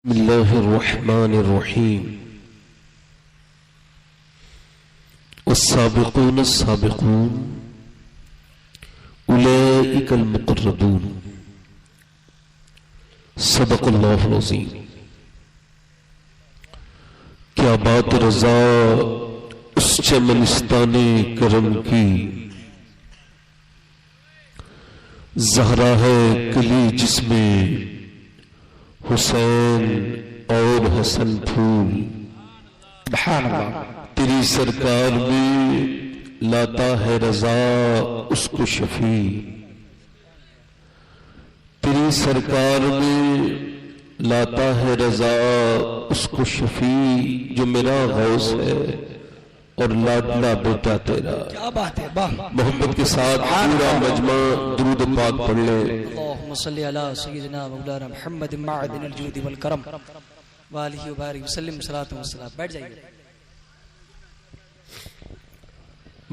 بسم الله الرحمن الرحيم والسابقون السابقون أولئك المقربون صدق اللہ العظیم۔ کیا بات رضا اس چمنستان کرم کی، زہرا ہے کلی جس میں حسین اور حسن پھول، سبحان اللہ۔ تیری سرکار میں لاتا ہے رضا اس کو شفیع، تیری سرکار میں لاتا ہے رضا اس کو شفیع، جو میرا غوث ہے اور لاڈلا بیٹا تیرا۔ کیا بات ہے، محبت کے ساتھ پورا مجمع درود پاک پڑھ لے۔ اللہم صلی علی سیدنا مولانا محمد معدن الجود والکرم وآلہ وبارک وسلم صلاۃ و سلام۔ بیٹھ جائیے۔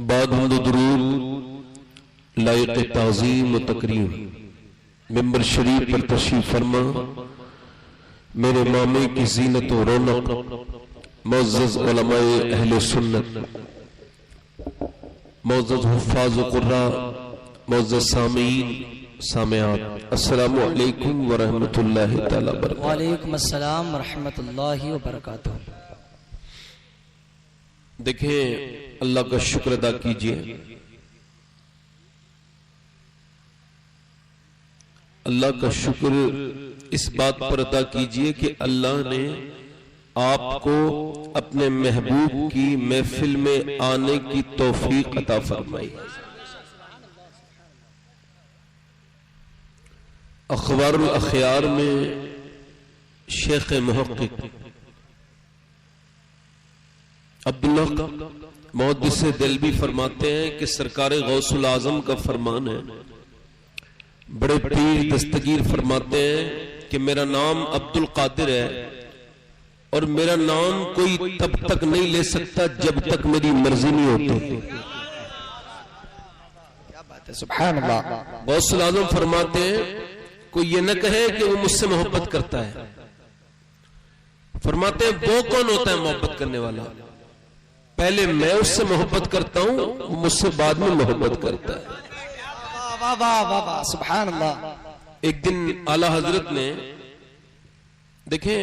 بعد حمد و درود لائق تعظیم و تکریم ممبر شریف پر تشریف فرما میرے مامے کی زینت و رونق، معزز علماء اہل سنت، معزز حفاظ و قراء، معزز سامعین سامعات، السلام علیکم ورحمۃ اللہ تعالی وبرکاتہ۔ وعلیکم السلام ورحمۃ اللہ وبرکاتہ۔ دیکھیں، اللہ کا شکر ادا کیجئے، اللہ کا شکر اس بات پر ادا کیجئے کہ اللہ نے آپ کو اپنے محبوب کی محفل میں آنے کی توفیق عطا فرمائی۔ اخبار الاخیار میں شیخ محقق عبداللہ محدث دلوی فرماتے ہیں کہ سرکار غوث العظم کا فرمان ہے، بڑے پیر دستگیر فرماتے ہیں کہ میرا نام عبد القادر ہے اور میرا نام کوئی تب تک نہیں لے سکتا جب تک میری مرضی نہیں ہوتی۔ سبحان اللہ۔ غوث العظم فرماتے ہیں کوئی یہ نہ کہے کہ وہ مجھ سے محبت کرتا ہے، فرماتے ہیں وہ کون ہوتا ہے محبت کرنے والا؟ پہلے میں اس سے محبت کرتا ہوں، وہ مجھ سے بعد میں محبت کرتا ہے۔ واہ واہ واہ واہ، سبحان اللہ۔ ایک دن اعلی حضرت نے، دیکھیں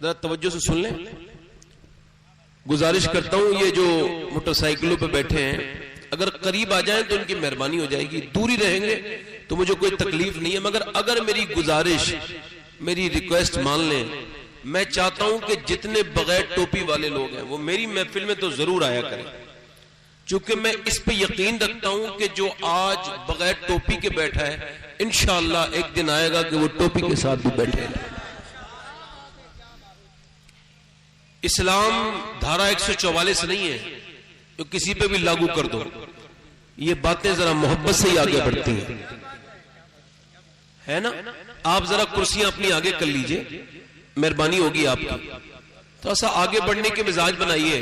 ذرا توجہ سے سن لیں، گزارش کرتا ہوں یہ جو موٹر سائیکلوں پہ بیٹھے ہیں اگر قریب آ جائیں تو ان کی مہربانی ہو جائے گی، دوری رہیں گے تو مجھے کوئی تکلیف نہیں ہے، مگر اگر میری گزارش، میری ریکویسٹ مان لیں، میں چاہتا ہوں کہ جتنے بغیر ٹوپی والے لوگ ہیں وہ میری محفل میں تو ضرور آیا کریں، چونکہ میں اس پہ یقین رکھتا ہوں کہ جو آج بغیر ٹوپی کے بیٹھا ہے انشاءاللہ ایک دن آئے گا کہ وہ ٹوپی کے ساتھ بھی بیٹھے گا۔ اسلام دھارا 144 نہیں ہے جو کسی پہ بھی لاگو کر دو، یہ باتیں ذرا محبت سے ہی آگے بڑھتی ہیں، ہے نا؟ آپ ذرا کرسیاں اپنی آگے کر لیجئے، مہربانی ہوگی آپ کی، تو ایسا آگے بڑھنے کے مزاج بنائیے،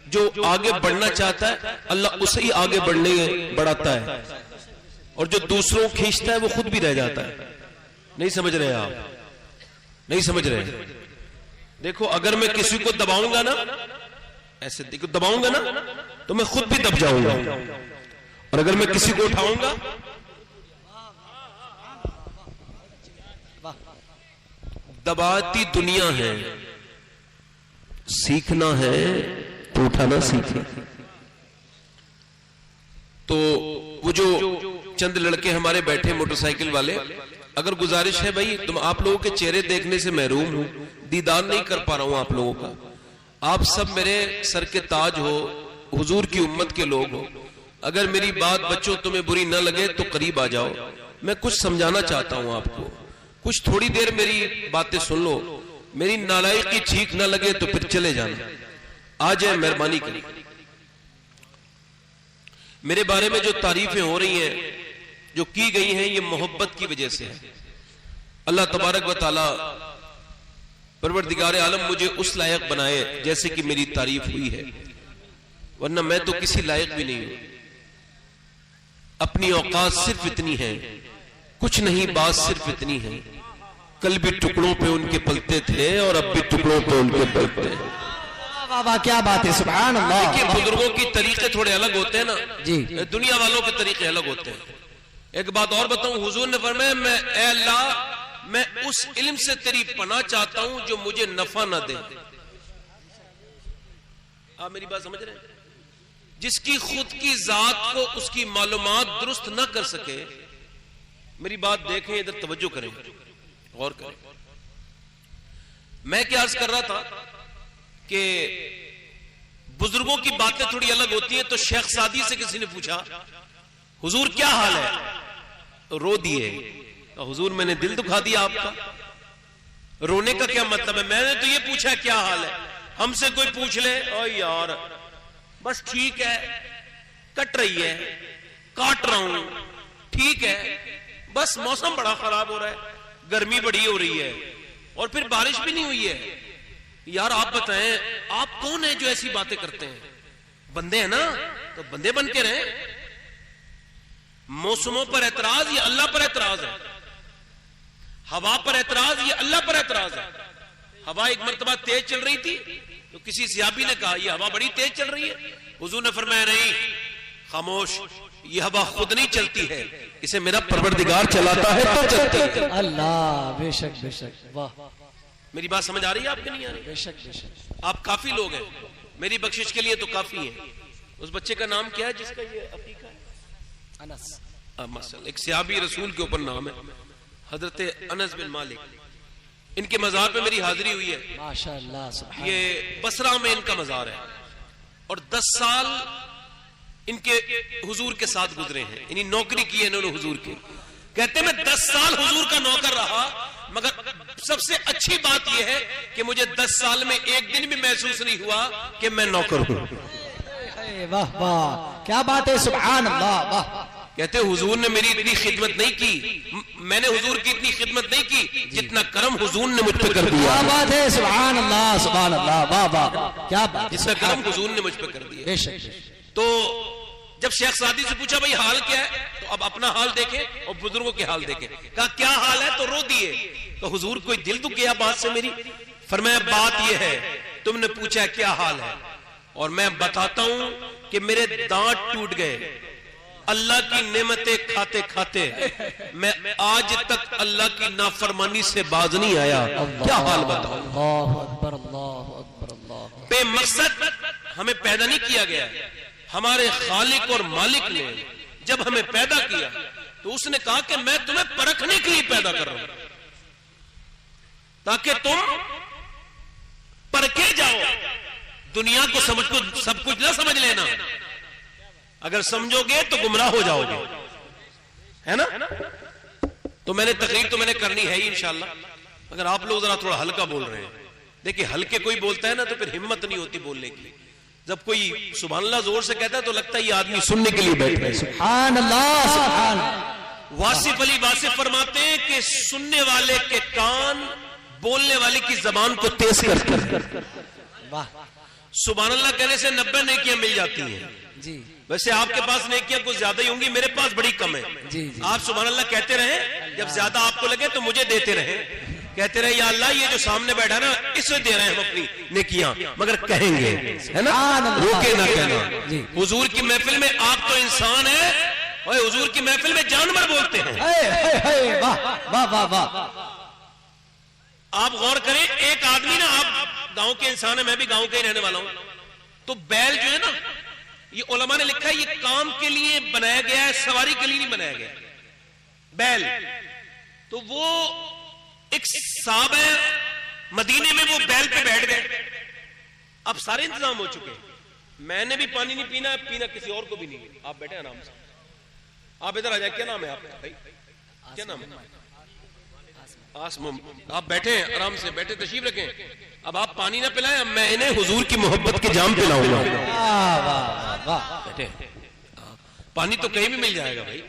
جو آگے بڑھنا چاہتا ہے اللہ اسے ہی آگے بڑھاتا ہے، اور جو دوسروں کھینچتا ہے وہ خود بھی رہ جاتا ہے۔ نہیں سمجھ رہے آپ؟ نہیں سمجھ رہے؟ دیکھو اگر میں کسی کو دباؤں گا نا، ایسے دیکھو دباؤں گا نا تو میں خود بھی دب جاؤں گا، اور اگر میں کسی کو اٹھاؤں گا، دباتی دنیا ہے، سیکھنا ہے تو اٹھانا سیکھیں۔ تو وہ جو چند لڑکے ہمارے بیٹھے موٹر سائیکل والے، اگر گزارش ہے بھائی تم آپ لوگوں کے چہرے دیکھنے سے محروم ہوں، دیدار نہیں کر پا رہا ہوں آپ لوگوں کا، آپ سب میرے سر کے تاج ہو، حضور کی امت کے لوگ ہو، اگر میری بات بچوں تمہیں بری نہ لگے تو قریب آ جاؤ، میں کچھ سمجھانا چاہتا ہوں آپ کو، کچھ تھوڑی دیر میری باتیں سن لو، میری نالائقی ٹھیک نہ لگے تو پھر چلے جانا، آ جائے مہربانی کریں۔ میرے بارے میں جو تعریفیں ہو رہی ہیں، جو کی گئی ہیں، یہ محبت کی وجہ سے ہے۔ اللہ تبارک و تعالی پروردگار عالم مجھے اس لائق بنائے جیسے کہ میری تعریف ہوئی ہے، ورنہ میں تو کسی لائق بھی نہیں ہوں۔ اپنی اوقات صرف اتنی ہے، کچھ نہیں، بات صرف اتنی ہے کل بھی ٹکڑوں پہ ان کے پلتے تھے اور اب بھی ٹکڑوں پہ ان کے پلتے ہیں. واہ واہ کیا بات ہے، سبحان اللہ. دیکھیے بزرگوں کی طریقے تھوڑے الگ ہوتے ہیں نا جی دنیا والوں کے طریقے الگ ہوتے ہیں. ایک بات اور بتاؤں، حضور نے فرمایا میں اے اللہ میں اس علم سے تیری پناہ چاہتا ہوں جو مجھے نفع نہ دے. آپ میری بات سمجھ رہے ہیں؟ جس کی خود کی ذات کو اس کی معلومات درست نہ کر سکے. میری بات دیکھیں، ادھر توجہ کریں، غور کریں. میں کیا عرض کر رہا تھا کہ بزرگوں کی باتیں تھوڑی الگ ہوتی ہیں. تو شیخ سعدی سے کسی نے پوچھا حضور کیا حال ہے؟ رو دیے. حضور میں نے دل دکھا دیا آپ کا. رونے کا کیا مطلب ہے؟ میں نے تو یہ پوچھا کیا حال ہے. ہم سے کوئی پوچھ لے او یار بس ٹھیک ہے، کٹ رہی ہے، کاٹ رہا ہوں، ٹھیک ہے، بس موسم بڑا خراب ہو رہا ہے، گرمی بڑی ہو رہی ہے اور پھر بارش بھی نہیں ہوئی ہے. یار آپ بتائیں آپ کون ہیں جو ایسی باتیں کرتے ہیں؟ بندے ہیں نا، تو بندے بن کے رہیں. موسموں پر اعتراض یہ اللہ پر اعتراض ہے. ہوا پر اعتراض یہ اللہ پر اعتراض ہے. ہوا ایک مرتبہ تیز چل رہی تھی تو کسی صحابی نے کہا یہ ہوا بڑی تیز چل رہی ہے. حضور نے فرمایا نہیں، خاموش، یہ ہوا خود نہیں چلتی ہے، اسے میرا پروردگار چلاتا ہے تو چلتی ہے. اللہ بے شک بے شک. واہ میری بات سمجھ آ رہی ہے آپ کے نہیں آ رہی؟ بے شک بے شک. آپ کافی لوگ ہیں، میری بخشش کے لیے تو کافی ہیں. اس بچے کا نام کیا ہے جس کا یہ عقیقہ ہے؟ انس. مثلا ایک صحابی رسول کے اوپر نام ہے حضرت انس بن مالک. ان کے مزار پہ میری حاضری ہوئی ہے. ماشاء اللہ سبحان. یہ بصرہ میں ان کا مزار ہے اور 10 سال ان کے حضور کے ساتھ گزرے ہیں. یعنی نوکری کی ہے انہوں نے حضور کی. کہتے ہیں میں 10 سال حضور کا نوکر رہا، مگر سب سے اچھی بات یہ ہے کہ مجھے 10 سال میں ایک دن بھی محسوس نہیں ہوا کہ میں نوکر ہوں. واہ واہ کیا بات ہے، سبحان اللہ. واہ. کہتے حضور نے میری اتنی خدمت نہیں کی، میں نے حضور کی اتنی خدمت نہیں کی جتنا کرم حضور نے مجھ پہ کر دیا. کیا بات ہے، سبحان اللہ سبحان اللہ. واہ واہ کیا بات. جتنا کرم حضور نے مجھ پہ کر دیا. بے شک. تو جب شیخ سعدی سے پوچھا بھائی حال کیا ہے، تو اب اپنا حال دیکھیں اور بزرگوں کے حال دیکھیں. کہا کیا حال ہے؟ تو رو دیے. تو حضور کوئی دل دکھ گیا بات سے میری؟ فرمایا بات یہ ہے تم نے پوچھا کیا حال ہے اور میں بتاتا ہوں کہ میرے دانت ٹوٹ گئے اللہ کی نعمتیں کھاتے کھاتے. میں آج تک اللہ کی نافرمانی سے باز نہیں آیا. کیا حال بتاؤ. اللہ اکبر اللہ اکبر. اللہ بے مقصد ہمیں پیدا نہیں کیا گیا. ہمارے خالق اور مالک نے جب ہمیں پیدا کیا تو اس نے کہا کہ میں تمہیں پرکھنے کے لیے پیدا کر رہا ہوں تاکہ تم پرکھے جاؤ. دنیا کو سب کچھ نہ سمجھ لینا. اگر سمجھو گے تو گمراہ ہو جاؤ گے، ہے نا؟ تو میں نے تقریر تو میں نے کرنی ہے ہی انشاءاللہ، اگر آپ لوگ ذرا تھوڑا ہلکا بول رہے ہیں. دیکھیں ہلکے کوئی بولتا ہے نا تو پھر ہمت نہیں ہوتی بولنے کی. جب کوئی سبحان اللہ زور سے کہتا ہے تو لگتا ہے یہ آدمی سننے کے لیے بیٹھا ہے. سبحان اللہ سبحان. واصف علی واصف فرماتے ہیں کہ سننے والے کے کان بولنے والے کی زبان کو تیز کرتے ہیں. واہ. سبحان اللہ کہنے سے 90 نیکیاں مل جاتی ہیں. جی ویسے آپ کے پاس نیکیاں کچھ زیادہ ہی ہوں گی، میرے پاس بڑی کم ہے. جی جی. آپ سبحان اللہ کہتے رہیں، جب زیادہ آپ کو لگے تو مجھے دیتے رہیں. کہتے رہے یا اللہ یہ جو سامنے بیٹھا نا اسے دے رہے ہیں ہم اپنی نیکیاں، مگر کہیں گے، ہے نا، روکے نہ کہنا. حضور کی محفل میں آپ تو انسان ہیں اور حضور کی محفل میں جانور بولتے ہیں. واہ واہ واہ. آپ غور کریں، ایک آدمی نا، آپ گاؤں کے انسان ہیں، میں بھی گاؤں کا ہی رہنے والا ہوں، تو بیل جو ہے نا یہ علماء نے لکھا ہے یہ کام کے لیے بنایا گیا ہے، سواری کے لیے نہیں بنایا گیا. بیل تو وہ ایک صاحب ہے مدینے میں، وہ بیل پہ بیٹھ گئے. اب سارے انتظام ہو چکے ہیں، میں نے بھی پانی نہیں پینا، پینا کسی اور کو بھی نہیں. آپ بیٹھے آرام سے، آپ ادھر آ جائیں. کیا نام ہے آپ کا بھائی؟ کیا نام ہے؟ آسم. آپ بیٹھے ہیں آرام سے، بیٹھے تشریف رکھیں. اب آپ پانی نہ پلائیں، اب میں انہیں حضور کی محبت کے جام پلاؤں گا. بیٹھے پانی تو کہیں بھی مل جائے گا بھائی.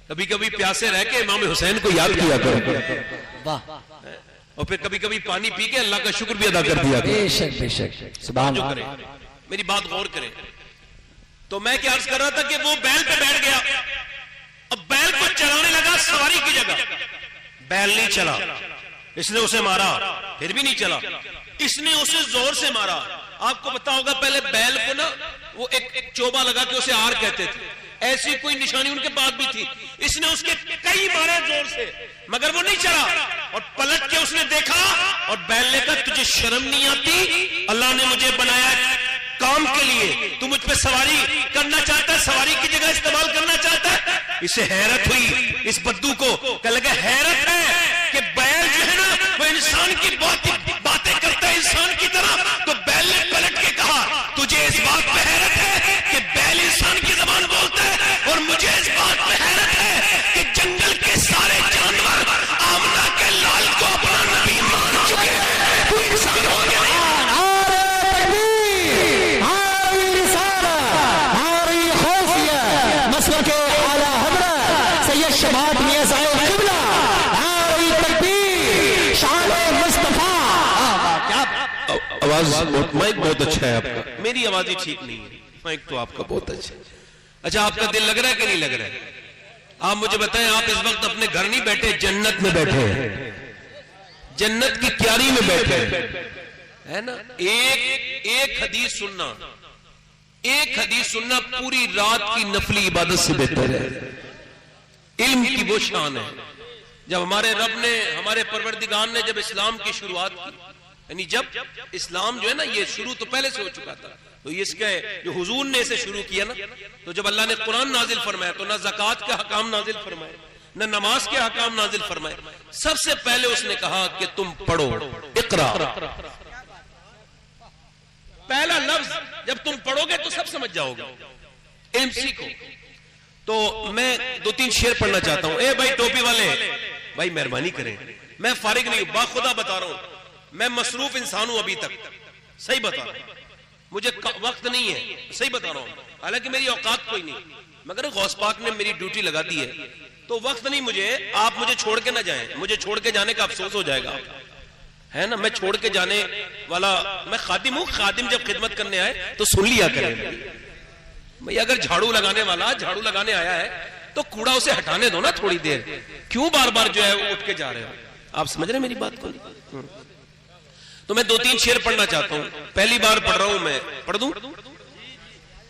کبھی کبھی پیاسے رہ کے امام حسین کو یاد کیا کرو، اور پھر کبھی کبھی پانی پی کے اللہ کا شکر بھی ادا کر دیا کرو. میری بات غور کریں. تو میں کیا عرض کر رہا تھا کہ وہ بیل پہ بیٹھ گیا. اب بیل کو چلانے لگا سواری کی جگہ، بیل نہیں چلا. اس نے اسے مارا پھر بھی نہیں چلا، اس نے اسے زور سے مارا. آپ کو پتا ہوگا پہلے بیل کو نا وہ ایک چوبا لگا کے اسے آر کہتے تھے، ایسی کوئی نشانی ان کے پاس بھی تھی. اس نے اس کے کئی مارے زور سے مگر وہ نہیں چلا، اور پلٹ کے اس نے دیکھا اور بیل نے کہا تجھے شرم نہیں آتی؟ اللہ نے مجھے بنایا کام کے لیے، تو مجھ پہ سواری کرنا چاہتا ہے، سواری کی جگہ استعمال کرنا چاہتا ہے. اسے حیرت ہوئی اس بدو کو، کہ لگا حیرت ہے کہ بیل جو ہے نا وہ انسان کی باتیں کرتا ہے انسان کی طرح. تو بیل نے پلٹ کے کہا تجھے اس بات پہ حیرت ہے کہ بیل انسان کی زبان بولتا ہے، اور مجھے اس بات پہ حیرت ہے کہ جنگل کے سارے جانور آمنہ کے لال کو اپنا نبی مان چکے ہیں. تو انسان ہو گیا. مائک بہت اچھا ہے آپ کا، میری آواز ہی ٹھیک نہیں ہے، مائک تو آپ کا بہت اچھا ہے. اچھا آپ کا دل لگ رہا ہے کہ نہیں لگ رہا ہے؟ آپ مجھے بتائیں، آپ اس وقت اپنے گھر نہیں بیٹھے، جنت میں بیٹھے ہیں، جنت کی کیاری میں بیٹھے ہے نا. ایک حدیث سننا، ایک حدیث سننا پوری رات کی نفلی عبادت سے بہتر ہے. علم کی وہ شان ہے. جب ہمارے رب نے، ہمارے پروردگار نے جب اسلام کی شروعات کی، یعنی جب اسلام جو ہے نا یہ شروع تو پہلے سے ہو چکا تھا، تو اس کے جو حضور نے اسے شروع کیا نا، تو جب اللہ نے قرآن نازل فرمایا تو نہ زکوٰۃ کے حکام نازل فرمائے، نہ نماز کے حکام نازل فرمائے. سب سے پہلے اس نے کہا کہ تم پڑھو، اقرا. پہلا لفظ جب تم پڑھو گے تو سب سمجھ جاؤ گے، علم سیکھو. تو میں 2-3 شعر پڑھنا چاہتا ہوں. اے بھائی ٹوپی والے بھائی مہربانی کریں، میں فارغ نہیں ہوں، باخدا بتا رہا ہوں، میں مصروف انسان ہوں ابھی تک، صحیح بتا رہا ہوں، مجھے وقت نہیں ہے، صحیح بتا رہا ہوں، حالانکہ میری اوقات کوئی نہیں، مگر غوث پاک نے میری ڈیوٹی لگا دی ہے تو وقت نہیں مجھے. آپ مجھے چھوڑ کے نہ جائیں، مجھے چھوڑ کے جانے کا افسوس ہو جائے گا، ہے نا. میں چھوڑ کے جانے والا، میں خادم ہوں، خادم جب خدمت کرنے آئے تو سن لیا کریں بھئی. اگر جھاڑو لگانے والا جھاڑو لگانے آیا ہے تو کوڑا اسے ہٹانے دو نا تھوڑی دیر، کیوں بار بار جو ہے وہ اٹھ کے جا رہے ہو؟ آپ سمجھ رہے ہیں میری بات کو؟ تو میں 2-3 شعر پڑھنا چاہتا ہوں. پہلی بار پڑھ رہا ہوں، میں پڑھ دوں.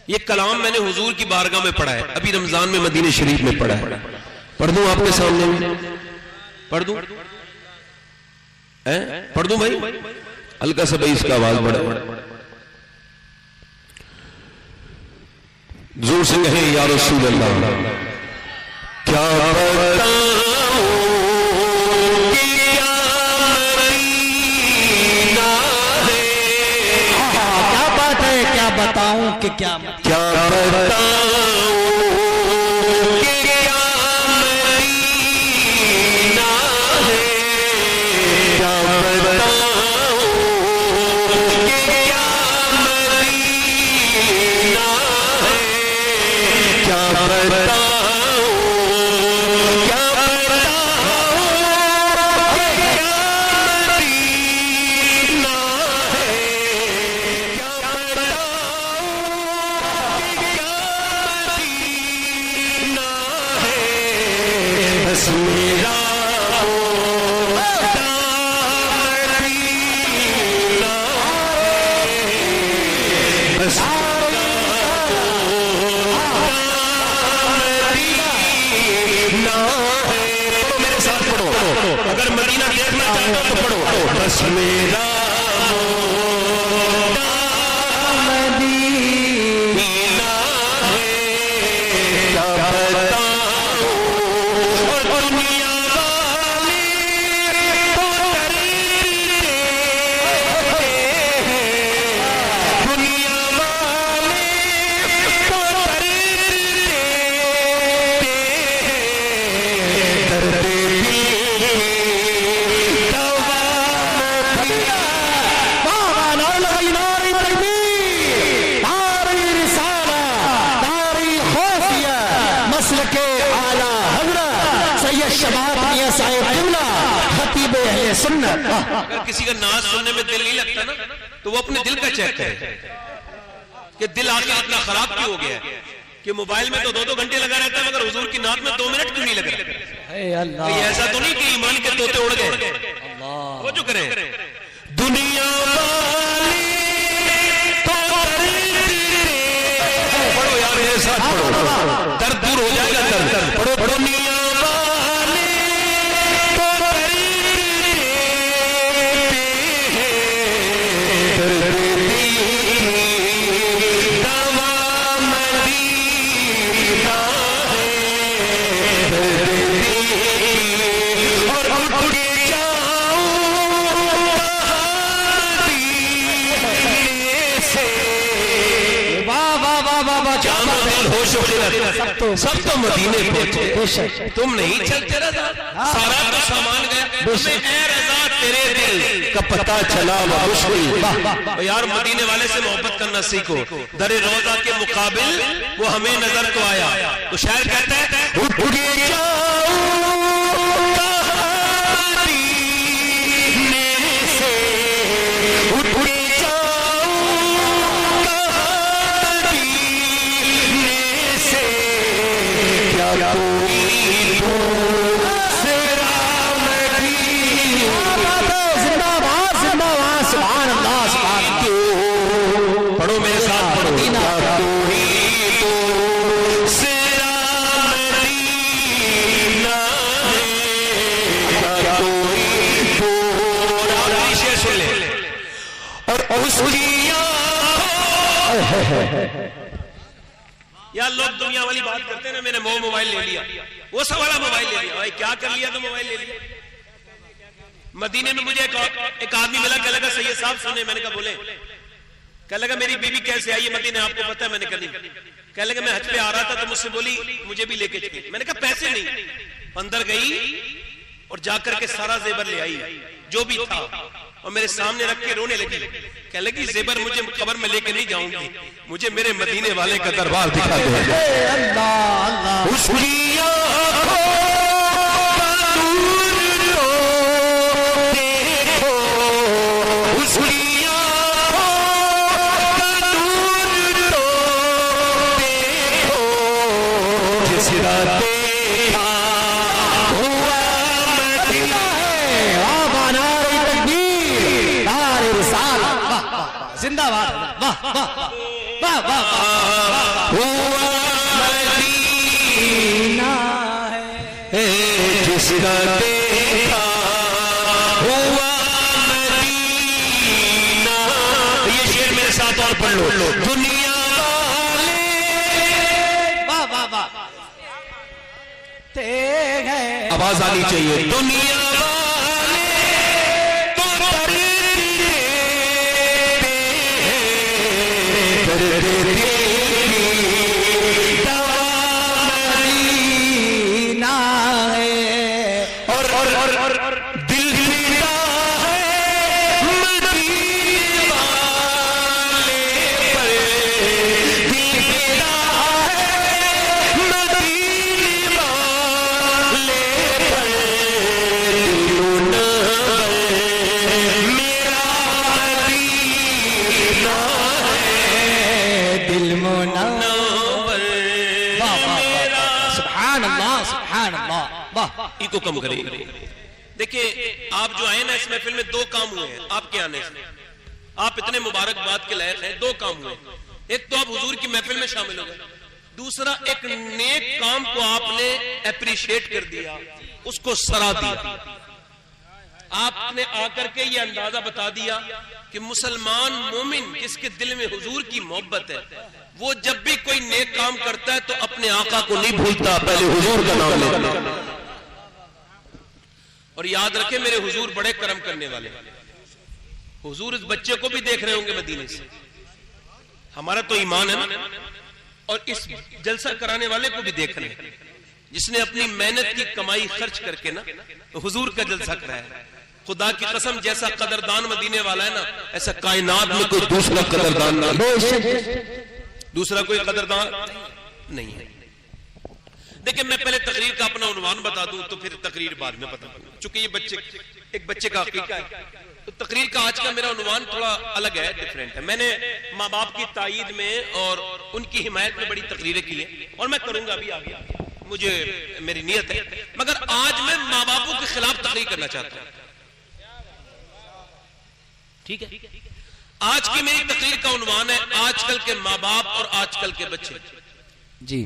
یہ کلام میں نے حضور کی بارگاہ میں پڑھا ہے، ابھی رمضان میں مدینہ شریف میں پڑھا ہے. پڑھ دوں آپ کے سامنے؟ پڑھ دوں؟ پڑھ دوں بھائی؟ ہلکا سا بھائی اس کا آواز بڑھا، زور سے کہیں یا رسول اللہ. کیا بتاؤں کہ کیا اگر کسی کا ناز سننے میں دل نہیں لگتا نا تو وہ اپنے دل کا چیک کرے کہ دل آخر اتنا خراب کیوں ہو گیا ہے کہ موبائل میں تو 2-2 گھنٹے لگا رہتا ہے مگر حضور کی نعت میں 2 منٹ کیوں نہیں لگا رہتا. ایسا تو نہیں کہ ایمان کے طوطے اڑ گئے. اللہ وہ جو کریں دنیا والی تو پڑھو یار میرے ساتھ پڑھو درد دور ہو جائے گا درد پڑھو پڑھو دنیا والی سب تو مدینے پہنچے تم نہیں چلتے رضا سارا تو سامان گیا ہمیں اے رضا تیرے دل کا پتہ چلا وہ یار مدینے والے سے محبت کرنا سیکھو در روضہ کے مقابل وہ ہمیں نظر تو آیا تو شاعر کہتا ہے اٹھ کے جاؤ یار لوگ دنیا والی بات کرتے ہیں نا میں نے موبائل لے لیا وہ سب والا موبائل لے لیا بھائی کیا کر لیا تو موبائل لے لیا مدینے میں مجھے ایک آدمی ملا کہنے لگا سید صاحب سنے میں نے کہا بولے کہنے لگا میری بیوی کیسے آئی ہے مدینے آپ کو پتہ ہے میں نے کہا نہیں کہنے لگا میں حج پہ آ رہا تھا تو مجھ سے بولی مجھے بھی لے کے چلی میں نے کہا پیسے نہیں اندر گئی اور جا کر کے سارا زیور لے آئی جو بھی تھا اور میرے سامنے رکھ کے رونے لگی کہنے لگی زیور مجھے قبر میں لے کے نہیں جاؤں گی مجھے میرے مدینے والے کا دربار دکھا دو اللہ اللہ اس کی آنکھوں کا نور لو دیکھو اس کی آنکھوں کا نور لو دیکھو جس رات زندہ باد واہ واہ واہ واہ مدینہ ہے جس کا دیکھا ہوا مدینہ یہ شعر میرے ساتھ اور پڑھ لو دنیا والے واہ واہ واہ تیرے آواز آنی چاہیے دنیا کو کم کریں دیکھیں آپ جو آئے نا اس محفل میں دو کام ہوئے ہیں آپ کے آنے سے آپ اتنے مبارکباد کے لائق ہیں دو کام ہوئے ایک تو آپ حضور کی محفل میں شامل ہو گئے دوسرا ایک نیک کام کو آپ نے اپریشیٹ کر دیا اس کو سرا دیا آپ نے آ کر کے یہ اندازہ بتا دیا کہ مسلمان مومن جس کے دل میں حضور کی محبت ہے وہ جب بھی کوئی نیک کام کرتا ہے تو اپنے آقا کو نہیں بھولتا پہلے حضور کا نام لیتا اور یاد رکھیں میرے حضور بڑے کرم کرنے والے حضور اس بچے کو بھی دیکھ رہے ہوں گے مدینے سے ہمارا تو ایمان ہے نا اور اس جلسہ کرانے والے کو بھی دیکھ رہے ہیں جس نے اپنی محنت کی کمائی خرچ کر کے نا حضور کا جلسہ کرایا خدا کی قسم جیسا قدردان مدینے والا ہے نا ایسا کائنات میں کوئی دوسرا قدردان نہیں دوسرا کوئی قدردان نہیں ہے دیکھیں میں پہلے تقریر کا اپنا عنوان بتا دوں تو پھر تقریر بعد میں بتا دوں چونکہ یہ ایک بچے کا عقیقہ ہے تو تقریر کا آج کا میرا عنوان تھوڑا الگ ہے ڈیفرنٹ ہے میں نے ماں باپ کی تائید میں اور ان کی حمایت میں بڑی تقریریں کی ہیں اور میں کروں گا ابھی آگے مجھے میری نیت ہے مگر آج میں ماں باپوں کے خلاف تقریر کرنا چاہتا ہوں ٹھیک ہے. آج کی میری تقریر کا عنوان ہے آج کل کے ماں باپ اور آج کل کے بچے. جی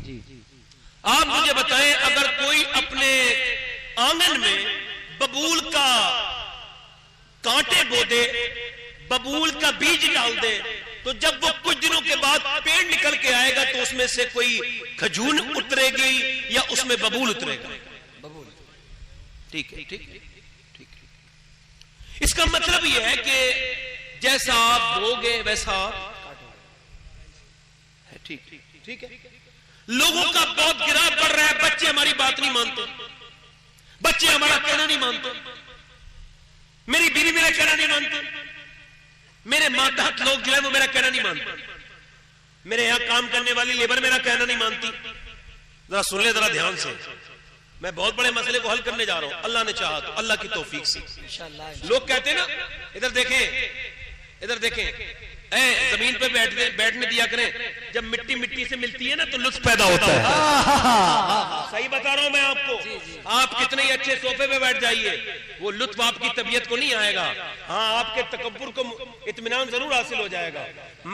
آپ مجھے بتائیں اگر کوئی اپنے آنگن میں ببول کا کانٹے بو دے, ببول کا بیج ڈال دے, تو جب وہ کچھ دنوں کے بعد پیڑ نکل کے آئے گا تو اس میں سے کوئی کھجور اترے گی یا اس میں ببول اترے گا؟ ٹھیک ہے, ٹھیک ہے. اس کا مطلب یہ ہے کہ جیسا آپ بوگے ویسا ہے. ٹھیک ہے. لوگوں کا بہت گراہ پڑ رہا ہے, بچے ہماری بات نہیں مانتے, بچے ہمارا کہنا نہیں مانتے, میری بیوی میرا کہنا نہیں مانتے, میرے ماتحت لوگ جو ہے وہ میرا کہنا نہیں مانتے, میرے یہاں کام کرنے والی لیبر میرا کہنا نہیں مانتی. ذرا سن لے ذرا دھیان سے, میں بہت بڑے مسئلے کو حل کرنے جا رہا ہوں, اللہ نے چاہا تو, اللہ کی توفیق سے. لوگ کہتے ہیں نا ادھر دیکھیں اے زمین پہ بیٹھنے دیا کریں, جب مٹی سے ملتی ہے نا تو لطف پیدا ہوتا ہے. صحیح بتا رہا ہوں میں آپ کو, آپ کتنے ہی اچھے صوفے پہ بیٹھ جائیے, وہ لطف آپ کی طبیعت کو نہیں آئے گا. ہاں آپ کے تکبر کو اطمینان ضرور حاصل ہو جائے گا,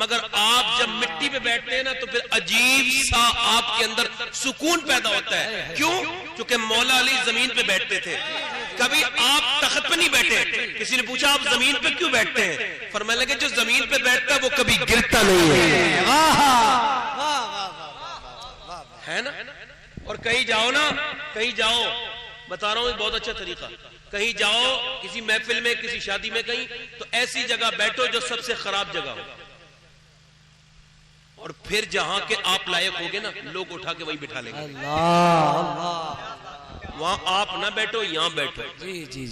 مگر آپ جب مٹی پہ بیٹھتے ہیں نا تو پھر عجیب سا آپ کے اندر سکون پیدا ہوتا ہے. کیوں؟ کیونکہ مولا علی زمین پہ بیٹھتے تھے, کبھی آپ تخت پہ نہیں بیٹھے. کسی نے پوچھا آپ زمین پہ کیوں بیٹھتے ہیں؟ فرمانے لگے جو زمین پہ بیٹھتا ہے وہ کبھی گرتا نہیں ہے نا. اور کہیں جاؤ بتا رہا ہوں بہت اچھا طریقہ, کہیں جاؤ کسی محفل میں, کسی شادی میں, کہیں تو ایسی جگہ بیٹھو جو سب سے خراب جگہ ہو, اور پھر جہاں کے آپ لائق ہوگے نا لوگ اٹھا کے وہی بٹھا لیں گے. وہاں آپ نہ بیٹھو, یہاں بیٹھو,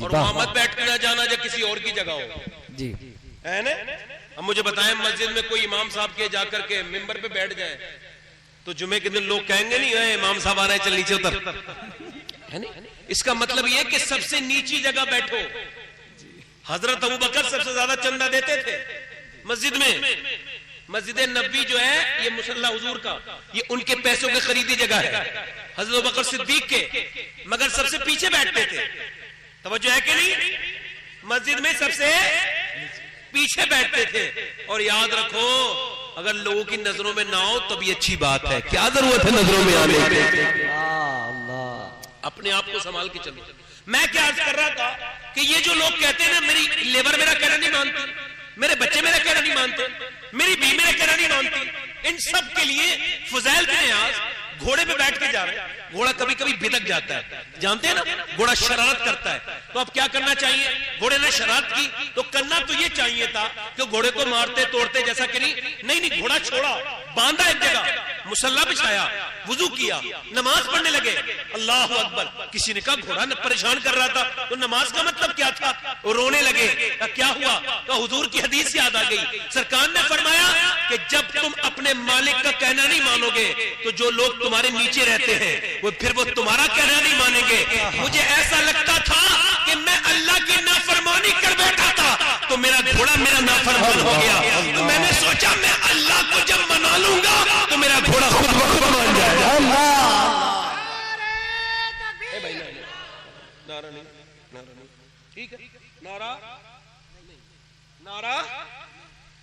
اور وہاں مت بیٹھ کے نہ جانا جب کسی اور کی جگہ ہو. جی ہے نا. اب مجھے بتائیں مسجد میں کوئی امام صاحب کے جا کر کے ممبر پہ بیٹھ جائے تو جمعے کے دن لوگ کہیں گے نہیں اے امام صاحب آ رہے ہیں چل نیچے اتر, ہے نا. اس کا مطلب یہ کہ سب سے نیچی جگہ بیٹھو. حضرت ابوبکر سب سے زیادہ چندہ دیتے تھے مسجد میں. مسجد نبوی جو ہے یہ مصلی حضور کا, یہ ان کے پیسوں کے خریدی جگہ ہے, حضرت ابوبکر صدیق کے, مگر سب سے پیچھے بیٹھتے تھے. توجہ ہے کہ نہیں؟ مسجد میں سب سے پیچھے بیٹھتے تھے. اور یاد رکھو اگر لوگوں کی نظروں میں نہ ہو تب یہ اچھی بات ہے. کیا ضرورت ہے نظروں میں آنے کی؟ اپنے آپ کو سنبھال کے چلو. میں کیا عرض کر رہا تھا کہ یہ جو لوگ کہتے ہیں نا میری لیبر میرا کہنا نہیں مانتی, میرے بچے میرا کہنا نہیں مانتے, میری بیوی میرا کہنا نہیں مانتی, ان سب کے لیے فضیل بن عیاض گھوڑے پہ بیٹھ کے جا رہے ہیں. گھوڑا کبھی کبھی بھدک جاتا ہے, جانتے ہیں نا, گھوڑا شرارت کرتا ہے. تو اب کیا کرنا چاہیے؟ گھوڑے نے شرارت کی تو کرنا تو یہ چاہیے تھا کہ گھوڑے کو مارتے توڑتے جیسا کہ نہیں, گھوڑا چھوڑا, باندھا ایک جگہ, مصلی بچھایا, وضو کیا, نماز پڑھنے لگے. اللہ اکبر. کسی نے کہا گھوڑا پریشان کر رہا تھا تو نماز کا مطلب کیا تھا؟ وہ رونے لگے. کیا ہوا؟ تو حضور کی حدیث یاد آ گئی. سرکار نے فرمایا کہ جب تم اپنے مالک کا کہنا نہیں مانو گے تو جو لوگ تمہارے نیچے رہتے ہیں پھر وہ تمہارا کہنا نہیں مانیں گے. مجھے ایسا لگتا تھا کہ میں اللہ کی نافرمانی کر بیٹھا تھا تو میرا گھوڑا میرا نافرمان ہو گیا. تو میں نے سوچا میں اللہ کو جب منا لوں گا تو میرا گھوڑا خود بخود مان جائے گا. نعرہ نہیں, ٹھیک ہے, نعرہ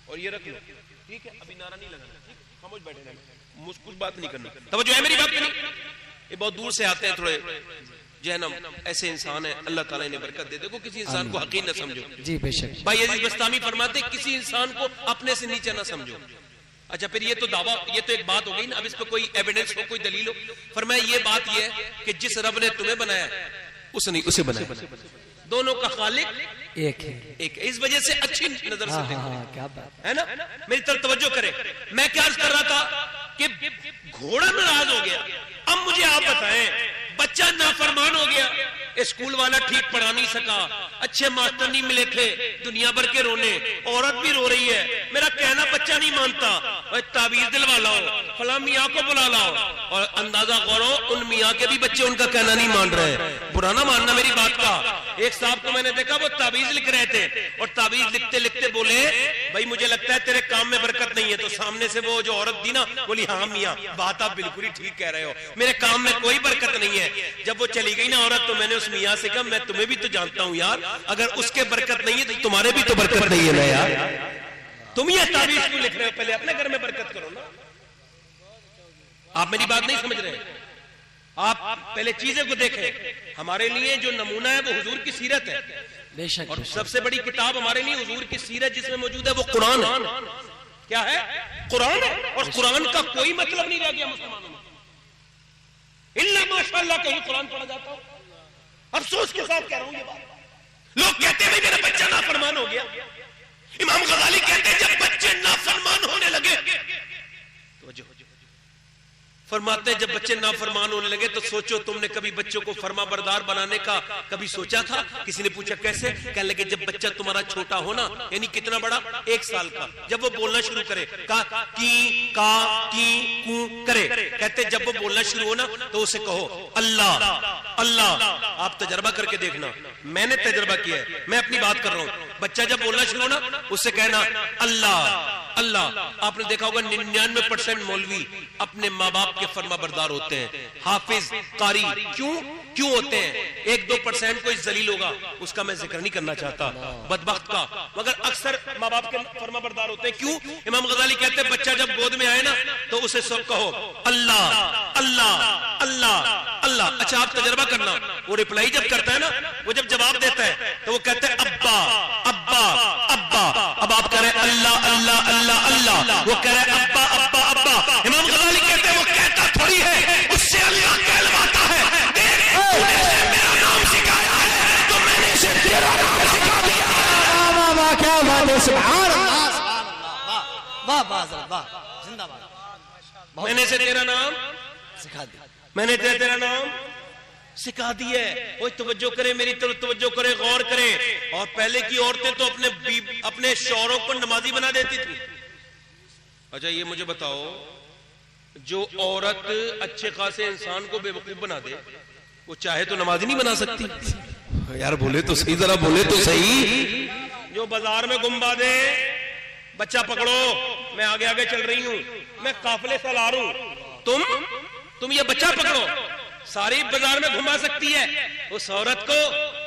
اور یہ رکھ لو, ٹھیک ہے. ابھی نعرہ نہیں لگانا, خاموش بیٹھے رہنا, مجھ کچھ بات نہیں کرنا. توجہ ہے میری بات پہ نہیں؟ یہ بہت دور سے آتے ہیں تھوڑے جہنم, ایسے انسان ہیں اللہ تعالیٰ نے برکت دے. دیکھو کسی انسان کو حقیر نہ سمجھو. جی بے شک. بھائی عزیز بستامی فرماتے کسی انسان کو اپنے سے نیچے نہ سمجھو. اچھا پھر یہ تو دعویٰ, یہ تو ایک بات ہو گئی نا. اب اس پہ کوئی ایویڈنس ہو, کوئی دلیل ہو. فرمایا یہ بات یہ ہے کہ جس رب نے تمہیں بنایا اس نے اسے بنایا. دونوں کا خالق ایک ہے. اس وجہ سے اچھی نظر سے دیکھو, کیا بات ہے نا. میری طرف توجہ کرے. میں کیا عرض کر رہا تھا کہ گھوڑا ناراض ہو گیا. اب مجھے آپ بتائیں, بچہ نافرمان ہو گیا, اسکول والا ٹھیک پڑھا نہیں سکا, اچھے ماسٹر نہیں ملے تھے, دنیا بھر کے رونے, عورت بھی رو رہی ہے, میرا کہنا بچہ نہیں مانتا, تعویذ دلوا لاؤ, فلاں میاں کو بلا لاؤ، اور اندازہ کرو ان میاں کے بھی بچے ان کا کہنا نہیں مان رہے ہیں. برا نہ ماننا میری بات کا. ایک صاحب کو میں نے دیکھا وہ تعویذ لکھ رہے تھے، اور تعویذ لکھتے لکھتے بولے بھائی مجھے لگتا ہے تیرے کام میں برکت نہیں ہے. تو سامنے سے وہ جو عورت دی نا بولی ہاں میاں بات آپ بالکل ہی ٹھیک کہہ رہے ہو، میرے کام میں کوئی برکت نہیں ہے. جب وہ چلی گئی نا عورت تو میں نے اس میاں سے کہا میں تمہیں بھی تو جانتا ہوں یار، اگر اس کے برکت نہیں ہے تو تمہارے بھی تو برکت نہیں ہے نا یار. تم یہ تعویذ کیوں لکھ رہے ہو؟ پہلے اپنے گھر میں برکت کرو نا. آپ میری بات نہیں سمجھ رہے. آپ پہلے چیزیں کو دیکھیں. ہمارے لیے جو نمونہ ہے وہ حضور کی سیرت ہے، بے شک. اور سب سے بڑی کتاب ہمارے لیے حضور کی سیرت جس میں موجود ہے وہ قرآن ہے. کیا ہے؟ قرآن ہے. اور قرآن کا کوئی مطلب نہیں رہ گیا مسلمانوں میں الا ماشاءاللہ کہیں قرآن پڑھا جاتا ہو. افسوس کے ساتھ کہہ رہا ہوں یہ بات. لوگ کہتے ہیں میرا بچہ نافرمان ہو گیا. امام غزالی کہتے ہیں جب بچے نافرمان ہونے لگے، فرماتے ہیں جب بچے نافرمان ہونے لگے تو سوچو تم نے کبھی بچوں کو فرما بردار بنانے کا کبھی سوچا تھا؟ کسی نے پوچھا کیسے؟ کہنے لگے جب بچہ تمہارا چھوٹا ہونا، یعنی کتنا بڑا؟ 1 سال کا، جب وہ بولنا شروع کرے کا کی کا کی کو کرے، کہتے جب وہ بولنا شروع ہونا تو اسے کہو اللہ اللہ. آپ تجربہ کر کے دیکھنا، میں نے تجربہ کیا ہے، میں اپنی بات کر رہا ہوں. بچہ جب بولنا شروع ہونا اس سے کہنا اللہ اللہ. آپ نے دیکھا ہوگا 99% مولوی اپنے ماں باپ کے فرما بردار ہوتے ہیں، حافظ قاری. کیوں ہوتے ہیں؟ 1-2% کوئی ذلیل ہوگا، اس کا میں ذکر نہیں کرنا چاہتا بدبخت کا، مگر اکثر ماں باپ کے فرما بردار ہوتے ہیں. کیوں؟ امام غزالی کہتے ہیں بچہ جب گود میں آئے نا تو اسے سب کہو اللہ اللہ اللہ اللہ. اچھا آپ تجربہ کرنا، وہ ریپلائی جب کرتا ہے نا، وہ جب جواب دیتا ہے تو وہ کہتا ہے ابا ابا ابا. اب آپ کہہ رہے ہیں اللہ اللہ اللہ اللہ، وہ کہہ رہے ہیں ابا ابا ابا. امام غزالی کہتے ہیں وہ کہتا تھوڑی ہے، اس سے اللہ کہلواتا ہے. دیکھ تو نے میرا نام سکھایا ہے تو میں نے اسے تیرا نام سکھا دیا. واہ واہ کیا بات ہے، سبحان اللہ سبحان اللہ. واہ واہ واہ واہ، زندہ باد. میں نے اسے تیرا نام سکھا دیا، میں نے تیرا نام سکھا دیا ہے. وہ توجہ کرے، میری طرف توجہ کرے، غور کرے. اور پہلے کی عورتیں تو اپنے شوہروں کو نمازی بنا دیتی تھی. اچھا یہ مجھے بتاؤ، جو عورت اچھے خاصے انسان کو بے وقوف بنا دے وہ چاہے تو نمازی نہیں بنا سکتی؟ یار بولے تو صحیح، ذرا بولے تو صحیح. جو بازار میں گھما دے، بچہ پکڑو میں آگے آگے چل رہی ہوں، میں قافلے سالار ہوں، تم یہ بچہ پکڑو، ساری بازار میں گھما سکتی ہے. اس عورت کو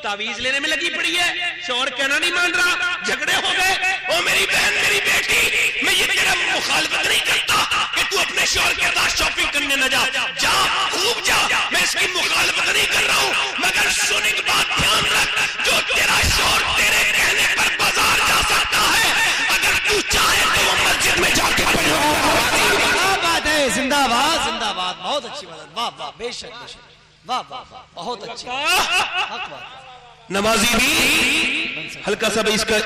تعویذ لینے میں لگی پڑی ہے، شوہر کہنا نہیں مان رہا، جھگڑے ہو گئے. او میری بہن میری بیٹی، میں یہ تیرا مخالفت نہیں کرتا کہ تو اپنے شوہر کے ساتھ شاپنگ کرنے نہ جا، جا خوب جا، میں اس کی مخالفت نہیں کر رہا ہوں، مگر سن ایک بات دھیان رکھ، جو تیرا شوہر تیرے کہنے پر بازار جا سکتا ہے، اگر تو چاہے تو وہ مسجد میں جا کے پڑھے. زندہ باد زندہ باد. بہت اچھی بات. واہ واہ، بے شک بے شک. واہ واہ واہ، بہت اچھی حق بات. نمازی بھی ہلکا سا اس کا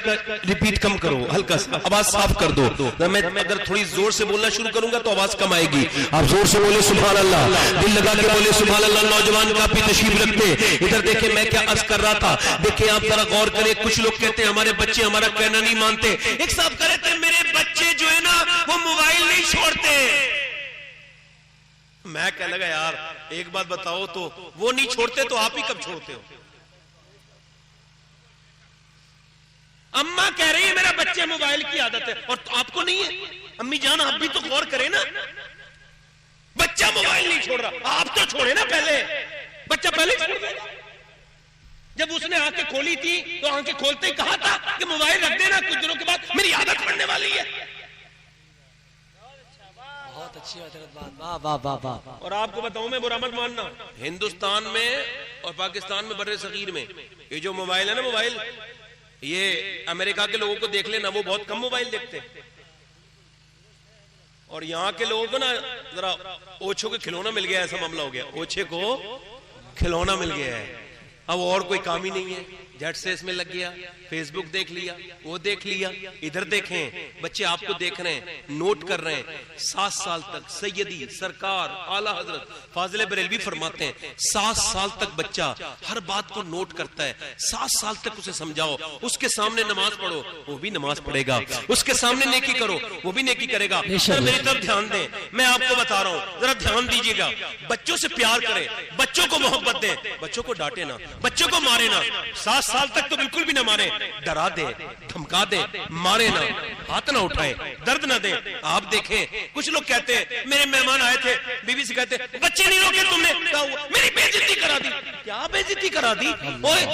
ریپیٹ کم کرو، ہلکا سا آواز صاف کر دو. میں اگر تھوڑی زور سے بولنا شروع کروں گا تو آواز کم آئے گی. آپ زور سے بولے سبحان اللہ، دل لگا کے بولے سبحان اللہ. نوجوان کافی تشریف رکھتے. ادھر دیکھیں میں کیا عرض کر رہا تھا، دیکھیں آپ ذرا غور کریں. کچھ لوگ کہتے ہیں ہمارے بچے ہمارا کہنا نہیں مانتے. ایک صاحب کہہ رہے تھے میرے بچے جو ہے نا وہ موبائل نہیں چھوڑتے. میں کہنے لگا یار ایک بات بتاؤ، تو وہ نہیں چھوڑتے تو آپ ہی کب چھوڑتے ہو؟ اماں کہہ رہی ہے میرا بچے موبائل کی عادت ہے اور آپ کو نہیں ہے. امی جان آپ بھی تو غور کریں نا، بچہ موبائل نہیں چھوڑ رہا، آپ تو چھوڑے نا پہلے. بچہ پہلے چھوڑ دے. جب اس نے آنکھیں کھولی تھی تو آنکھیں کھولتے ہی کہا تھا کہ موبائل رکھ دینا، کچھ دنوں کے بعد میری عادت پڑنے والی ہے. بہت اچھی بات. واہ واہ واہ واہ. اور آپ کو بتاؤں میں برا مت ماننا، ہندوستان میں اور پاکستان میں بر صغیر میں یہ جو موبائل ہے نا، موبائل یہ امریکہ کے لوگوں کو دیکھ لینا، وہ بہت کم موبائل دیکھتے ہیں. اور یہاں کے لوگوں کو نا ذرا اوچھوں کے کھلونا مل گیا، ایسا معاملہ ہو گیا، اوچھے کو کھلونا مل گیا ہے، اب اور کوئی کام ہی نہیں ہے. جٹ سے اس میں لگ گیا, فیس بک دیکھ لیا, وہ دیکھ لیا, ادھر دیکھیں بچے آپ کو دیکھ رہے ہیں, نوٹ کر رہے ہیں. 7 سال تک سیدی سرکار اعلیٰ حضرت فاضل بریلوی فرماتے ہیں 7 سال تک بچہ ہر بات کو نوٹ کرتا ہے. 7 سال تک اسے سمجھاؤ, اس کے سامنے نماز پڑھو وہ بھی نماز پڑھے گا, اس کے سامنے نیکی کرو وہ بھی نیکی کرے گا. میری طرف دھیان دیں, میں آپ کو بتا رہا ہوں, ذرا دھیان دیجیے گا. بچوں سے پیار کریں, بچوں کو محبت دیں, بچوں کو ڈانٹے نہ, بچوں کو مارے نہ. 7 سال تک تو بالکل بھی نہ مارے, ڈرا دیں, دھمکا دیں, مارے نہ, ہاتھ نہ اٹھائیں, درد نہ دیں. آپ دیکھیں کچھ لوگ کہتے ہیں, میرے مہمان آئے تھے, بیوی سے کہتے بچے نہیں روکے تم نے, میری بے عزتی کرا دی. کیا بے عزتی کرا دی؟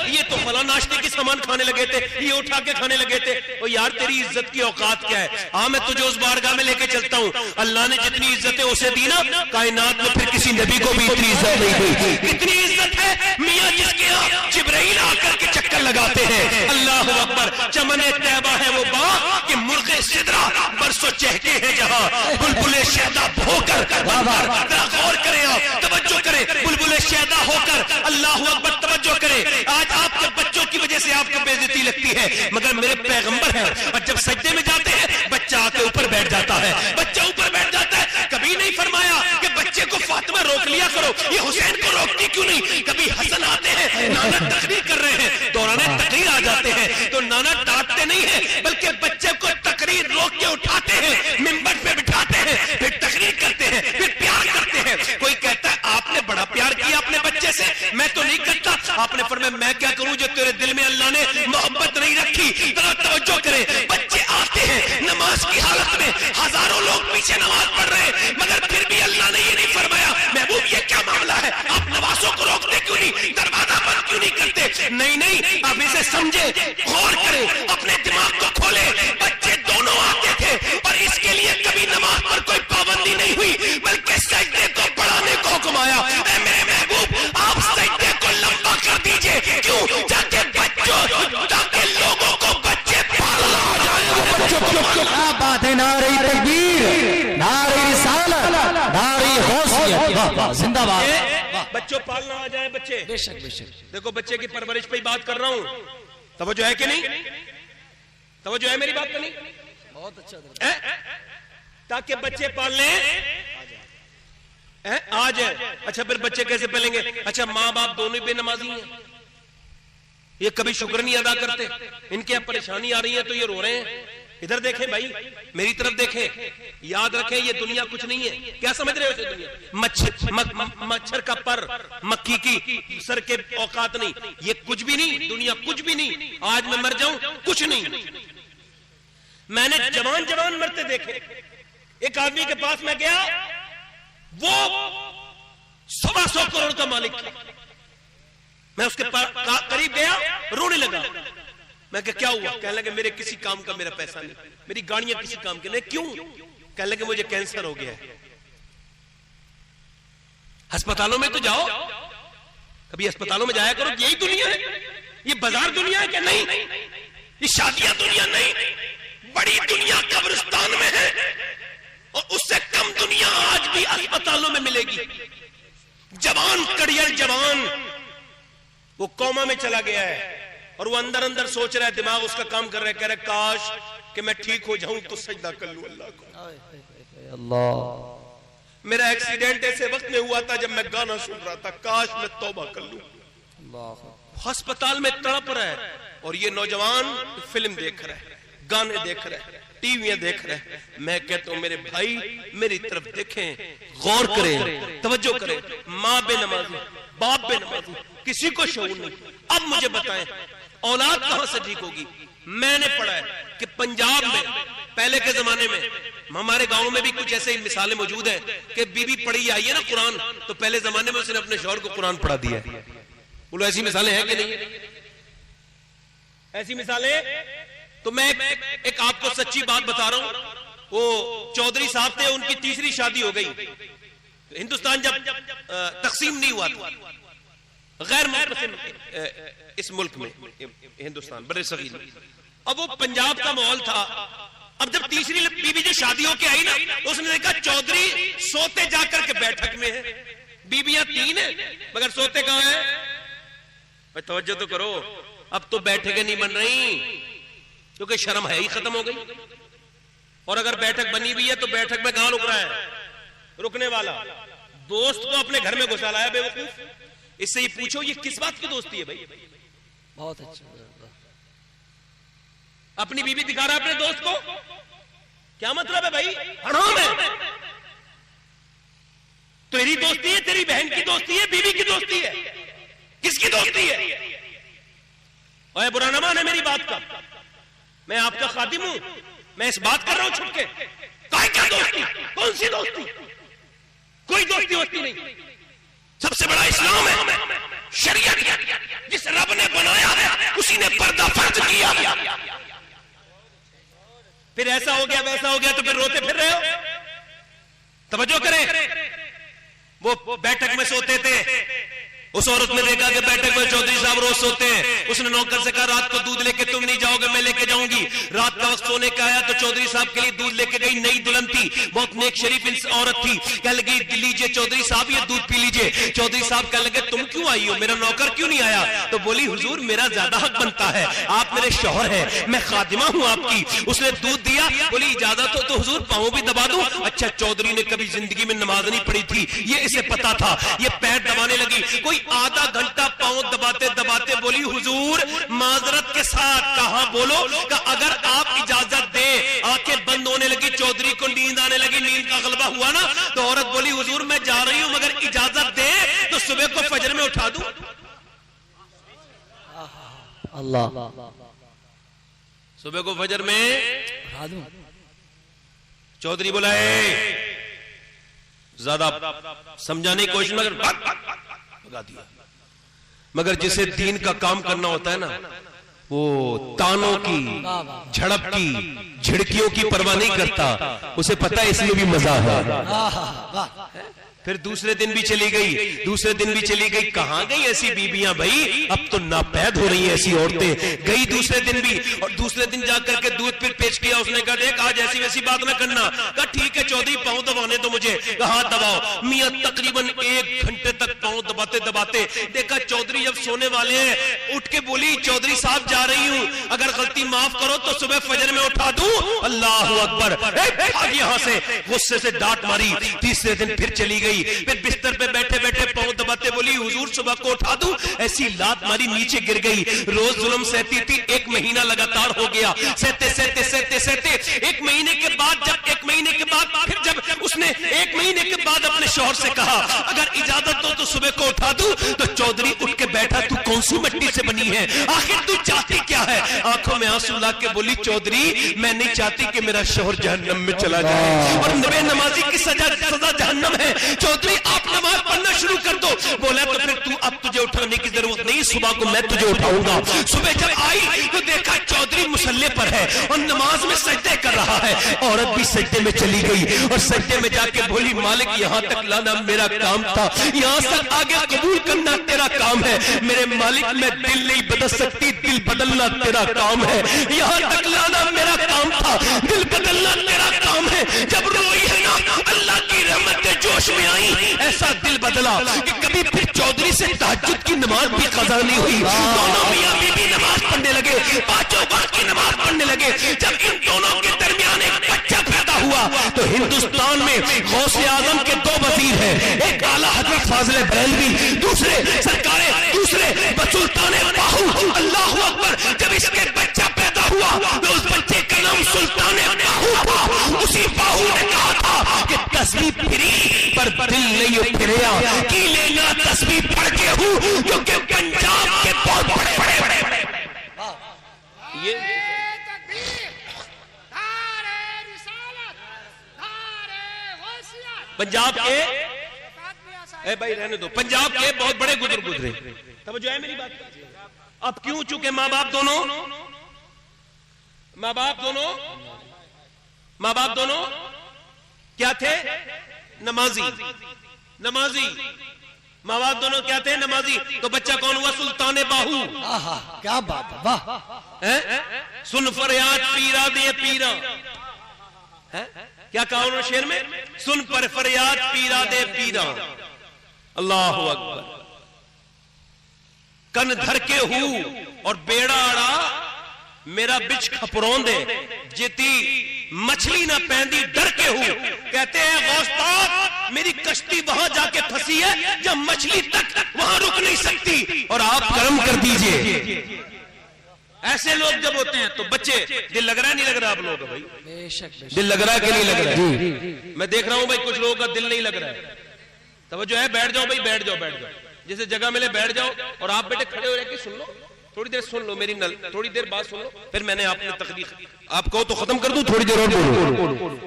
یہ تو فلاں ناشتے کی سامان کھانے لگے تھے, یہ اٹھا کے کھانے لگے تھے. یار تیری عزت کی اوقات کیا ہے؟ ہاں میں تجھے اس بارگاہ میں لے کے چلتا ہوں. اللہ نے جتنی عزتیں اسے دی نا, کائنات میں پھر کسی نبی کو بھی اتنی عزت نہیں دی. کتنی عزت ہے میاں جس کے یہاں جبرائیل آ کر کے چکر لگاتے ہیں. اللہ اکبر. چمن طیبہ ہے وہ باغ کہ مرغ سدرہ برسوں چہکے ہیں جہاں, بلبل شیدا ہو کر. غور کریں, آپ توجہ کریں, بلبل شیدا ہو کر. اللہ اکبر. توجہ کریں. آج آپ کے بچوں کی وجہ سے آپ کو بے عزتی لگتی ہے, مگر میرے پیغمبر ہیں, اور جب سجدے میں جاتے ہیں بچہ آ کے اوپر بیٹھ جاتا ہے, بچہ اوپر بیٹھ جاتا ہے. کبھی نہیں فرمایا کہ بچے کو فاطمہ روک لیا کرو, یہ حسین کو روکتی کیوں نہیں؟ کبھی حسن آتے ہیں, نانا تقریر کر رہے ہیں, دوران تقریر آ جاتے ہیں تو نانا ڈانٹتے نہیں ہیں, بلکہ بچے کو تقریر روک کے اٹھاتے ہیں, ممبر پہ بٹھاتے ہیں, پھر تقریر کرتے ہیں, پھر پیار کرتے ہیں. کوئی کہتا ہے آپ نے بڑا پیار کیا اپنے بچے سے, میں تو نہیں کرتا. آپ نے فرمایا میں کیا کروں جو تیرے دل میں اللہ نے محبت نہیں رکھی. ذرا توجہ کریں. بچے آتے ہیں نماز کی حالت میں, ہزاروں لوگ پیچھے نماز پڑھ رہے ہیں, مگر پھر بھی اللہ نے یہ نہیں فرمایا محبوب یہ کیا معاملہ ہے, آپ نمازوں کو روکتے کیوں نہیں, دروازہ بند کیوں نہیں کرتے؟ نہیں, آپ اسے سمجھیں, غور کریں, اپنے دماغ کو کھولیں. بچے دونوں آتے تھے اور اس کے لیے کبھی نماز پر کوئی پابندی نہیں ہوئی, بلکہ سجدے کو بڑھانے کو حکم آیا. اے میرے محبوب آپ سجدے کو لمبا کر دیجئے. کیوں؟ تاکہ لوگوں کو بچے پالنا آ جائے. کیا بات ہے, نعرہ تکبیر, نعرہ رسالت, نعرہ غوثیت, زندہ باد. بچوں پالنا آ جائے. بچے بے شک بے شک. دیکھو بچے کی پرورش پہ ہی بات کر رہا ہوں, توجہ ہے کہ نہیں؟ توجہ ہے میری بات پہ نہیں؟ بہت اچھا. تاکہ بچے پالنے آ جائے. اچھا پھر بچے کیسے پلیں گے؟ اچھا ماں باپ دونوں بے نمازی ہیں, یہ کبھی شکر نہیں ادا کرتے, ان کے اب پریشانی آ رہی ہے تو یہ رو رہے ہیں. ادھر دیکھیں بھائی, میری طرف دیکھیں, یاد رکھیں یہ دنیا کچھ نہیں ہے. کیا سمجھ رہے ہو اسے دنیا؟ مچھر کا پر, مکھی کی سر کے اوقات نہیں, یہ کچھ بھی نہیں. دنیا کچھ بھی نہیں. آج میں مر جاؤں کچھ نہیں. میں نے جوان مرتے دیکھے. ایک آدمی کے پاس میں گیا, وہ 125 کروڑ کا مالک تھا. میں اس کے قریب گیا, رونے لگا. میں کہ کیا ہوا؟ کہنے لگے میرے کسی کام کا میرا پیسہ نہیں, میری گاڑیاں کسی کام کے نہیں. کیوں؟ کہنے لگے مجھے کینسر ہو گیا ہے. ہسپتالوں میں تو جاؤ, کبھی ہسپتالوں میں جایا کرو. یہی دنیا ہے, یہ بازار دنیا ہے کہ نہیں؟ یہ شادیاں دنیا نہیں, بڑی دنیا قبرستان میں ہے, اور اس سے کم دنیا آج بھی ہسپتالوں میں ملے گی. جوان کڑیل جوان وہ کوما میں چلا گیا ہے, اور وہ اندر سوچ رہا ہے, دماغ اس کا کام کر رہا ہے, کہہ رہا ہے کاش کہ میں ٹھیک ہو جاؤں تو سجدہ کر لوں اللہ کو. اللہ, میرا ایکسیڈنٹ ایسے وقت میں ہوا تھا جب میں گانا سن رہا تھا, کاش میں توبہ کر لوں. ہسپتال میں تڑپ رہا ہے, اور یہ نوجوان فلم دیکھ رہا ہے, گانے دیکھ رہے ہیں, ٹی ویاں دیکھ رہے ہیں. میں کہتا ہوں میرے بھائی میری طرف دیکھیں, غور کریں, توجہ کریں. ماں بے نمازی, باپ بے نمازی, کسی کو شعور نہیں. اب مجھے بتائیں اولاد کہاں سے ٹھیک ہوگی؟ میں نے پڑھا ہے کہ پنجاب میں پہلے کے زمانے میں, ہمارے گاؤں میں بھی کچھ ایسے مثالیں موجود ہیں کہ بی بی پڑھی آئی ہے نا قرآن, تو پہلے زمانے میں اس نے اپنے شوہر کو قرآن پڑھا دیا ہے. بولو ایسی مثالیں ہیں کہ نہیں؟ ایسی مثالیں. تو میں ایک آپ کو سچی بات بتا رہا ہوں. وہ چودھری صاحب تھے, ان کی تیسری شادی ہو گئی. ہندوستان جب تقسیم نہیں ہوا تھا, غیر منقسم اس ملک میں, ہندوستان بر صغیر میں, اب وہ پنجاب کا ماحول تھا. اب جب تیسری بیوی جو شادی ہو کے آئی نا, اس نے دیکھا چودھری سوتے جا کر کے بیٹھک میں ہے, بیویاں 3 ہیں مگر سوتے کہاں ہیں؟ توجہ تو کرو. اب تو بیٹھکیں نہیں بن رہی کیونکہ شرم ہے ہی ختم ہو گئی. اور اگر بیٹھک بنی بھی ہے تو بیٹھک میں کہاں رک رہا ہے رکنے والا؟ دوست کو اپنے گھر میں گھسا لایا بے وقوف. اس سے یہ پوچھو یہ کس بات کی دوستی ہے بھائی؟ بہت اچھا. اپنی بیوی دکھا رہا ہے اپنے دوست کو, کیا مطلب ہے بھائی؟ حرام ہے. تیری دوستی ہے, تیری بہن کی دوستی ہے, بیوی کی دوستی ہے, کس کی دوستی ہے؟ اوے برا نہ مانے میری بات کا, میں آپ کا خادم ہوں, میں اس بات کر رہا ہوں چھپ کے. کیا دوستی؟ کون سی دوستی؟ کوئی دوستی ہوتی نہیں. سب سے بڑا اسلام ہے, شریعت. جس رب نے بنایا ہے اسی نے پردہ فرض کیا. پھر ایسا ہو گیا ویسا ہو گیا تو پھر روتے پھر رہے ہو. توجہ کریں, وہ بیٹھک میں سوتے تھے, اس عورت نے دیکھا کہ بیٹھک میں چودھری صاحب روز سوتے ہیں. اس نے نوکر سے کہا رات کو دودھ لے کے تم نہیں جاؤ گے, میں لے کے جاؤں گی. رات کا وقت سونے کا آیا تو چودھری صاحب کے لیے دودھ لے کے گئی. نئی دلہن تھی, بہت نیک شریف عورت تھی. کہنے لگی لیجیے چودھری صاحب یہ دودھ پی لیجیے. چودھری صاحب کہنے لگے تم کیوں آئی ہو, میرا نوکر کیوں نہیں آیا؟ تو بولی حضور میرا زیادہ حق بنتا ہے, آپ میرے شوہر ہیں, میں خادمہ ہوں آپ کی. اس نے دودھ دیا, بولی اجازت ہو تو حضور پاؤں بھی دبا دوں. اچھا چودھری نے کبھی زندگی میں نماز نہیں پڑھی تھی, یہ اسے پتا تھا. یہ پیر دبانے لگی, کوئی آدھا گھنٹہ پاؤں دباتے دباتے بولی حضور معذرت کے ساتھ. کہاں بولو کہ اگر آپ اجازت دیں. آنکھیں بند ہونے لگی, چودھری کو نیند آنے لگی, نیند کا غلبہ ہوا نا تو عورت بولی حضور میں جا رہی ہوں مگر اجازت دیں تو صبح کو فجر میں اٹھا دوں. اللہ, صبح کو فجر میں اٹھا دوں. چودھری بولا زیادہ سمجھانے کی کوشش مگر بھگا دیا. مگر جسے دین کا کام کرنا ہوتا ہے نا وہ تانوں کی, جھڑپ کی, جھڑکیوں کی پرواہ نہیں کرتا. اسے پتا ہے اس لیے بھی مزہ ہے. پھر دوسرے دن بھی چلی گئی, دوسرے دن بھی چلی گئی. کہاں گئی ایسی بیبیاں بھائی, اب تو ناپید ہو رہی ہیں ایسی عورتیں. گئی دوسرے دن بھی, اور دوسرے دن جا کر کے دودھ پھر پیش کیا. اس نے کہا دیکھ آج ایسی ویسی بات نہ کرنا. کہا ٹھیک ہے چودھری پاؤں دبانے تو مجھے. کہا دباؤ. میاں تقریباً 1 گھنٹے تک پاؤں دباتے دباتے دیکھا چودھری جب سونے والے ہیں, اٹھ کے بولی چودھری صاحب جا رہی ہوں, اگر غلطی معاف کرو تو صبح فجر میں اٹھا دوں. اللہ اکبر, یہاں سے غصے سے ڈانٹ ماری. تیسرے دن پھر چلی گئی, پھر بستر پہ بیٹھے بیٹھے پاؤں دباتے بولی حضور صبح کو اٹھا دوں. ایسی لات ماری نیچے گر گئی. روز ظلم سہتی تھی, 1 مہینہ لگاتار ہو گیا. سہتے سہتے سہتے سہتے 1 مہینے کے بعد, جب 1 مہینے کے بعد پھر جب اس نے 1 مہینے کے بعد اپنے شوہر سے کہا اگر اجازت دو تو صبح کو اٹھا دوں, تو چودھری اٹھ کے بیٹھا تو کون سی مٹی سے بنی ہے, آخر تو چاہتی کیا ہے؟ آنکھوں میں آنسو لا کے بولی چودھری میں نہیں چاہتی کہ میرا شوہر جہنم میں چلا جائے, اور بے نمازی کی سزا جہنم ہے. چودھری آپ نماز پڑھنا شروع کر دو. بولا تو پھر تو اب تجھے اٹھانے کی ضرورت نہیں, صبح کو میں تجھے اٹھاؤں گا. صبح جب آئی تو دیکھا چودھری مصلے پر ہے اور نماز میں سجدے کر رہا ہے. عورت بھی سجدے میں چلی گئی اور سجدے میں جا کے بولی مالک یہاں تک لانا میرا کام تھا, یہاں تک آگے قبول کرنا تیرا کام ہے. میرے مالک میں دل نہیں بدل سکتی, دل بدلنا تیرا کام ہے. یہاں تک لانا میرا کام تھا, دل بدلنا تیرا کام ہے. جب روئی ہے نا اللہ کی رحمت کے جوش میں آئی, ایسا دل بدلا کہ کبھی پھر چودھری سے تہجد کی نماز بھی قضا نہیں ہوئی. دونوں میاں بیوی نماز پڑھنے لگے, 5 وقت کی نماز پڑھنے لگے. جب ان دونوں کے درمیان ایک بچہ پیدا ہوا تو ہندوستان میں غوث اعظم کے 2 وزیر ہیں, ایک اعلیٰ حضرت فاضل بریلوی, دوسرے سلطان باہو. اللہ اکبر, جب اس کے بچہ پیدا ہوا تو اس بچے کا نام سلطان باہو تھا. اسی باہو نے کہا تھا کہ تسبیح پھری پر دل نہیں پھریا, کی لینا تسبیح پڑھ کے ہوں کیونکہ پنجاب کے بہت بڑے یہ پنجاب کے اے بھائی رہنے دو, پنجاب کے بہت بڑے گزرے. توجہ ہے میری بات؟ اب کیوں چونکہ ماں باپ دونوں کیا تھے؟ نمازی. ماں باپ دونوں کیا تھے؟ نمازی. تو بچہ کون ہوا؟ سلطان باہو. کیا بات ہے, واہ. سن فریاد پیرا دے پیرا, کیا کہا انہوں نے شعر میں؟ سن پر فریاد پیرا دے پیرا. اللہ اکبر. کن دھر کے ہوں اور بیڑا اڑا میرا بچ کھپرون دے جتی مچھلی نہ پہندی ڈر کے ہوں. کہتے ہیں غوث پاک میری کشتی وہاں جا کے پھنسی ہے جب مچھلی تک وہاں رک نہیں سکتی اور آپ کرم کر دیجئے. ایسے لوگ جب ہوتے ہیں تو بچے دل لگ رہا ہے نہیں لگ رہا آپ لوگوں کا بھائی؟ بے شک دل لگ رہا ہے کہ نہیں لگ رہا ہے؟ میں دیکھ رہا ہوں بھائی کچھ لوگوں کا دل نہیں لگ رہا ہے. توجہ ہے؟ بیٹھ جاؤ بھائی، بیٹھ جاؤ، بیٹھ جاؤ، جیسے جگہ ملے بیٹھ جاؤ. اور آپ بیٹے کھڑے ہو رہے کہ سن لو تھوڑی دیر، سن لو میری تھوڑی دیر بات سن لو، پھر میں نے آپ نے تقریر آپ کہو تو ختم کر دوں، تھوڑی دیر اور بولو.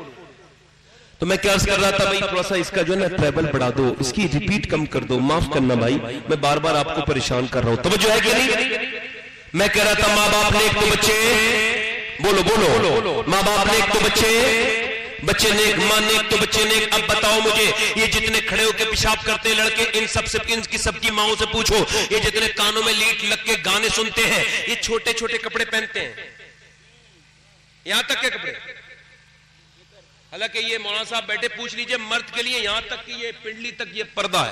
تو میں کیا عرض کر رہا تھا بھائی، تھوڑا سا اس کا جو ہے نا ٹریبل بڑھا دو، اس کی ریپیٹ کم کر دو، معاف کرنا بھائی میں بار بار آپ کو پریشان کر رہا ہوں. توجہ ہے کہ نہیں؟ میں کہہ رہا تھا ماں باپ نے ایک تو بچے، بولو بولو، ماں باپ نے ایک تو بچے نیک، ماں نیک تو بچے نیک. اب بتاؤ مجھے یہ جتنے کھڑے ہو کے پیشاب کرتے ہیں لڑکے، ان سب کی ماؤں سے پوچھو، یہ جتنے کانوں میں لیٹ لگ کے گانے سنتے ہیں، یہ چھوٹے چھوٹے کپڑے پہنتے ہیں، یہاں تک کے کپڑے. حالانکہ یہ مولانا صاحب بیٹھے پوچھ لیجئے مرد کے لیے یہاں تک کہ یہ پنڈلی تک یہ پردہ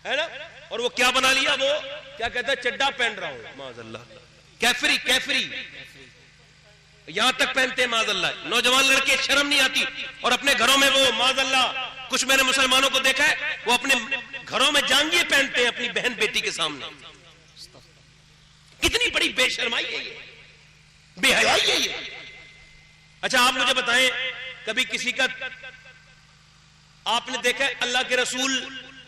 ہے نا. اور وہ کیا بنا لیا، وہ کیا کہتا ہے چڈا پہن رہا ہوں، معاذ اللہ، کیفری یہاں تک پہنتے ہیں معاذ اللہ. نوجوان لڑکے شرم نہیں آتی اور اپنے گھروں میں وہ معاذ اللہ، کچھ میں نے مسلمانوں کو دیکھا ہے وہ اپنے گھروں میں جانگیے پہنتے ہیں اپنی بہن بیٹی کے سامنے. کتنی بڑی بے شرمائی ہے یہ، بے حیائی ہے یہ. اچھا آپ مجھے بتائیں کبھی کسی کا آپ نے دیکھا ہے اللہ کے رسول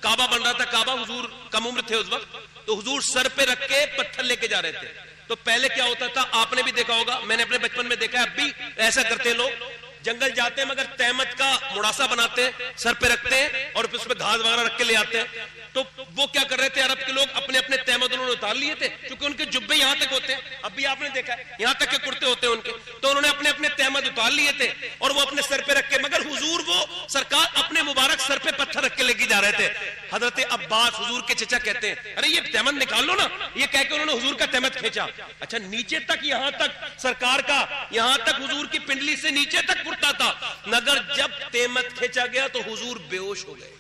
کعبہ بن رہا تھا، کعبہ حضور کم عمر تھے اس وقت، تو حضور سر پہ رکھ کے پتھر لے کے جا رہے تھے. تو پہلے کیا ہوتا تھا آپ نے بھی دیکھا ہوگا، میں نے اپنے بچپن میں دیکھا ہے، اب بھی ایسا کرتے لوگ، جنگل جاتے ہیں مگر تہمت کا مڑاسا بناتے ہیں، سر پہ رکھتے ہیں اور پھر اس پہ گھاس وغیرہ رکھ کے لے آتے ہیں. تو وہ کیا کر رہے تھے عرب کے لوگ، اپنے اپنے تہمت انہوں نے اتار لیے تھے کیونکہ ان کے جبے یہاں تک ہوتے ہیں، اب بھی آپ نے دیکھا ہے یہاں تک کے کرتے ہوتے ہیں ان کے، تو انہوں نے اپنے اپنے تہمت اتار لیے تھے اور وہ اپنے سر پہ رکھ کے، مگر حضور وہ سرکار اپنے مبارک سر پہ پتھر رکھ کے لے کے جا رہے تھے. حضرت عباس حضور کے چچا کہتے ہیں ارے یہ تہمت نکال لو نا، یہ کہہ کے انہوں نے حضور کا تہمت کھینچا. اچھا نیچے تک یہاں تک سرکار کا، یہاں تک حضور کی پنڈلی سے نیچے تک کرتا تھا، مگر جب تہمت کھینچا گیا تو حضور بے ہوش ہو گئے.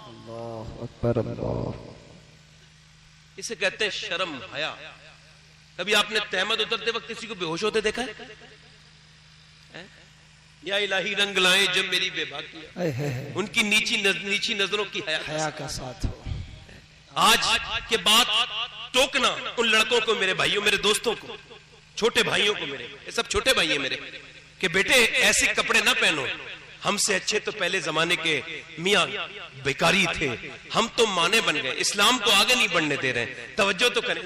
اللہ اکبر اللہ. اسے کہتے ہیں شرم حیا. کبھی آپ نے تہمت اترتے وقت کسی کو بے ہوش ہوتے دیکھا ہے؟ یا الہی رنگ لائیں جب میری بے باکی، ان کی نیچی نظروں کی حیا کا ساتھ ہو. آج کے بعد ٹوکنا ان لڑکوں کو، میرے بھائیوں، میرے دوستوں کو، چھوٹے بھائیوں کو، میرے یہ سب چھوٹے بھائی ہیں میرے، کہ بیٹے ایسے کپڑے نہ پہنو. ہم سے اچھے تو پہلے زمانے کے میاں بیکاری تھے، ہم تو مانے بن گئے، اسلام کو آگے نہیں بڑھنے دے رہے. توجہ تو کریں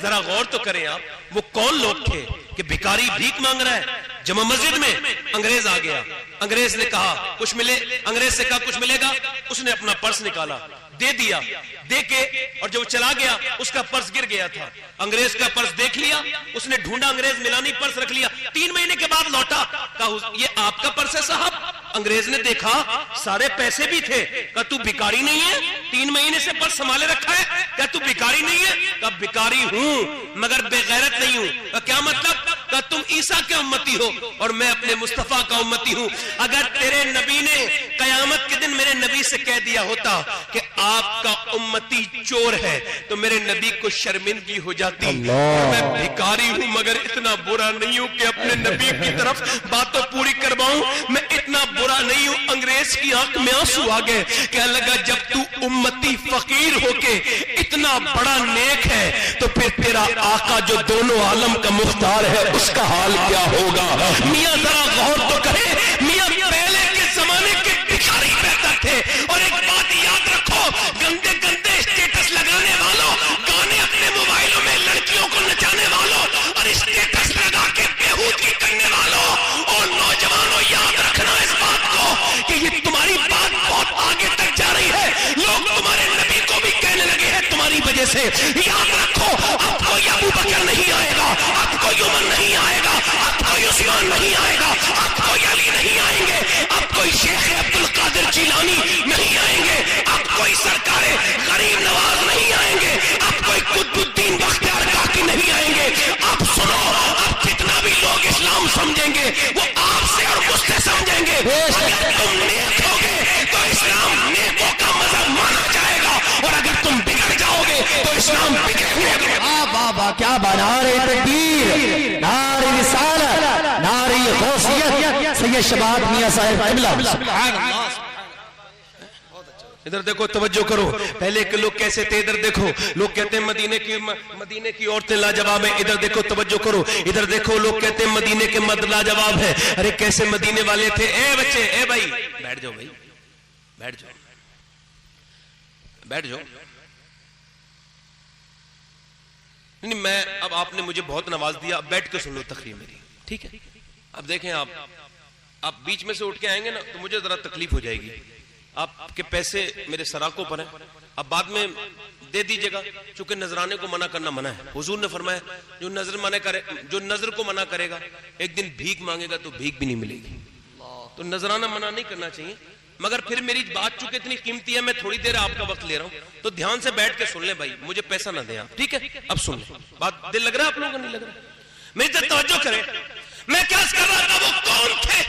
ذرا غور تو کریں آپ، وہ کون لوگ تھے کہ بھکاری بھیک مانگ رہا ہے. جمع مسجد میں انگریز آ گیا، انگریز نے کہا کچھ ملے، انگریز سے کہا کچھ ملے گا، اس نے اپنا پرس نکالا دے دیا، دے کے اور جب چلا گیا اس کا پرس گر گیا تھا. انگریز کا پرس دیکھ لیا، اس نے ڈھونڈا، انگریز ملا نہیں، پرس رکھ لیا. 3 مہینے کے بعد لوٹا، کہا یہ آپ کا پرس ہے صاحب. انگریز نے دیکھا سارے پیسے بھی تھے، کہا تو بھکاری نہیں ہے، 3 مہینے سے پرس سنبھالے رکھا ہے، کہا تو بھکاری نہیں ہے، کہا بھکاری ہوں مگر بے غیرت نہیں ہوں. کہا کیا مطلب؟ کہا تم عیسیٰ کے امتی ہو اور میں اپنے مصطفیٰ کا امتی ہوں. اگر تیرے نبی نے قیامت کے دن میرے نبی سے کہہ دیا ہوتا کہ آپ کا امتی چور ہے تو میرے نبی کو شرمندگی ہو جاتی. میں بھکاری ہوں مگر اتنا برا نہیں ہوں کہ اپنے نبی کی طرف باتوں پوری کرواؤں، میں اتنا برا نہیں ہوں. انگریز کی آنکھ میں آنسو آ گئے، کہنے لگا جب تو امتی فقیر ہو کے اتنا بڑا نیک ہے تو پھر تیرا آقا جو دونوں عالم کا مختار ہے اس کا حال کیا ہوگا. میاں ذرا غور تو کرے، میاں پہلے کے زمانے کے بھکاری بہتر تھے. اور ایک بات یاد رکھو، گندے گندے اسٹیٹس لگانے والوں، گانے اپنے موبائلوں میں لڑکیوں کو نچانے والوں اور اسٹیٹس لگا کے بےہودگی کرنے والوں اور نوجوانوں، یاد رکھنا اس بات کو کہ یہ تمہاری بات بہت آگے تک جا رہی ہے. لوگ تمہارے نبی کو بھی کہنے لگے ہیں تمہاری وجہ سے. یاد رکھو اب کوئی ابو بکر نہیں آئے گا، اب کوئی عمر نہیں آئے گا، اب کوئی عثمان نہیں آئے گا، اب کوئی علی نہیں آئیں گے، اب کوئی شیخ عبد القادر جیلانی نہیں آئیں گے، اب کوئی سرکار غریب نواز نہیں آئیں گے، اب کوئی قطب الدین بختیار کاکی نہیں آئیں گے. اب سنو، اب جتنا بھی لوگ اسلام سمجھیں گے وہ آپ سے اور مجھ سے سمجھیں گے. اگر تم نیک ہوگے تو اسلام نیکوں کا مذہب مانا جائے گا، اور اگر تم بگڑ جاؤ گے تو اسلام بگڑے ہوئے گا. واہ واہ کیا نعرہ تکبیر، نعرہ رسالت، نعرہ غوثیت، سید شباب میاں صاحب قبلہ. سبحان اللہ. ادھر دیکھو توجہ کرو. پہلے کے لوگ کیسے تھے ادھر دیکھو. لوگ کہتے ہیں مدینے کی عورتیں لاجواب ہیں. ادھر دیکھو توجہ کرو. ادھر دیکھو لوگ کہتے ہیں مدینے کے مرد لاجواب ہیں. ارے کیسے مدینے والے تھے. اے بچے اے بھائی بیٹھ جاؤ بھائی بیٹھ جاؤ بیٹھ جاؤ. نہیں میں اب آپ نے مجھے بہت نواز دیا. اب بیٹھ کے سن لو تقریر میری ٹھیک ہے. اب دیکھیں آپ بیچ میں سے اٹھ کے آئیں گے نا تو مجھے ذرا تکلیف ہو جائے گی. آپ کے پیسے میرے سراکوں پر ہیں. اب بعد میں دے دیجئے گا چونکہ نذرانے کو منع کرنا منع ہے. حضور نے فرمایا جو نظر کو منع کرے گا ایک دن بھیک مانگے گا تو بھیک بھی نہیں ملے گی. تو نذرانہ منع نہیں کرنا چاہیے. مگر پھر میری بات چونکہ اتنی قیمتی ہے میں تھوڑی دیر آپ کا وقت لے رہا ہوں تو دھیان سے بیٹھ کے سن لیں بھائی. مجھے پیسہ نہ دیں آپ ٹھیک ہے. اب سن لیں بات. دل لگ رہا ہے آپ لوگوں کو نہیں لگ رہا. میری طرف توجہ کریں. میں کیا کر رہا تھا. وہ کون تھے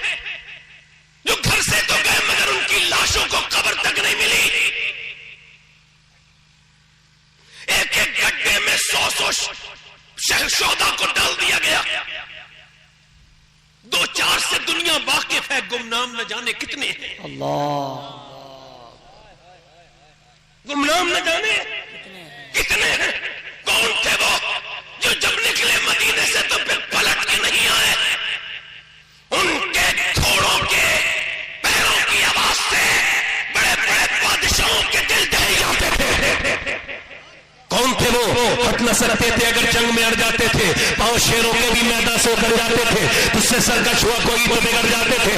جو گھر سے تو گئے مگر ان کی لاشوں کو قبر تک نہیں ملی. ایک ایک گڈھے میں 100 شہدا کو ڈال دیا گیا. 2-4 سے دنیا واقف ہے. گمنام نہ جانے کتنے ہیں. اللہ گمنام نہ جانے کتنے ہیں. کون تھے وہ جو جب نکلے مدینے سے تو پھر پلٹ کے نہیں آئے. ان کے گھوڑوں کے پیروں کی آواز سے بڑے بڑے بادشاہوں کے دل دہے جاتے تھے. کون تھے وہ؟ خط نہ سکتے تھے اگر جنگ میں اڑ جاتے تھے. پاؤں شیروں کے بھی میدان سے اکڑ جاتے تھے. تجھ سے سرکش ہوا کوئی تو بگڑ جاتے تھے.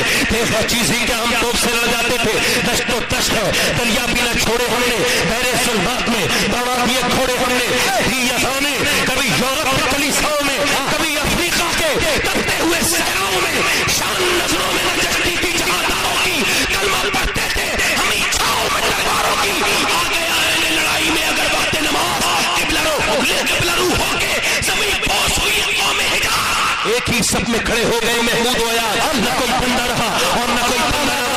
چیز ہی کہ ہم توپ سے لڑ جاتے تھے. دشت و تشت ہے دریا بھی نہ چھوڑے ہم نے. بحر سلمات میں دوڑا دیے گھوڑے ہم نے. یہاں میں کبھی یورپ کے کلیساؤں میں کبھی افریقہ کے تپتے ہوئے صحراؤں میں شان نظروں میں نجستی تھی جہاداروں کی. کلمہ پڑھتے تھے ہم چھاؤں میں تلواروں کی. آگے آئے لڑائی میں اگر باتیں نماز قبلہ رو ہو کے زمین بوس ہوئی قوم حجاز. ایک ہی سب میں کھڑے ہو گئے محمود و عیاض. نہ کوئی بندہ رہا اور نہ کوئی بندہ رہا.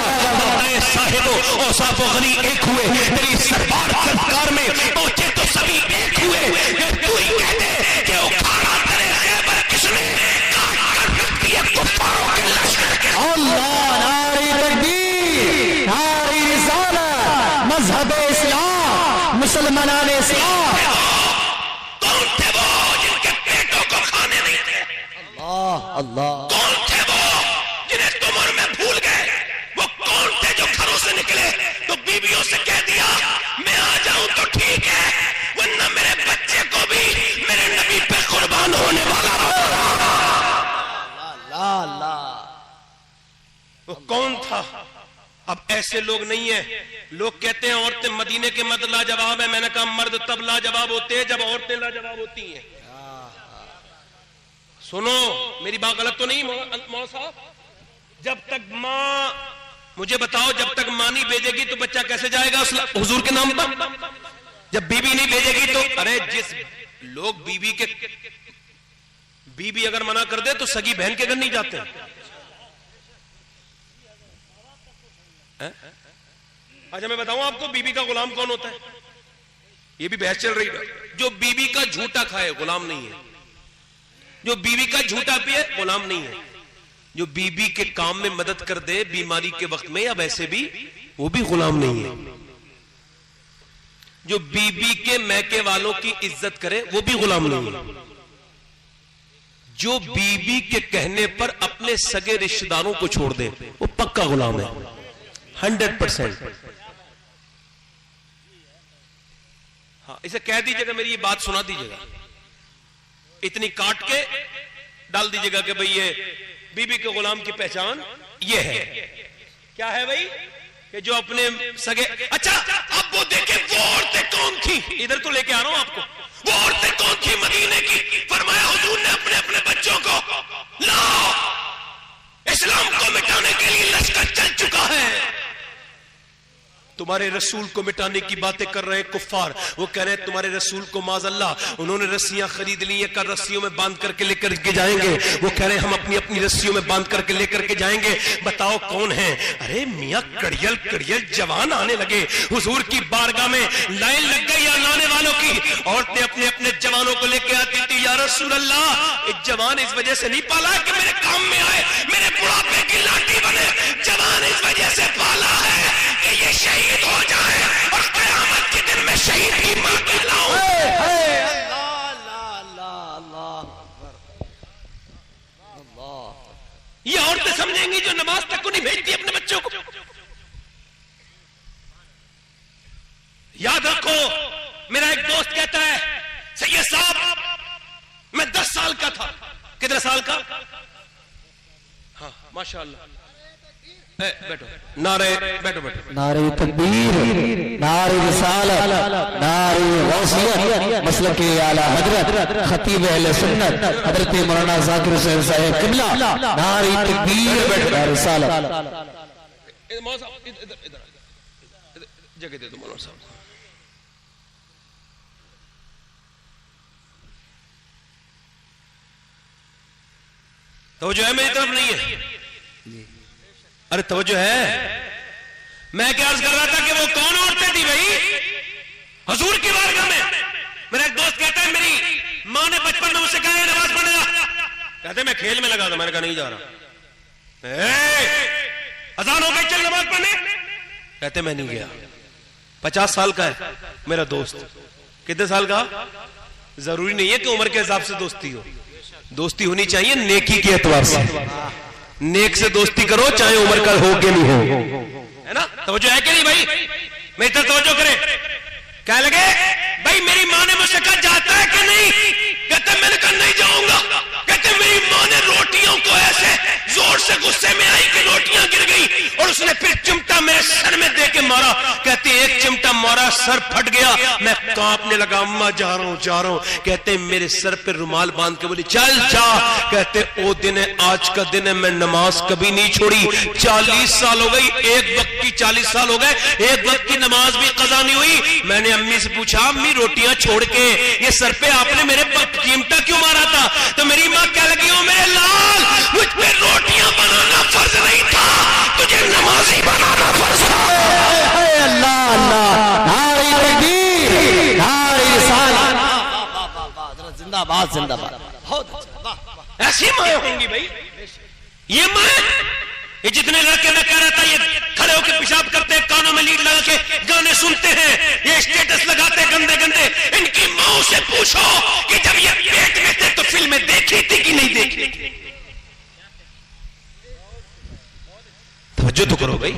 صاحب و اوصاف و غنی ایک ہوئے. تیری سربار سرکار میں پہنچے تو سبھی ایک ہوئے. یہ تو ہی کہتے کہ اکھاڑا تیرے خیبر کس نے کاٹ کر رکھ دیے کفاروں کے لشکر کے. اللہ نعرہ تکبیر، نعرہ رسالت، مذہب اسلام، مسلمانان اسلام. کون تھے وہ جن کے پیٹوں کو کھانے نہیں تھے. اللہ کون تھے وہ جنہیں تم اور میں بھول گئے. وہ کون تھے جو گھروں سے نکلے تو بیویوں سے کہہ دیا میں آ جاؤں تو ٹھیک ہے ورنہ میرے بچے کو بھی میرے نبی پہ قربان ہونے والا. وہ کون تھا. اب ایسے لوگ نہیں ہیں. لوگ کہتے ہیں عورتیں مدینے کے مرد لاجواب ہیں. میں نے کہا مرد تب لاجواب ہوتے ہیں جب عورتیں لاجواب ہوتی ہیں. سنو میری بات غلط تو نہیں مولانا صاحب. جب تک ماں مجھے بتاؤ جب تک ماں نہیں بھیجے گی تو بچہ کیسے جائے گا حضور کے نام پر. جب بیوی نہیں بھیجے گی تو ارے جس لوگ بیوی اگر منع کر دے تو سگی بہن کے گھر نہیں جاتے. اچھا میں بتاؤں آپ کو بیوی کا غلام کون ہوتا ہے. یہ بھی بحث چل رہی ہے. جو بیوی کا جھوٹا کھائے غلام نہیں ہے. جو بیوی کا جھوٹا پیے غلام نہیں ہے. جو بیوی کے کام میں مدد کر دے بیماری کے وقت میں یا ویسے بھی وہ بھی غلام نہیں ہے. جو بیوی کے میکے والوں کی عزت کرے وہ بھی غلام نہیں ہے. جو بیوی کے کہنے پر اپنے سگے رشتہ داروں کو چھوڑ دے وہ پکا غلام ہے 100%. ہاں اسے کہہ دیجئے گا میری یہ بات سنا دیجئے گا. اتنی کاٹ کے ڈال دیجئے گا کہ بھئی یہ بیوی کے غلام کی پہچان یہ ہے. کیا ہے بھئی کہ جو اپنے سگے. اچھا اب وہ دیکھیں وہ عورتیں کون تھی. ادھر تو لے کے آ رہا ہوں آپ کو. وہ عورتیں کون تھی مدینے کی. فرمایا حضور نے اپنے اپنے بچوں کو لاؤ اسلام کو مٹانے کے لیے لشکر چل چکا ہے. تو تمہارے رسول کو مٹانے کی باتیں کر رہے ہیں کفار. وہ کہہ رہے ہیں تمہارے رسول کو معاذ اللہ انہوں نے رسیاں خرید لی ہیں, کر رسیوں میں باندھ کر کے لے کر کے جائیں گے. وہ کہہ رہے ہیں ہم اپنی اپنی رسیوں میں باندھ کر کے لے کر کے جائیں گے. بتاؤ کون ہیں؟ ارے میاں کڑیل کڑیل جوان آنے لگے حضور کی بارگاہ میں. لائن لگ گئی لانے والوں کی. عورتیں اپنے اپنے جوانوں کو لے کے آتی تھی. یا رسول اللہ ایک جوان اس وجہ سے نہیں پالا کہ میرے کام میں آئے, میرے بڑھاپے کی لاٹھی بنے. جوان اس وجہ سے پالا ہے کہ یہ شہید ہو جائے اور قیامت کے دن میں شہید کی ماں کہلاؤں. یہ عورتیں سمجھیں گی جو نماز تک کو نہیں بھیجتی اپنے بچوں کو. یاد رکھو میرا ایک دوست کہتا ہے سید صاحب میں 10 سال کا تھا. کتنے سال کا؟ ہاں ماشاءاللہ. بیٹھو نعرہ بیٹھو بیٹھو نعرہ تکبیر, نعرہ رسالت, نعرہ غوثیت, مسلک اعلیٰ حضرت خطیب اہل سنت حضرت مولانا ذاکر حسین صاحب قبلہ, نعرہ تکبیر, نعرہ رسالت. جگہ دے دو مولانا صاحب. توجہ ہے میری طرف نہیں ہے؟ ارے توجہ ہے. میں کیا عرض کر رہا تھا کہ وہ کون عورتیں تھی بھائی حضور کی بارگاہ میں. میرا ایک دوست کہتا ہے میری ماں نے بچپن میں مجھ سے کہا نماز پڑھنے جا. کہتے میں کھیل میں لگا تھا. میں نے کہا نہیں جا رہا. اذان ہو گئی چل نماز پڑھنے. کہتے میں نہیں گیا. 50 سال کا ہے میرا دوست. کتنے سال کا؟ ضروری نہیں ہے کہ عمر کے حساب سے دوستی ہو. دوستی ہونی چاہیے نیکی کے اعتبار سے. نیک سے دوستی کرو چاہے عمر کا ہو کہ نہیں ہو, ہے نا؟ توجہ ہے کہ نہیں بھائی؟ میری طرف توجہ کرے. کہنے لگے بھائی میری ماں نے مجھ سے کہا جاتا ہے کہ نہیں؟ کہتے میں نے کہا نہیں جاؤں گا. کہتے میری ماں نے روٹیوں کو ایسے زور سے غصے میں آئی کہ روٹیاں گر گئی اور اس نے پھر چمٹا میرے سر میں دے کے مارا. کہتے ایک چمٹا مارا سر پھٹ گیا, میں کانپنے لگا. اماں جا رہا ہوں جا رہا ہوں. کہتے میرے سر پہ رومال باندھ کے بولی چل جا. کہتے او دن ہے آج کا دن ہے, میں نماز کبھی نہیں چھوڑی. 40 سال ہو گئی, ایک وقت کی 40 سال ہو گئے, ایک وقت کی نماز بھی قضا نہیں ہوئی. میں نے امی سے پوچھا امی روٹیاں چھوڑ کے یہ سر پہ آپ نے میرے چمٹا کیوں مارا تھا؟ تو میری ماں کہہ لگی او میرے لال مجھ پہ روٹیاں بنانا فرض نہیں تھا, تجھے نمازی بنانا فرض تھا. اللہ اللہ, نعرہ تکبیر, نعرہ رسالت. زندہ باد زندہ باد. ایسی مائیں ہوں گی بھائی. یہ مائیں یہ جتنے لڑکے میں کہہ رہا تھا یہ کھڑے ہو کے پیشاب کرتے ہیں, کانوں میں لیڈ لگا کے گانے سنتے ہیں, یہ اسٹیٹس لگاتے ہیں گندے گندے. ان کی ماں سے پوچھو کہ جب یہ پیٹ میں تھے تو فلمیں دیکھی تھی کہ نہیں دیکھی تھی؟ توجہ تو کرو بھائی.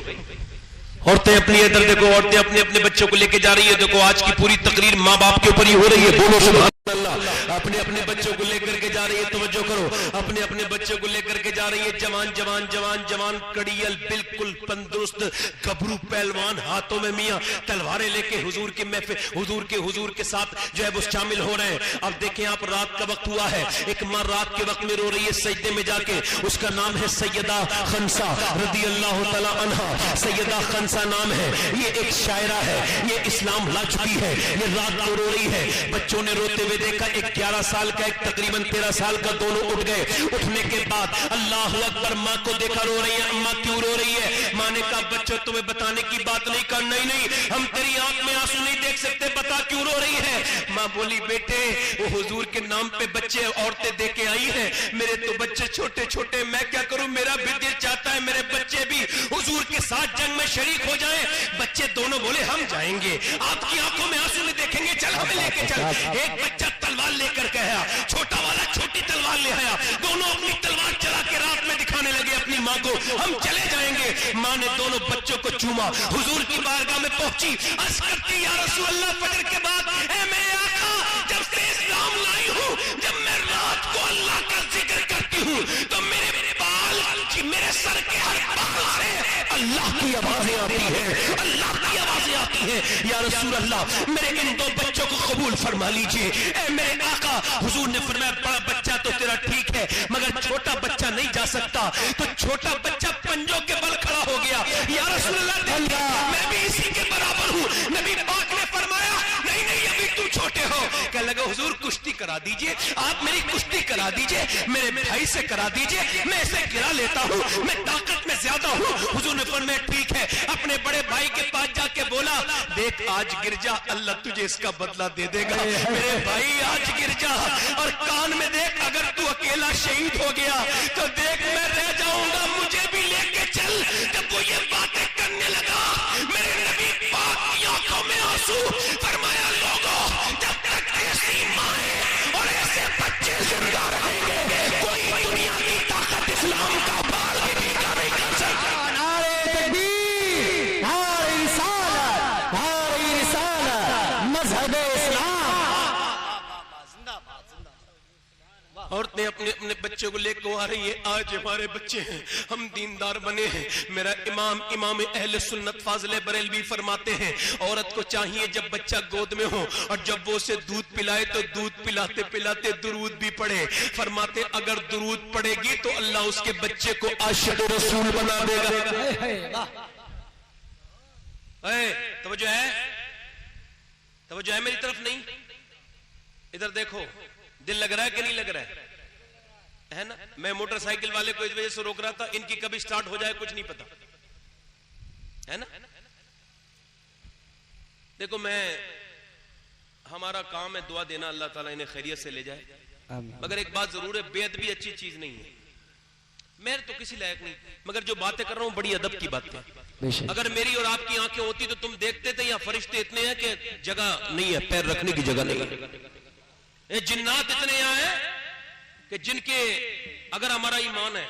عورتیں اپنی ادھر دیکھو, عورتیں اپنے اپنے بچوں کو لے کے جا رہی ہے. دیکھو آج کی پوری تقریر ماں باپ کے اوپر ہی ہو رہی ہے. بولو سبحان اللہ. اپنے اپنے بچوں کو لے کر کے جا رہی ہے. توجہ کرو, اپنے اپنے بچوں کو لے کر کے جا رہی ہے. جوان جوان جوان جوان کڑیل بالکل تندرست گبرو پہلوان, ہاتھوں میں میاں تلواریں لے کے حضور کی محفل حضور کے ساتھ جو ہے وہ شامل ہو رہے ہیں. اب دیکھیں آپ رات کا وقت ہوا ہے, ایک ماں رات کے وقت میں رو رہی ہے سجدے میں جا کے. اس کا نام ہے سیدہ خنسا رضی اللہ تعالی عنہا. سیدہ خنسا نام ہے. یہ ایک شاعرہ ہے, یہ اسلام لا چکی ہے. یہ رات کو رو رہی ہے. بچوں نے روتے ہوئے دیکھا, ایک 11 سال کا ایک تقریباً 13 سال کا, دونوں اٹھ گئے. اٹھنے کے بعد اللہ اکبر, ماں کو دیکھا رو رہی ہے. اماں کیوں رو رہی ہے؟ ماں نے کہا بچوں تمہیں بتانے کی بات نہیں کہا. نہیں ہم تیری آنکھ میں آنسو نہیں دیکھ سکتے, بتا کیوں رو رہی ہے؟ ماں بولی بیٹے وہ حضور کے نام پہ بچے عورتیں دے کے آئی ہیں, میرے تو بچے چھوٹے چھوٹے, میں کیا کروں؟ میرا بھی دل چاہتا ہے میرے بچے بھی حضور کے ساتھ جنگ میں شریک ہو جائیں. بچے دونوں بولے ہم جائیں گے, آپ کی آنکھوں میں آنسو نہیں دیکھیں گے, چل ہمیں لے کے چل. ایک بچہ تلوار لے کر کے آیا, چھوٹا والا چھوٹی تلوار لے آیا. دونوں اپنی تلوار چلا کے رات میں دکھانے لگے اپنی ماں کو, ہم چلے جائیں گے. ماں نے دونوں بچوں کو چوما, حضور کی بارگاہ میں پہنچی, عرض کرتی یا رسول اللہ فجر کے بعد اے میرے آقا جب سے اسلام لائی ہوں, جب میں رات کو اللہ کا ذکر کرتی ہوں تو میرے بال میرے سر کے ہر بال سے اللہ کی آوازیں آتی ہیں, اللہ کی آوازیں آتی ہیں. یا رسول اللہ میرے ان 2 بچوں کو قبول فرما لیجئے. اے میرے آقا, حضور نے فرمایا بڑا بچہ بچہ تو تیرا ٹھیک ہے مگر چھوٹا بچہ نہیں جا سکتا. تو چھوٹا بچہ پنجوں کے بل کھڑا ہو گیا. یا رسول اللہ دیکھیں میں بھی اسی کے برابر ہوں. نبی پاک نے فرمایا نہیں ابھی تم چھوٹے ہو. کہنے لگا حضور کشتی کرا دیجئے, آپ میری کشتی کرا دیجئے, میرے بھائی سے کرا دیجئے, میں اسے گرا لیتا ہوں, میں طاقت میں زیادہ ہوں. حضور نے فرمایا ٹھیک ہے. اپنے بڑے بھائی کے پاس جا کے بولا دیکھ آج گر جا, اللہ تجھے اس کا بدلہ دے دے گا. میرے بھائی آج گر جا اور کان میں دیکھ, اگر تو اکیلا شہید ہو گیا تو دیکھ میں رہ جاؤں گا, مجھے بھی لے کے چل. جب وہ یہ باتیں کرنے لگا میرے نبی پاک کی آنکھوں میں آنسو. فرمایا لوگوں جب تک ایسی مائیں اور ایسے بچے زندہ رہیں گے کوئی دنیا کی طاقت اسلام کا بال بھی نہیں کر سکتا. نعرہ تکبیر, نعرہ رسالت, نعرہ رسالت, مذہب اسلام. عورتیں اپنے اپنے بچے کو لے کے آ رہی ہیں. آج ہمارے بچے ہیں, ہم دیندار بنے ہیں. میرا امام اہل سنت فاضل بریلوی فرماتے ہیں عورت کو چاہیے جب بچہ گود میں ہو اور جب وہ اسے دودھ پلائے تو دودھ پلاتے پلاتے درود بھی پڑھے. فرماتے اگر درود پڑھے گی تو اللہ اس کے بچے کو عاشق رسول بنا دے گا. توجہ ہے میری طرف نہیں, ادھر دیکھو. دل لگ رہا ہے کہ نہیں لگ رہا ہے نا. میں موٹر سائیکل والے کو اس وجہ سے روک رہا تھا, ان کی کبھی سٹارٹ ہو جائے کچھ نہیں پتا ہے نا. دیکھو ہمارا کام ہے دعا دینا, اللہ تعالیٰ انہیں خیریت سے لے جائے. مگر ایک بات ضرور ہے, بے ادبی اچھی چیز نہیں ہے. میں تو کسی لائق نہیں, مگر جو باتیں کر رہا ہوں بڑی ادب کی باتیں. اگر میری اور آپ کی آنکھیں ہوتی تو تم دیکھتے تھے یا فرشتے اتنے ہیں کہ جگہ نہیں ہے, پیر رکھنے کی جگہ نہیں ہے. جنات اتنے یہاں ہیں کہ جن کے اگر ہمارا ایمان ہے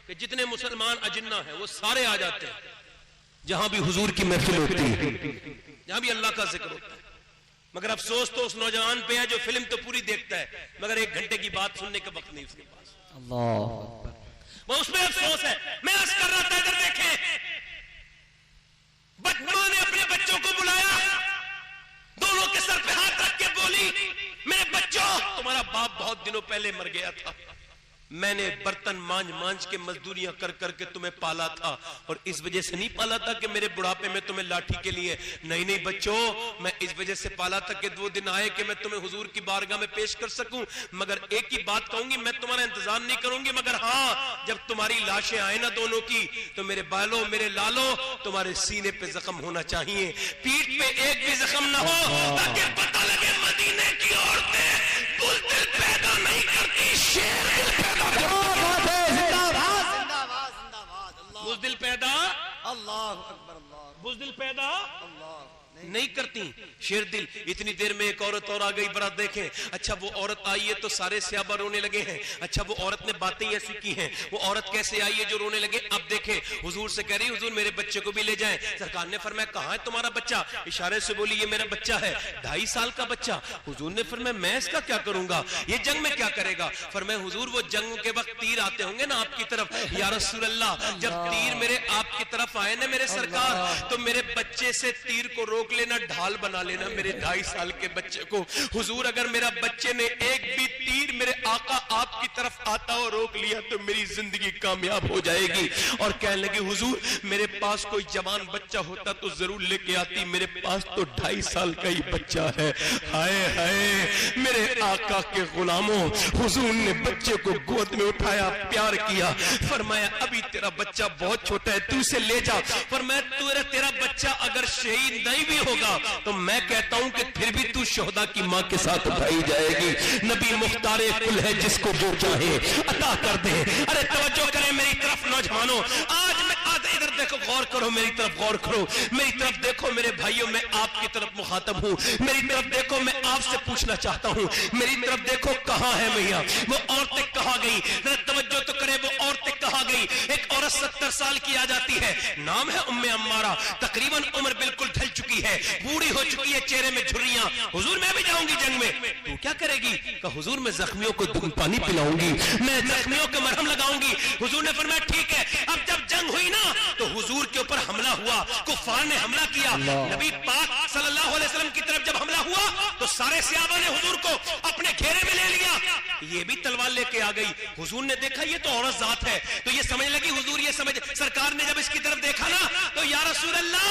کہ جتنے مسلمان اجنہ ہیں وہ سارے آ جاتے ہیں جہاں بھی حضور کی محفل ہوتی ہے, جہاں بھی اللہ کا ذکر ہوتا ہے. مگر افسوس تو اس نوجوان پہ ہے جو فلم تو پوری دیکھتا ہے مگر 1 گھنٹے کی بات سننے کا وقت نہیں اس کے پاس. اللہ وہ اس میں افسوس ہے. میں عرض کر رہا تھا ادھر دیکھیں, ماں نے اپنے بچوں کو بلایا, دونوں کے سر پہ ہاتھ رکھ کے بولی میرے بچوں تمہارا باپ بہت دنوں پہلے مر گیا تھا, میں نے برتن مانج کے مزدوریاں کر کر کے تمہیں پالا تھا اور اس وجہ سے نہیں پالا تھا کہ میرے بڑھاپے میں تمہیں لاٹھی کے لیے, نہیں بچوں میں اس وجہ سے پالا تھا کہ 2 دن آئے کہ میں تمہیں حضور کی بارگاہ میں پیش کر سکوں. مگر ایک ہی بات کہوں گی, میں تمہارا انتظار نہیں کروں گی, مگر ہاں جب تمہاری لاشیں آئے نا دونوں کی تو میرے بالوں میرے لالوں تمہارے سینے پہ زخم ہونا چاہیے, پیٹھ پہ ایک بھی زخم نہ ہو تاکہ پتہ لگے مدینے کی عورتیں بزدل پیدا نہیں کرتی, شیر دل پیدا بزدل پیدا بزدل پیدا نہیں کرتی, شیر دل. اتنی دیر میں ایک عورت اور آ گئی, برات دیکھیں. اچھا وہ عورت آئی ہے تو سارے صحابہ رونے لگے ہیں. اچھا وہ عورت نے باتیں ایسی کی ہیں, وہ عورت کیسے آئی ہے جو رونے لگے. اب دیکھیں حضور سے کہہ رہی حضور میرے بچے کو بھی لے جائیں. سرکار نے فرمایا کہاں ہے تمہارا بچہ, اشارے سے بولی یہ میرا بچہ ہے 2.5 سال کا بچہ. حضور نے فرمایا میں اس کا کیا کروں گا, یہ جنگ میں کیا کرے گا. فرمایا حضور وہ جنگ کے وقت تیر آتے ہوں گے نا آپ کی طرف, یا رسول اللہ جب تیر میرے آپ کی طرف آئے نا میرے سرکار تو میرے بچے سے تیر کو روک لینا, ڈھال بنا لینا میرے 2.5 سال کے بچے کو. حضور اگر میرا بچے نے ایک بھی تیر میرے آقا آپ کی طرف آتا اور روک لیا تو میری زندگی کامیاب ہو جائے گی. اور کہنے لگے حضور میرے پاس کوئی جوان بچہ ہوتا تو ضرور لے کے آتی, میرے پاس تو 2.5 سال کا ہی بچہ ہے. ہائے ہائے میرے آقا کے غلاموں, حضور نے بچے کو گود میں اٹھایا, پیار کیا, فرمایا ابھی تیرا بچہ بہت چھوٹا ہے تو اسے لے جا. فرمایا تیرا بچہ اگر شہید نہیں بھی ہوگا تو میں کہتا ہوں کہ پھر بھی تو شہداء کی ماں کے ساتھ اٹھائی جائے گی. نبی مختار کل ہے جس کو جو چاہے عطا کر دے. ارے توجہ کریں میری طرف نوجوانوں, آج میں ادھر دیکھو, غور کرو میری طرف, غور کرو میری طرف دیکھو میرے بھائیوں, میں آپ کی طرف مخاطب ہوں. میری طرف دیکھو, میں آپ سے پوچھنا چاہتا ہوں, میری طرف دیکھو کہاں ہے میاں وہ عورتیں کہاں گئی, ذرا توجہ تو کرے وہ عورتیں کہاں گئی. ایک عورت 70 سال کی آ جاتی ہے, نام ہے ام عمارہ, تقریباً عمر بالکل ڈھل چکی ہے, بوڑھی ہو چکی ہے, چہرے میں جھریاں. حضور میں بھی جاؤں گی جنگ میں, تو کیا کرے گی, کہ حضور میں زخمیوں کو پانی پلاؤں گی, میں زخمیوں کو مرہم لگاؤں گی. حضور نے فرمایا ٹھیک ہے. اب جب جنگ ہوئی نا تو حضور کے اوپر حملہ ہوا, کفار نے حملہ کیا. نبی پاک صلی اللہ علیہ وسلم کی طرف جب حملہ ہوا تو سارے صحابہ نے حضور کو اپنے گھیرے میں لے لیا. یہ بھی تلوار لے کے آ گئی. حضور نے دیکھا یہ تو عورت ذات ہے, تو یہ سمجھ لگی حضور یہ سمجھ. سرکار نے جب اس کی طرف دیکھا نا تو یا رسول اللہ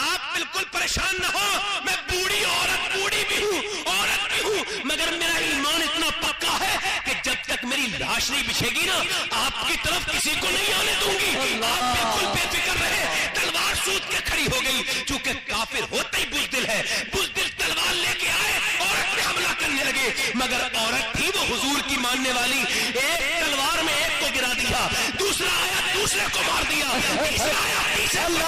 آپ بالکل پریشان نہ ہو, میں بوڑھی عورت, بوڑھی بھی ہوں, عورت بھی ہوں, مگر میرا ایمان اتنا پکا ہے کہ جب تک میری لاش نہیں بچھے گی نا آپ کی طرف کسی کو نہیں آنے دوں گی. آپ بالکل بے فکر رہے. تلوار سوت کے کھڑی ہو گئی, چونکہ کافر ہوتا ہی بزدل ہے. بزدل تلوار لے کے آئے, عورت پہ حملہ کرنے لگے, مگر عورت تھی وہ حضور کی ماننے والی. ایک تلوار میں ایک کو گرا دیا, دوسرا آیا دوسرے کو مار دیا, تیسرا آیا تیسرے کو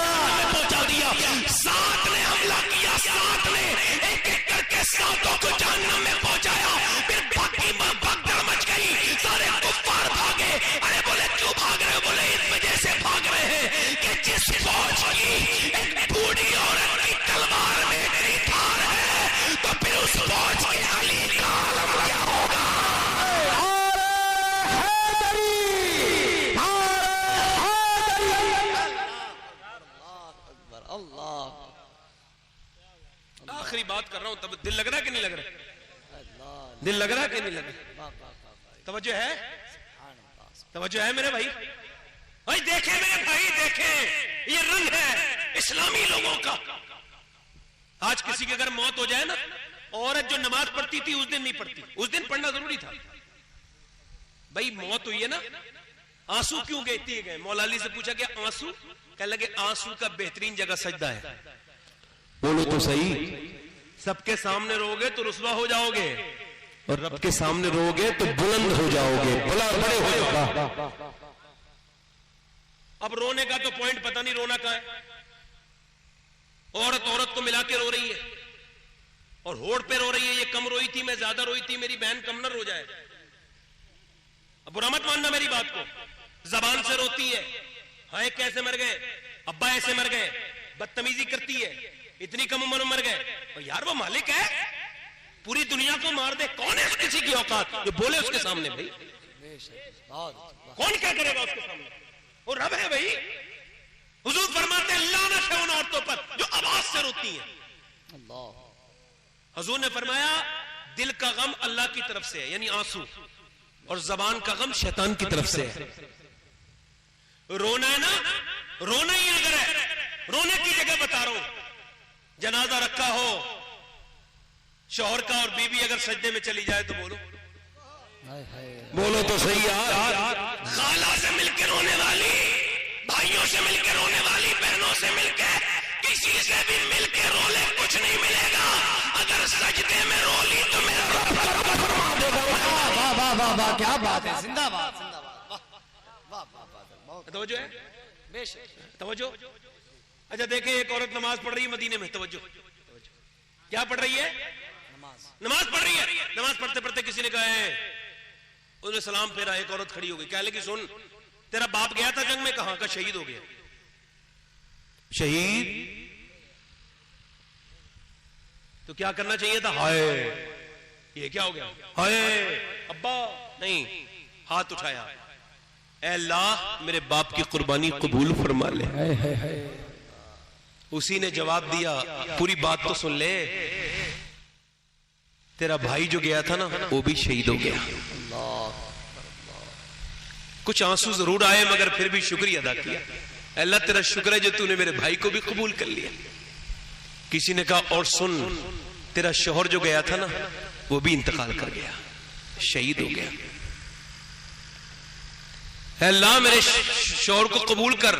پہنچا دیا. سات نے حملہ کیا, سات نے ایک ایک کر کے ساتوں کو جہنم میں پہنچایا. پھر باقی بھگدڑ مچ گئی, سارے کفار بھاگے. ارے بولے کیوں بھاگ رہے ہو؟ بولے اس وجہ سے بھاگ رہے ہیں کہ جس فوج کی ایک بوڑھی عورت کی تلوار میں میری دھار ہے تو پھر اس فوج کے علی کا عالم کیا ہوگا. آخری بات کر رہا ہوں, تب دل لگ رہا ہے کہ نہیں لگ رہا؟ دل لگ رہا ہے کہ نہیں لگ رہا؟ توجہ ہے, توجہ ہے میرے بھائی. بھائی دیکھیں میرے بھائی, دیکھیں یہ رنگ ہے اسلامی لوگوں کا. آج کسی کی اگر موت ہو جائے نا, عورت جو نماز پڑھتی تھی اس دن نہیں پڑھتی, اس دن پڑھنا ضروری تھا. بھائی موت ہوئی ہے نا, آنسو کیوں کہتی گئے؟ مولا علی سے پوچھا کہ آنسو, کہنے لگے آنسو کا بہترین جگہ سجدہ ہے. بولو تو صحیح. سب کے سامنے رو گے تو رسوا ہو جاؤ گے, اور رب کے سامنے رو گے تو بلند ہو جاؤ گے, بڑے ہو جاؤ گے. اب رونے کا تو پوائنٹ پتہ نہیں رونا کہاں ہے. عورت عورت کو ملا کے رو رہی ہے, اور ہوڑ پہ رو رہی ہے, یہ کم روئی تھی میں زیادہ روئی تھی, میری بہن کم نہ رو جائے. اب برا مت ماننا میری بات کو. زبان سے روتی ہے, ہائے کیسے مر گئے, ابا ایسے مر گئے, بدتمیزی کرتی ہے, اتنی کم عمر میں مر گئے. اور یار وہ مالک ہے, پوری دنیا کو مار دے, کون ہے کسی کی اوقات جو بولے اس کے سامنے؟ بھائی کون کیا کرے گا اس کے سامنے؟ وہ رب ہے بھائی. حضور فرماتے ہیں لعنت ہے ان عورتوں پر جو آواز سے روتی ہیں. حضور نے فرمایا دل کا غم اللہ کی طرف سے ہے, یعنی آنسو, اور زبان کا غم شیطان کی طرف سے ہے. رونا ہے نا, رونا ہی اگر ہے, رونے کی جگہ بتا رہا ہوں, جنازہ رکھا ہو شوہر کا اور بیوی اگر سجدے میں چلی جائے تو بولو, بولو تو صحیح یار. خالہ سے مل کے رونے والی, بھائیوں سے مل کے رونے والی, بہنوں سے مل کے, کسی سے بھی مل کے رو لے کچھ نہیں ملے گا. اگر سجدے میں رو لی تو میرا رب کرم فرما دے گا. واہ واہ واہ واہ, کیا بات ہے, زندہ باد, زندہ باد. واہ واہ واہ, توجہ ہے, بے شک توجہ. اچھا دیکھیں ایک عورت نماز پڑھ رہی ہے مدینے میں, توجہ, کیا پڑھ رہی ہے؟ نماز پڑھ رہی ہے. نماز پڑھتے پڑھتے کسی نے کہا ہے, اس نے سلام پھیرا, ایک عورت کھڑی ہو گئی, کہنے لگی سن تیرا باپ گیا تھا جنگ میں, کہاں کا شہید ہو گیا. شہید تو کیا کرنا چاہیے تھا؟ ہائے یہ کیا ہو گیا, ہائے ابا نہیں, ہاتھ اٹھایا, اے اللہ میرے باپ کی قربانی قبول فرما لے. اسی نے جواب دیا, پوری بات تو سن لے, تیرا بھائی جو گیا تھا نا وہ بھی شہید ہو گیا. کچھ آنسو ضرور آئے مگر پھر بھی شکریہ ادا کیا, اللہ تیرا شکر ہے جو تو نے میرے بھائی کو بھی قبول کر لیا. کسی نے کہا اور سن, تیرا شوہر جو گیا تھا نا وہ بھی انتقال کر گیا, شہید ہو گیا. اے اللہ میرے شوہر کو قبول کر.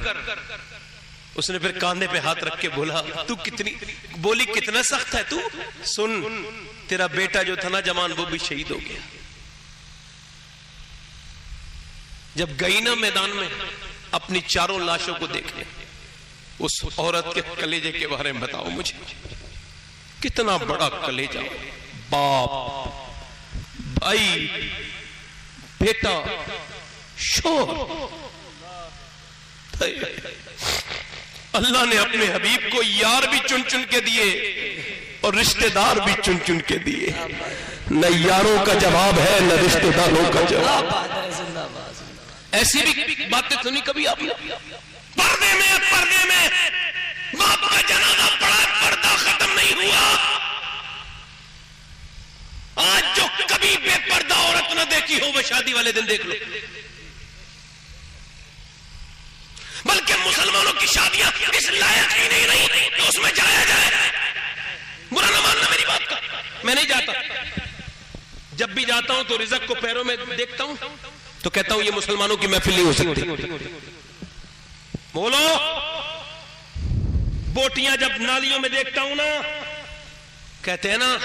اس نے پھر کاندھے پہ ہاتھ رکھ کے بولا, تو کتنی بولی کتنا سخت ہے تو, سن تیرا بیٹا جو تھا نا جوان وہ بھی شہید ہو گیا. جب گئی نا میدان میں اپنی چاروں لاشوں کو دیکھنے, اس عورت کے کلیجے کے بارے میں بتاؤ مجھے, کتنا بڑا کلیجہ, باپ, بھائی, بیٹا, شوہر. اللہ نے اپنے حبیب کو یار بھی چن چن کے دیے اور رشتہ دار بھی چن چن کے دیے. نہ یاروں کا جواب ہے نہ رشتہ داروں کا جواب. ایسی بھی باتیں سنی کبھی آپ نے؟ پردے میں باپ کا جنازہ پڑا, پردہ ختم نہیں ہوا. آج جو کبھی بے پردہ عورت نہ دیکھی ہو وہ شادی والے دن دیکھ لو. بلکہ مسلمانوں کی شادیاں اس لائق ہی نہیں رہی تو اس میں جایا جائے. برا نہ ماننا میری بات کا. میں نہیں جاتا. جب بھی جاتا ہوں تو رزق کو پیروں میں دیکھتا ہوں تو کہتا ہوں یہ مسلمانوں کی محفل نہیں ہو سکتی. بولو. بوٹیاں جب نالیوں میں دیکھتا ہوں نا, کہتے ہیں نا,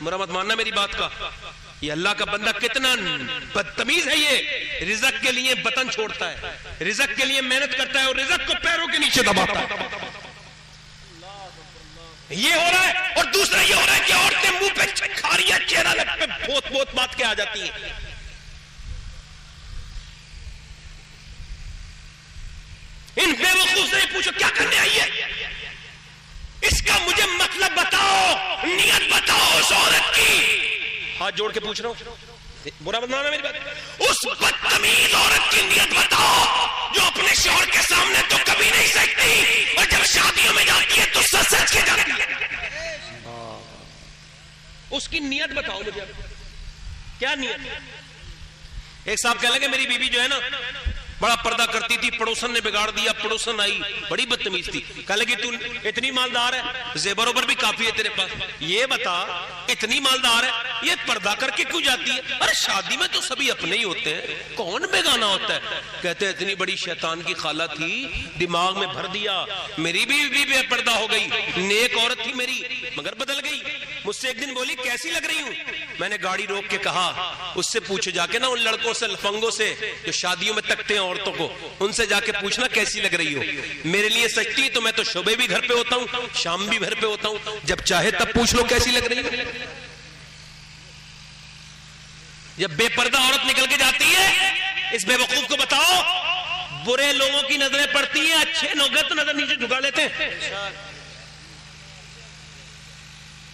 برا مت ماننا میری بات کا, یہ اللہ کا بندہ کتنا بدتمیز ہے. یہ رزق کے لیے وطن چھوڑتا ہے, رزق کے لیے محنت کرتا ہے اور رزق کو پیروں کے نیچے دباتا ہے. یہ ہو رہا ہے. اور دوسرا یہ ہو رہا ہے کہ عورتیں منہ پہ کھاریاں چہرہ لگ پہ بہت بہت بات کے آ جاتی ہیں. ان بے وقوف سے پوچھو کیا کرنے آئی ہے, اس کا مجھے مطلب بتاؤ, نیت بتاؤ اس عورت کی. ہاتھ جوڑ کے پوچھ رہا ہوں, برا بنانا میری بات. اس بدتمیز عورت کی نیت بتاؤ جو اپنے شوہر کے سامنے تو کبھی نہیں سکتی اور جب شادیوں میں جاتی ہے تو سچ سچ کے جاتی ہے. اس کی نیت بتاؤ مجھے, کیا نیت. ایک صاحب کہنے لگے میری بیوی جو ہے نا بڑا پردہ کرتی تھی, پڑوسن نے بگاڑ دیا, پڑوسن آئی بڑی بدتمیز تھی. کہنے لگی تو اتنی مالدار ہے, زیور اوپر بھی کافی ہے تیرے پاس, یہ بتا اتنی مالدار ہے یہ پردہ کر کے کیوں جاتی ہے. ارے شادی میں تو سبھی اپنے ہی ہوتے ہیں, کون بیگانہ ہوتا ہے. کہتے اتنی بڑی شیطان کی خالہ تھی, دماغ میں بھر دیا. میری بھی بے پردہ ہو گئی, نیک عورت تھی میری مگر بدل گئی. مجھ سے ایک دن بولی کیسی لگ رہی ہوں. میں نے گاڑی روک کے کہا اس سے پوچھو جا کے نا, ان لڑکوں سے لفنگوں سے جو شادیوں میں تکتے ہیں عورتوں کو, ان سے جا کے پوچھنا کیسی لگ رہی ہو. میرے لیے سچتی تو میں تو صبح بھی گھر پہ ہوتا ہوں, شام بھی گھر پہ ہوتا ہوں, جب چاہے تب پوچھ لو کیسی لگ رہی ہو. جب بے پردہ عورت نکل کے جاتی ہے اس بے وقوف کو بتاؤ, برے لوگوں کی نظریں پڑتی ہیں, اچھے لوگ تو نظر نیچے جھکا لیتے ہیں.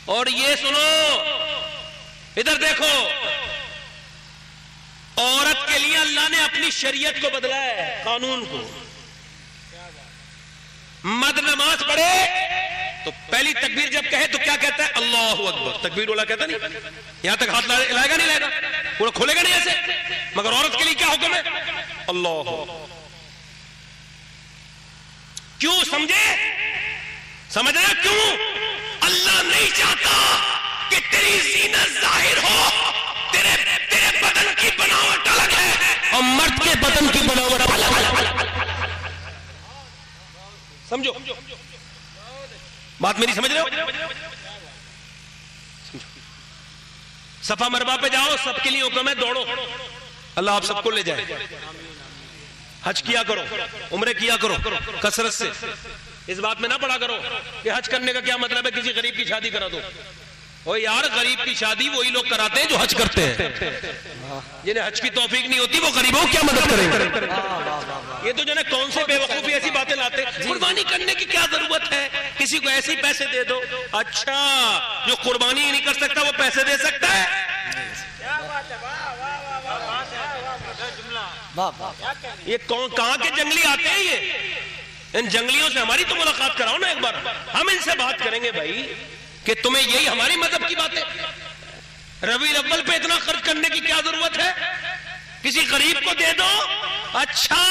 اور یہ سنو, ادھر دیکھو, عورت کے لیے اللہ نے اپنی شریعت کو بدلا ہے, قانون کو. مرد نماز پڑھے تو پہلی تکبیر جب کہے تو کیا کہتا ہے, اللہ اکبر. تکبیر والا کہتا نہیں, یہاں تک ہاتھ لائے گا نہیں لائے گا, پورا کھولے گا نہیں ایسے. مگر عورت کے لیے کیا حکم ہے, اللہ. کیوں سمجھے, سمجھ رہے کیوں؟ اللہ نہیں چاہتا کہ تیری زینت ظاہر ہو, تیرے بدن کی بناوٹ الگ ہے اور مرد کے بدن کی بناوٹ الگ ہے. سمجھو بات میری, سمجھ رہے ہو. صفا مروا پہ جاؤ, سب کے لیے حکم ہے دوڑو. اللہ آپ سب کو لے جائے. حج کیا کرو, عمرے کیا کرو کثرت سے. اس بات میں نہ پڑا کرو کہ حج کرنے کا کیا مطلب ہے کسی غریب کی شادی کرا دو. او یار, غریب کی شادی وہی لوگ کراتے ہیں جو حج کرتے ہیں. جنہیں حج کی توفیق نہیں ہوتی وہ غریبوں کیا مدد کریں گے. یہ تو جو ہے کون سے بے وقوفی ایسی باتیں لاتے. قربانی کرنے کی کیا ضرورت ہے, کسی کو ایسے پیسے دے دو. اچھا, جو قربانی نہیں کر سکتا وہ پیسے دے سکتا ہے. یہ کہاں کے جنگلی آتے ہیں, یہ ان جنگلیوں سے ہماری تو ملاقات کراؤ نا ایک بار, ہم ان سے بات کریں گے بھائی کہ تمہیں یہی ہماری مذہب کی بات ہے. ربیع الاول پہ اتنا خرچ کرنے کی کیا ضرورت ہے, کسی غریب کو دے دو. اچھا,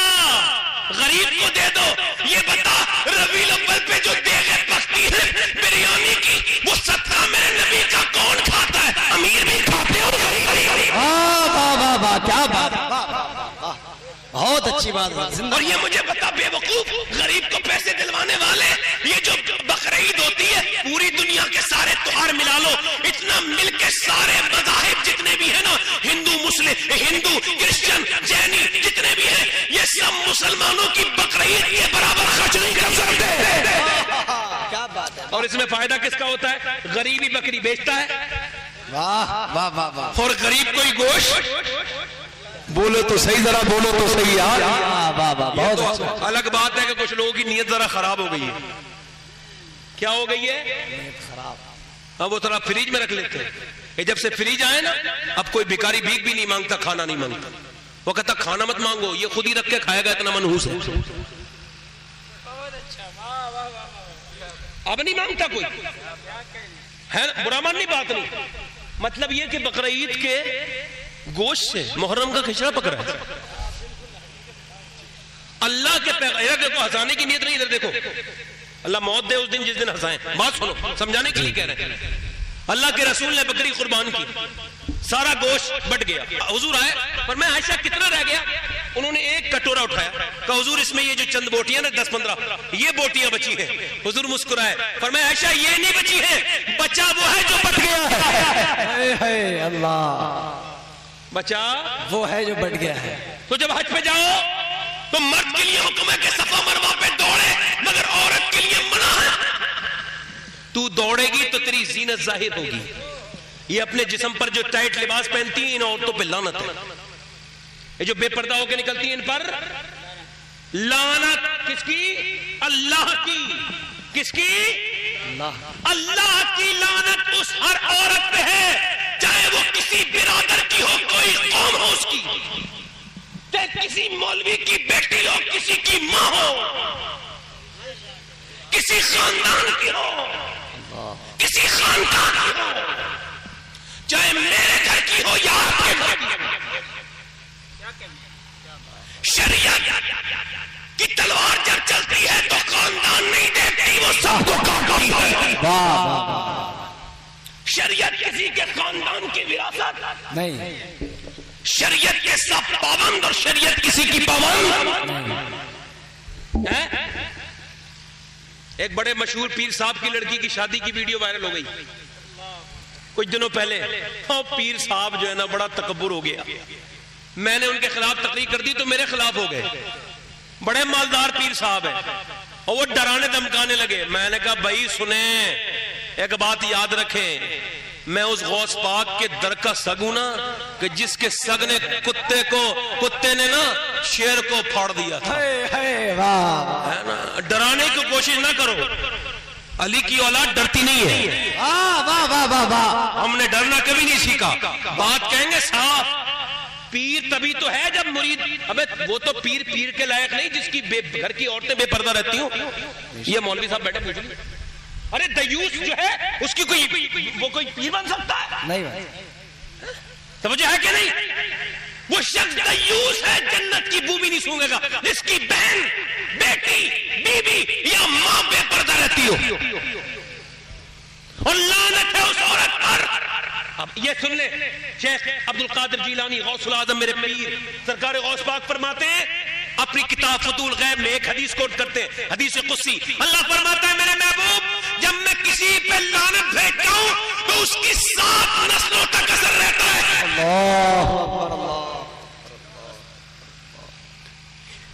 غریب کو دے دو. یہ بتا ربیع الاول پہ جو دیگیں پکتی ہے بریانی کی, وہ صدقہ میرے نبی کا کون کھاتا ہے؟ امیر بھی کھاتے ہیں اور غریب. واہ واہ واہ, کیا بات, بہت اچھی بات. اور یہ مجھے بتا بے وقوف, غریب کو پیسے دلوانے والے, یہ جو بقرعید ہوتی ہے پوری دنیا کے سارے تہوار ملا لو, اتنا مل کے سارے مذاہب جتنے بھی ہیں نا, ہندو مسلم, ہندو کرسچن جینی جتنے بھی ہیں, یہ سب مسلمانوں کی بقرعید کے برابر خرچ نہیں کر سکتے. کیا بات ہے. اور اس میں فائدہ کس کا ہوتا ہے؟ غریبی بکری بیچتا ہے, واہ واہ واہ واہ. اور غریب کوئی گوشت. بولو تو صحیح, ذرا بولو تو صحیح یار. واہ واہ, بہت الگ بات ہے کہ کچھ لوگوں کی نیت ذرا خراب ہو گئی ہے. کیا ہو گئی ہے؟ ہاں, وہ ذرا فریج میں رکھ لیتے ہیں. جب سے فریج آئے نا, اب کوئی بھکاری بھیک بھی نہیں مانگتا, کھانا نہیں مانگتا. وہ کہتا کھانا مت مانگو, یہ خود ہی رکھ کے کھائے گا, اتنا منحوس ہے. اب نہیں مانگتا کوئی ہے, برا ماننی بات نہیں, مطلب یہ کہ بقرعید کے گوشت سے محرم کا کھچڑا پکڑا ہے. اللہ کے پیغمبر کو ہنسانے کی نیت نہیں. ادھر دیکھو, اللہ موت دے اس دن جس دن ہنسائیں. بات سنو, سمجھانے کے لیے کہہ رہے ہیں. اللہ کے رسول نے بکری قربان کی, سارا گوشت بٹ گیا. حضور آئے, فرمایا عائشہ کتنا رہ گیا؟ انہوں نے ایک کٹورا اٹھایا, کہا حضور اس میں یہ جو چند بوٹیاں نا 10-15 یہ بوٹیاں بچی ہیں. حضور مسکرائے, فرمایا عائشہ یہ نہیں بچی ہے, بچا وہ ہے جو بٹ گیا ہے. اللہ, بچا وہ ہے جو بٹ گیا ہے. تو جب حج پہ جاؤ تو مرد کے لیے حکم ہے کہ صفا مروہ پہ دوڑے, مگر عورت کے لیے منع ہے. تو دوڑے گی تو تیری زینت ظاہر ہوگی. یہ اپنے جسم پر جو ٹائٹ لباس پہنتی ہیں ان عورتوں پہ لعنت ہے. یہ جو بے پردہ ہو کے نکلتی ہیں ان پر لعنت. کس کی؟ اللہ کی. کس کی؟ اللہ کی لعنت اس ہر عورت پہ ہے, چاہے وہ کسی برادر کی ہو, کوئی قوم ہو اس کی, چاہے کسی مولوی کی بیٹی ہو, کسی کی ماں ہو, کسی خاندان کی ہو, کسی خاندان کی ہو, چاہے میرے گھر کی ہو یا آپ کے گھر کی ہو. شریعت کی تلوار جب چلتی ہے تو خاندان نہیں دیکھتی, وہ سب کو کاٹتی ہے. شریعت کسی کے خاندان کی وراثت نہیں, شریعت کے سب پابند اور شریعت کسی کی پابند. ایک بڑے مشہور پیر صاحب کی لڑکی کی شادی کی ویڈیو وائرل ہو گئی کچھ دنوں پہلے. پیر صاحب جو ہے نا بڑا تکبر ہو گیا. میں نے ان کے خلاف تقریر کر دی تو میرے خلاف ہو گئے. بڑے مالدار پیر صاحب ہیں اور وہ ڈرانے دھمکانے لگے. میں نے کہا بھائی سنیں, ایک بات یاد رکھیں, میں اس غوث پاک کے در کا سگ ہوں نا کہ جس کے سگ نے کتے نے نا شیر کو پھاڑ دیا تھا. ڈرانے کی کوشش نہ کرو, علی کی اولاد ڈرتی نہیں ہے. ہم نے ڈرنا کبھی نہیں سیکھا. بات کہیں گے صاف, پیر تبھی تو ہے جب مرید. ابے وہ تو پیر کے لائق نہیں جس کی گھر کی عورتیں بے پردہ رہتی ہوں. یہ مولوی صاحب بیٹھے پوچھ لیں, ارے دیوس جو ہے اس کی وہ کوئی پیر بن سکتا ہے؟ نہیں. سمجھے ہے کہ نہیں؟ وہ شخص دیوس ہے, جنت کی بو بھی نہیں سونگے گا جس کی بہن, بیٹی, بیوی یا ماں بے پردہ رہتی ہو. اور لعنت ہے اس عورت پر. اب یہ سن لیں, شیخ عبد القادر جیلانی غوث العظم میرے پیر سرکار غوث پاک فرماتے ہیں اپنی کتاب فتول غیب میں ایک حدیث کوٹ کرتے ہیں, حدیث قدسی. اللہ فرماتا ہے میرے محبوب جب میں کسی پہ لعنت بھیجتا ہوں تو اس کی 7 نسلوں تک اثر رہتا ہے. اللہ اکبر, اللہ.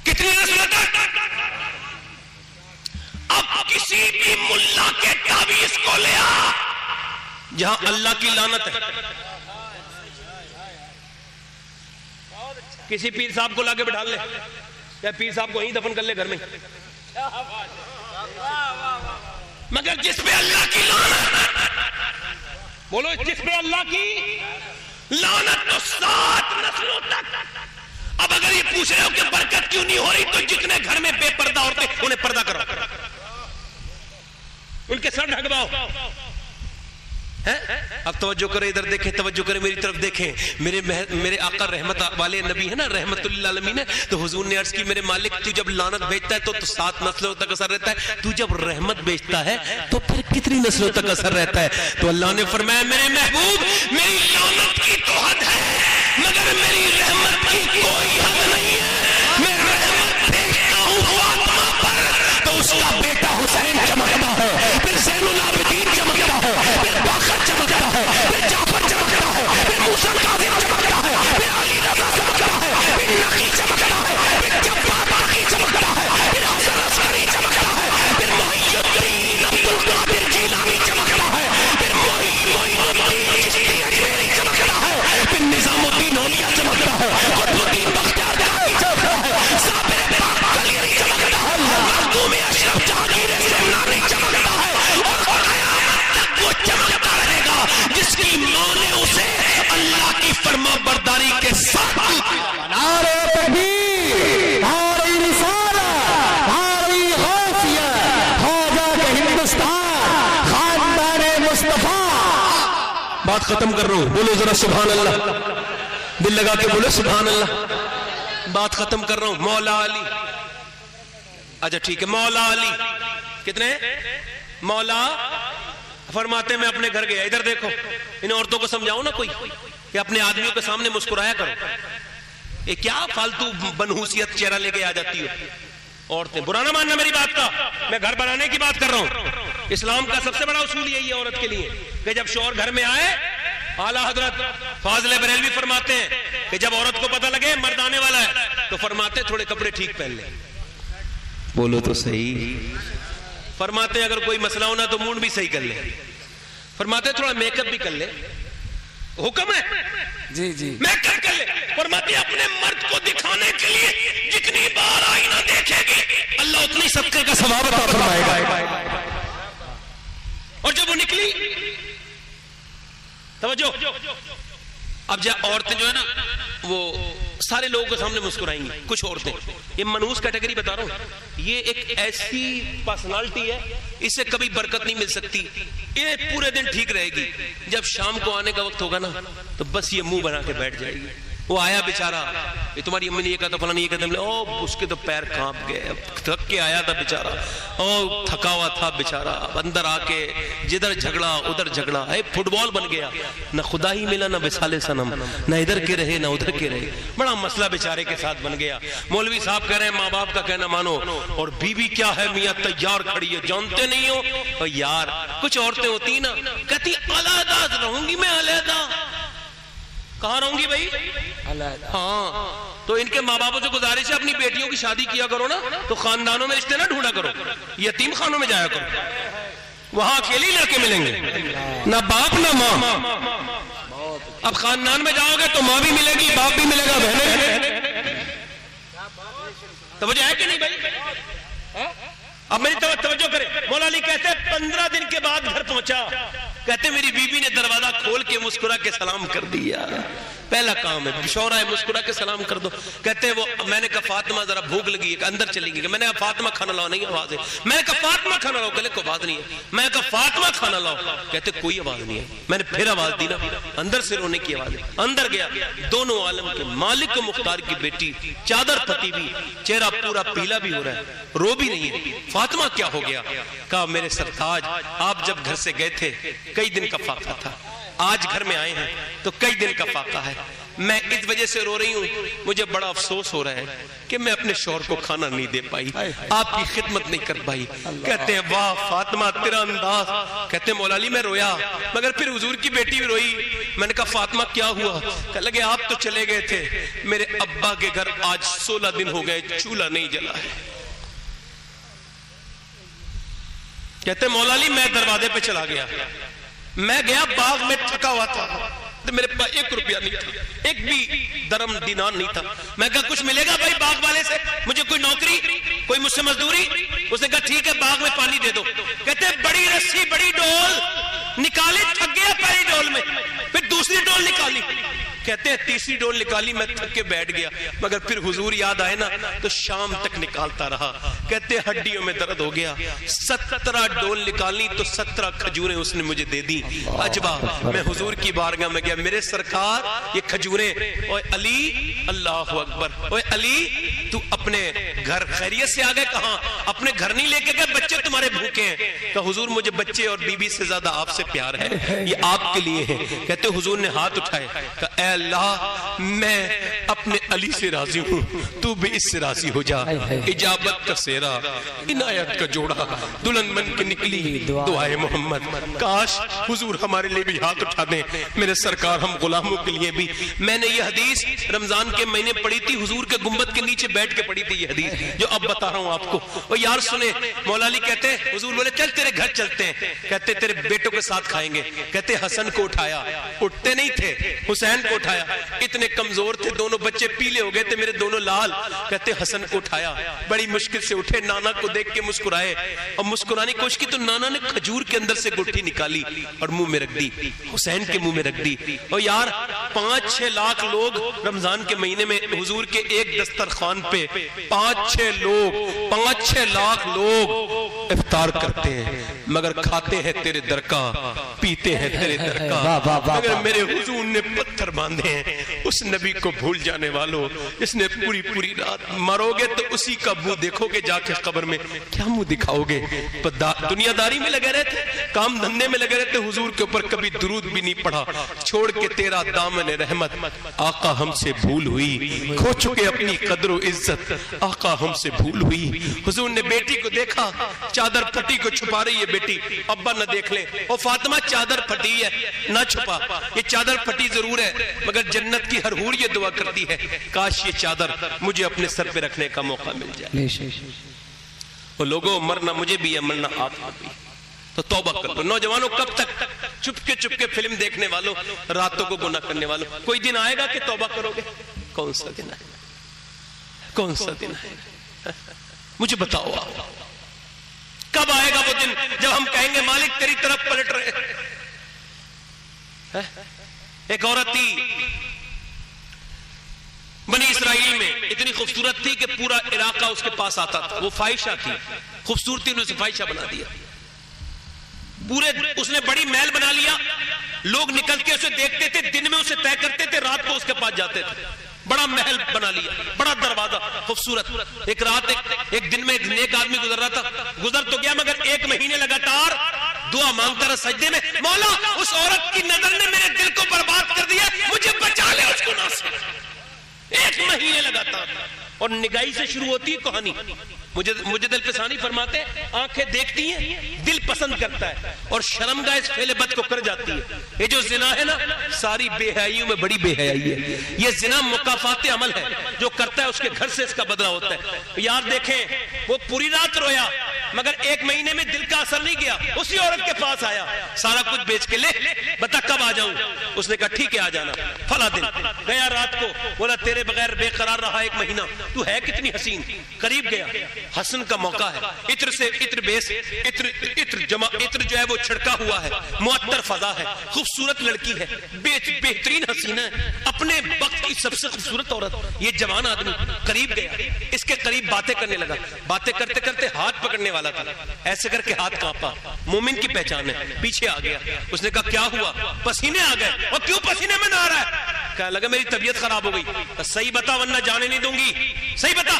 کتنی نسلوں تک؟ اب کسی بھی ملا کے تعویذ کو لے آ جہاں اللہ کی لعنت ہے. کسی پیر صاحب کو لاکے بٹھا لے, یا پیر صاحب کو ہی دفن کر لے گھر میں, مگر جس پہ اللہ کی لعنت, بولو جس پہ اللہ کی لعنت, تو 7 نسلوں تک. اب اگر یہ پوچھ رہے ہو کہ برکت کیوں نہیں ہو رہی, تو جتنے گھر میں بے پردہ عورتیں انہیں پردہ کرو, ان کے سر ڈھکواؤ. اب توجہ کریں, ادھر دیکھیں, توجہ کریں, میری طرف دیکھیں. میرے آقا رحمت والے نبی ہے نا, رحمت اللہ عالمین ہے. تو حضور نے عرض کی میرے مالک تو جب لعنت بھیجتا ہے تو 7 نسلوں تک اثر رہتا ہے, تو جب رحمت بھیجتا ہے تو پھر کتنی نسلوں تک اثر رہتا ہے؟ تو اللہ نے فرمایا میرے محبوب میری لعنت کی تو حد ہے مگر میری رحمت کی کوئی حد نہیں ہے. میں رحمت بھیجتا ہوں فاطمہ پر تو اس کا بیٹا حسین چمکتا ہے, پھر زین العابدین چمکتا ہے, پھر باقر چمکتا ہے, پھر جعفر چمکتا ہے, پھر موسیٰ کاظم چمکتا ہے, پھر علی رضا چمکتا ہے, پھر نقی چمکتا ہے, پھر جبار باقی چمکتا ہے, پھر حسن عسکری چمکتا ہے, پھر محی الدین عبد القادر جیلانی چمکتا ہے, پھر معین الدین چشتی اجمیری چمکتا ہے, پھر نظام الدین اولیاء چمکتا ہے, قطب الدین بختیار کاکی چمکتا ہے. بات ختم کر رہا ہوں, بولو ذرا سبحان اللہ, دل لگا کے بولو سبحان اللہ. بات ختم کر رہا ہوں. مولا علی, اچھا ٹھیک ہے, مولا علی کتنے؟ مولا فرماتے میں اپنے گھر گیا, ادھر دیکھو, ان عورتوں کو سمجھاؤ نا کوئی کہ اپنے آدمیوں کے سامنے مسکرایا کرو. یہ کیا فالتو بنحوسیت چہرہ لے کے آ جاتی ہے عورتیں. برا نہ ماننا میری بات کا, میں گھر بنانے کی بات کر رہا ہوں. اسلام کا سب سے بڑا اصول یہی ہے عورت کے لیے کہ جب شوہر گھر میں آئے, اعلیٰ حضرت فاضل بریلوی فرماتے ہیں کہ جب عورت کو پتہ لگے مرد آنے والا ہے تو فرماتے تھوڑے کپڑے ٹھیک پہن لیں. بولو تو صحیح. فرماتے اگر کوئی مسئلہ ہونا تو مونڈ بھی صحیح کر لے. فرماتے تھوڑا میک اپ بھی کر لے. حکم ہے جی جی, میک اپ کر لے. فرماتے اپنے مرد کو دکھانے کے لیے جتنی بار آئینہ دیکھے گی اللہ اتنی صدقے کا ثواب عطا فرمائے گا. اور جب وہ نکلی, توجہ, اب جب عورتیں جو ہے نا وہ سارے لوگوں کے سامنے مسکرائیں گی. کچھ عورتیں, یہ منحوس کیٹیگری بتا رہا ہوں, یہ ایک ایسی پرسنالٹی ہے اس سے کبھی برکت نہیں مل سکتی. یہ پورے دن ٹھیک رہے گی, جب شام کو آنے کا وقت ہوگا نا تو بس یہ منہ بنا کے بیٹھ جائے گی. وہ آیا بیچارہ, یہ تمہاری امی نے یہ کہا تھا, فلاں نے یہ کہا تھا, او اس کے تو پیر کانپ گئے, تھک کے آیا تھا بیچارہ, او تھکا ہوا تھا بیچارہ. اندر آ کے جدھر جھگڑا ادھر جھگڑا, اے فٹ بال بن گیا, نہ خدا ہی ملا نہ وصال صنم, نہ ادھر کے رہے نہ ادھر کے رہے. بڑا مسئلہ بیچارے کے ساتھ بن گیا. مولوی صاحب کہہ رہے ہیں ماں باپ کا کہنا مانو, اور بیوی کیا ہے میاں تیار کھڑی ہے, جانتے نہیں ہو. اور یار کچھ عورتیں ہوتی نا کہتی علیحدہ رہوں گی میں, علیحدہ کہاں رہوں گی بھائی؟ ہاں, تو ان کے ماں باپوں سے گزارش ہے اپنی بیٹیوں کی شادی کیا کرو نا تو خاندانوں میں رشتے نہ ڈھونڈا کرو, یتیم خانوں میں جایا کرو, وہاں اکیلے لڑکے ملیں گے, نہ باپ نہ ماں. اب خاندان میں جاؤ گے تو ماں بھی ملے گی, باپ بھی ملے گا, بہنیں. توجہ ہے کہ نہیں بھائی؟ اب میری توجہ کرے. مولا علی کہتے 15 دن کے بعد گھر پہنچا, کہتے میری بیوی نے دروازہ کھول کے مسکرا کے سلام کر دیا. پہلا کام ہے شوہر آئے مسکرا کے سلام کر دو. کہتے وہ میں نے کہا فاطمہ ذرا بھوک لگی ہے, اندر چلی گئی. میں نے کہا فاطمہ کھانا لاؤ, نہیں آواز ہے. میں نے کہا فاطمہ کھانا لاؤ, گلے کو آواز نہیں ہے. میں نے کہا فاطمہ کھانا لاؤ, کہتے کوئی آواز نہیں ہے. میں نے پھر آواز دی نا, اندر سے رونے کی آواز ہے. اندر گیا, دونوں عالم کے مالک و مختار کی بیٹی چادر پھٹی ہوئی, چہرہ پورا پیلا بھی ہو رہا ہے, رو بھی نہیں ہے. فاطمہ کیا ہو گیا؟ کہا میرے سرتاج آپ جب گھر سے گئے تھے کئی دن کا فاقہ تھا, آج گھر میں آئے ہیں تو کئی دن کا فاقہ ہے. میں اس وجہ سے رو رہی ہوں, مجھے بڑا افسوس ہو رہا ہے کہ میں اپنے شوہر کو کھانا نہیں دے پائی, آپ کی خدمت نہیں کر پائی. کہتے ہیں واہ فاطمہ تیرا انداز. کہتے ہیں مولا علی میں رویا مگر پھر حضور کی بیٹی بھی روئی. میں نے کہا فاطمہ کیا ہوا؟ کہ لگے آپ تو چلے گئے تھے, میرے ابا کے گھر آج 16 دن ہو گئے چولہا نہیں جلا ہے. کہتے مولا علی میں دروازے پہ چلا گیا, میں گیا باغ میں تھکا ہوا تھا, میرے پاس 1 روپیہ نہیں تھا, ایک بھی درم دینار نہیں تھا. میں کہا کچھ ملے گا بھائی باغ والے سے, مجھے کوئی نوکری, کوئی مجھ سے مزدوری؟ اس نے کہا ٹھیک ہے باغ میں پانی دے دو. کہتے بڑی رسی بڑی ڈول نکالی, تھک گیا پہلی ڈول میں, پھر دوسری ڈول نکالی. کہتے ہیں تیسری ڈول نکالی, میں تھک کے بیٹھ گیا مگر پھر حضور یاد آئے نا تو شام تک نکالتا رہا. کہتے ہڈیوں میں درد ہو گیا, 17 ڈول نکالنی تو 17 کھجوریں اس نے مجھے دے دی. عجبا, میں حضور کی بارگاہ میں گیا, میرے سرکار یہ کھجوریں. اوے علی, اللہ اکبر, اوے علی تو اپنے گھر خیریت سے آگئے؟ کہاں اپنے گھر نہیں لے کے گئے, بچے تمہارے بھوکے ہیں. کہ حضور مجھے بچے اور بیوی سے زیادہ آپ سے پیار ہے, یہ آپ کے لیے ہے. کہتے حضور نے ہاتھ اٹھائے, کہ اے اللہ میں اپنے علی سے راضی ہوں, تو بھی اس سے راضی ہو جا. اجابت کا سیرا عنایت کا جوڑا, دلہن بن کے نکلی دعائے محمد. کاش حضور ہمارے لیے بھی ہاتھ اٹھا دیں, میرے سرکار ہم غلاموں کے لیے بھی. میں نے یہ حدیث رمضان کے مہینے پڑھی تھی, حضور کے گنبد کے نیچے بیٹھ کے پڑھی تھی یہ حدیث جو اب بتا رہا ہوں آپ کو. اور یار سنیں, مولا علی کہتے ہیں حضور بولے چل تیرے گھر چلتے ہیں. کہتے تیرے بیٹوں کے ساتھ کھائیں گے. کہتے حسن کو اٹھایا, اٹھتے نہیں تھے, حسین کو اٹھایا, اتنے کمزور تھے, دونوں بچے پیلے ہو گئے تھے میرے دونوں لال. کہتے حسن کو اٹھایا, بڑی مشکل سے اٹھے, نانا کو دیکھ کے مسکرائے اور مسکرانے کی کوشش کی تو نانا نے کھجور کے اندر سے گٹھی نکالی اور منہ میں رکھ دی, حسین کے منہ میں رکھ دی. اور یار 5-6 لاکھ لوگ رمضان کے مہینے میں حضور کے ایک دسترخوان پہ 5-6 لاکھ لوگ افطار کرتے ہیں, مگر کھاتے ہیں تیرے در کا, پیتے ہیں تیرے در کا. مگر میرے حضور نے پتھر باندھے ہیں. اس نبی کو بھول جانے والوں, جس نے پوری رات, مرو گے تو اسی کا منہ دیکھو گے جا کے قبر میں, کیا منہ دکھاؤ گے؟ دنیا داری میں لگے رہتے, کام دھندے میں لگے رہتے, حضور کے اوپر کبھی درود بھی نہیں پڑھا. چھوڑ کے تیرا دامن رحمت, آقا ہم سے بھول ہوئی, کھو چکے اپنی قدر و عزت, آقا ہم سے بھول ہوئی. حضور نے بیٹی کو دیکھا, چادر پھٹی کو چھپا رہی ہے بیٹی, ابا نہ دیکھ لیں. اور فاطمہ چادر پھٹی ہے نہ چھپا, یہ چادر پھٹی ضرور ہے مگر جنت کی ہر حور یہ دعا کرتی ہے کاش یہ چادر مجھے اپنے سر پہ رکھنے کا موقع مل جائے. اور لوگوں مرنا مجھے بھی ہے, مرنا آپ بھی, تو توبہ کر لو. نوجوانوں کب تک چپ کے فلم دیکھنے والوں, راتوں کو گناہ کرنے والوں, کوئی دن آئے گا کہ توبہ کرو گے؟ کون سا دن آئے گا؟ کون سا دن آئے گا؟ مجھے بتاؤ آپ, کب آئے گا وہ دن جب ہم کہیں گے مالک تیری طرف پلٹ رہے؟ ایک عورت تھی بنی اسرائیل میں, اتنی خوبصورت تھی کہ پورا علاقہ اس کے پاس آتا تھا. وہ فاحشہ تھی, خوبصورتی نے اسے فاحشہ بنا دیا. پورے اس نے بڑی محل بنا لیا, لوگ نکل کے اسے دیکھتے تھے, دن میں اسے طے کرتے تھے, رات کو اس کے پاس جاتے تھے. بڑا محل بنا لیا, بڑا دروازہ خوبصورت. ایک رات ایک دن میں ایک نیک آدمی گزر رہا تھا, گزر تو گیا مگر 1 مہینے لگاتار دعا مانگتا رہا سجدے میں, مولا اس عورت کی نظر نے میرے دل کو برباد کر دیا, مجھے بچا لے اس گناہ سے. 1 مہینے لگاتار. اور نگاہی سے شروع ہوتی ہے کہانی. مجھے دل پسانی فرماتے ہیں, آنکھیں دیکھتی ہیں, دل پسند کرتا ہے, اور شرمگاہ اس فعل بد کو کر جاتی ہے. یہ جو زنا ہے نا, ساری بے حیائیوں میں بڑی بے حیائی ہے. یہ زنا مکافات عمل ہے, جو کرتا ہے اس کے گھر سے اس کا بدلہ ہوتا ہے. یار دیکھیں, وہ پوری رات رویا مگر 1 مہینے میں دل کا اثر نہیں گیا. اسی عورت کے پاس آیا, سارا کچھ بیچ کے لے, بتا کب آ جاؤں؟ اس نے کہا ٹھیک ہے آ جانا. فلاں دن گیا, رات کو بولا تیرے بغیر بے قرار رہا 1 مہینہ, تو ہے کتنی حسین. قریب گیا, حسن کا موقع ہے, عطر سے عطر بیس, عطر جو ہے وہ چھڑکا ہوا ہے, معطر فضا ہے, خوبصورت لڑکی ہے, بہترین حسینہ ہے, اپنے وقت کی سب سے خوبصورت عورت. یہ جوان آدمی قریب گیا, اس کے قریب باتیں کرنے لگا. باتیں کرتے کرتے ہاتھ پکڑنے والا تھا, ایسے کر کے ہاتھ کانپا. مومن کی پہچان ہے. پیچھے آ گیا, اس نے کہا کیا ہوا؟ پسینے آ گئے. اور کیوں پسینے میں نہ آ رہا ہے؟ کہنے لگا میری طبیعت خراب ہو گئی. صحیح بتا ورنہ جانے نہیں دوں گی, صحیح بتا.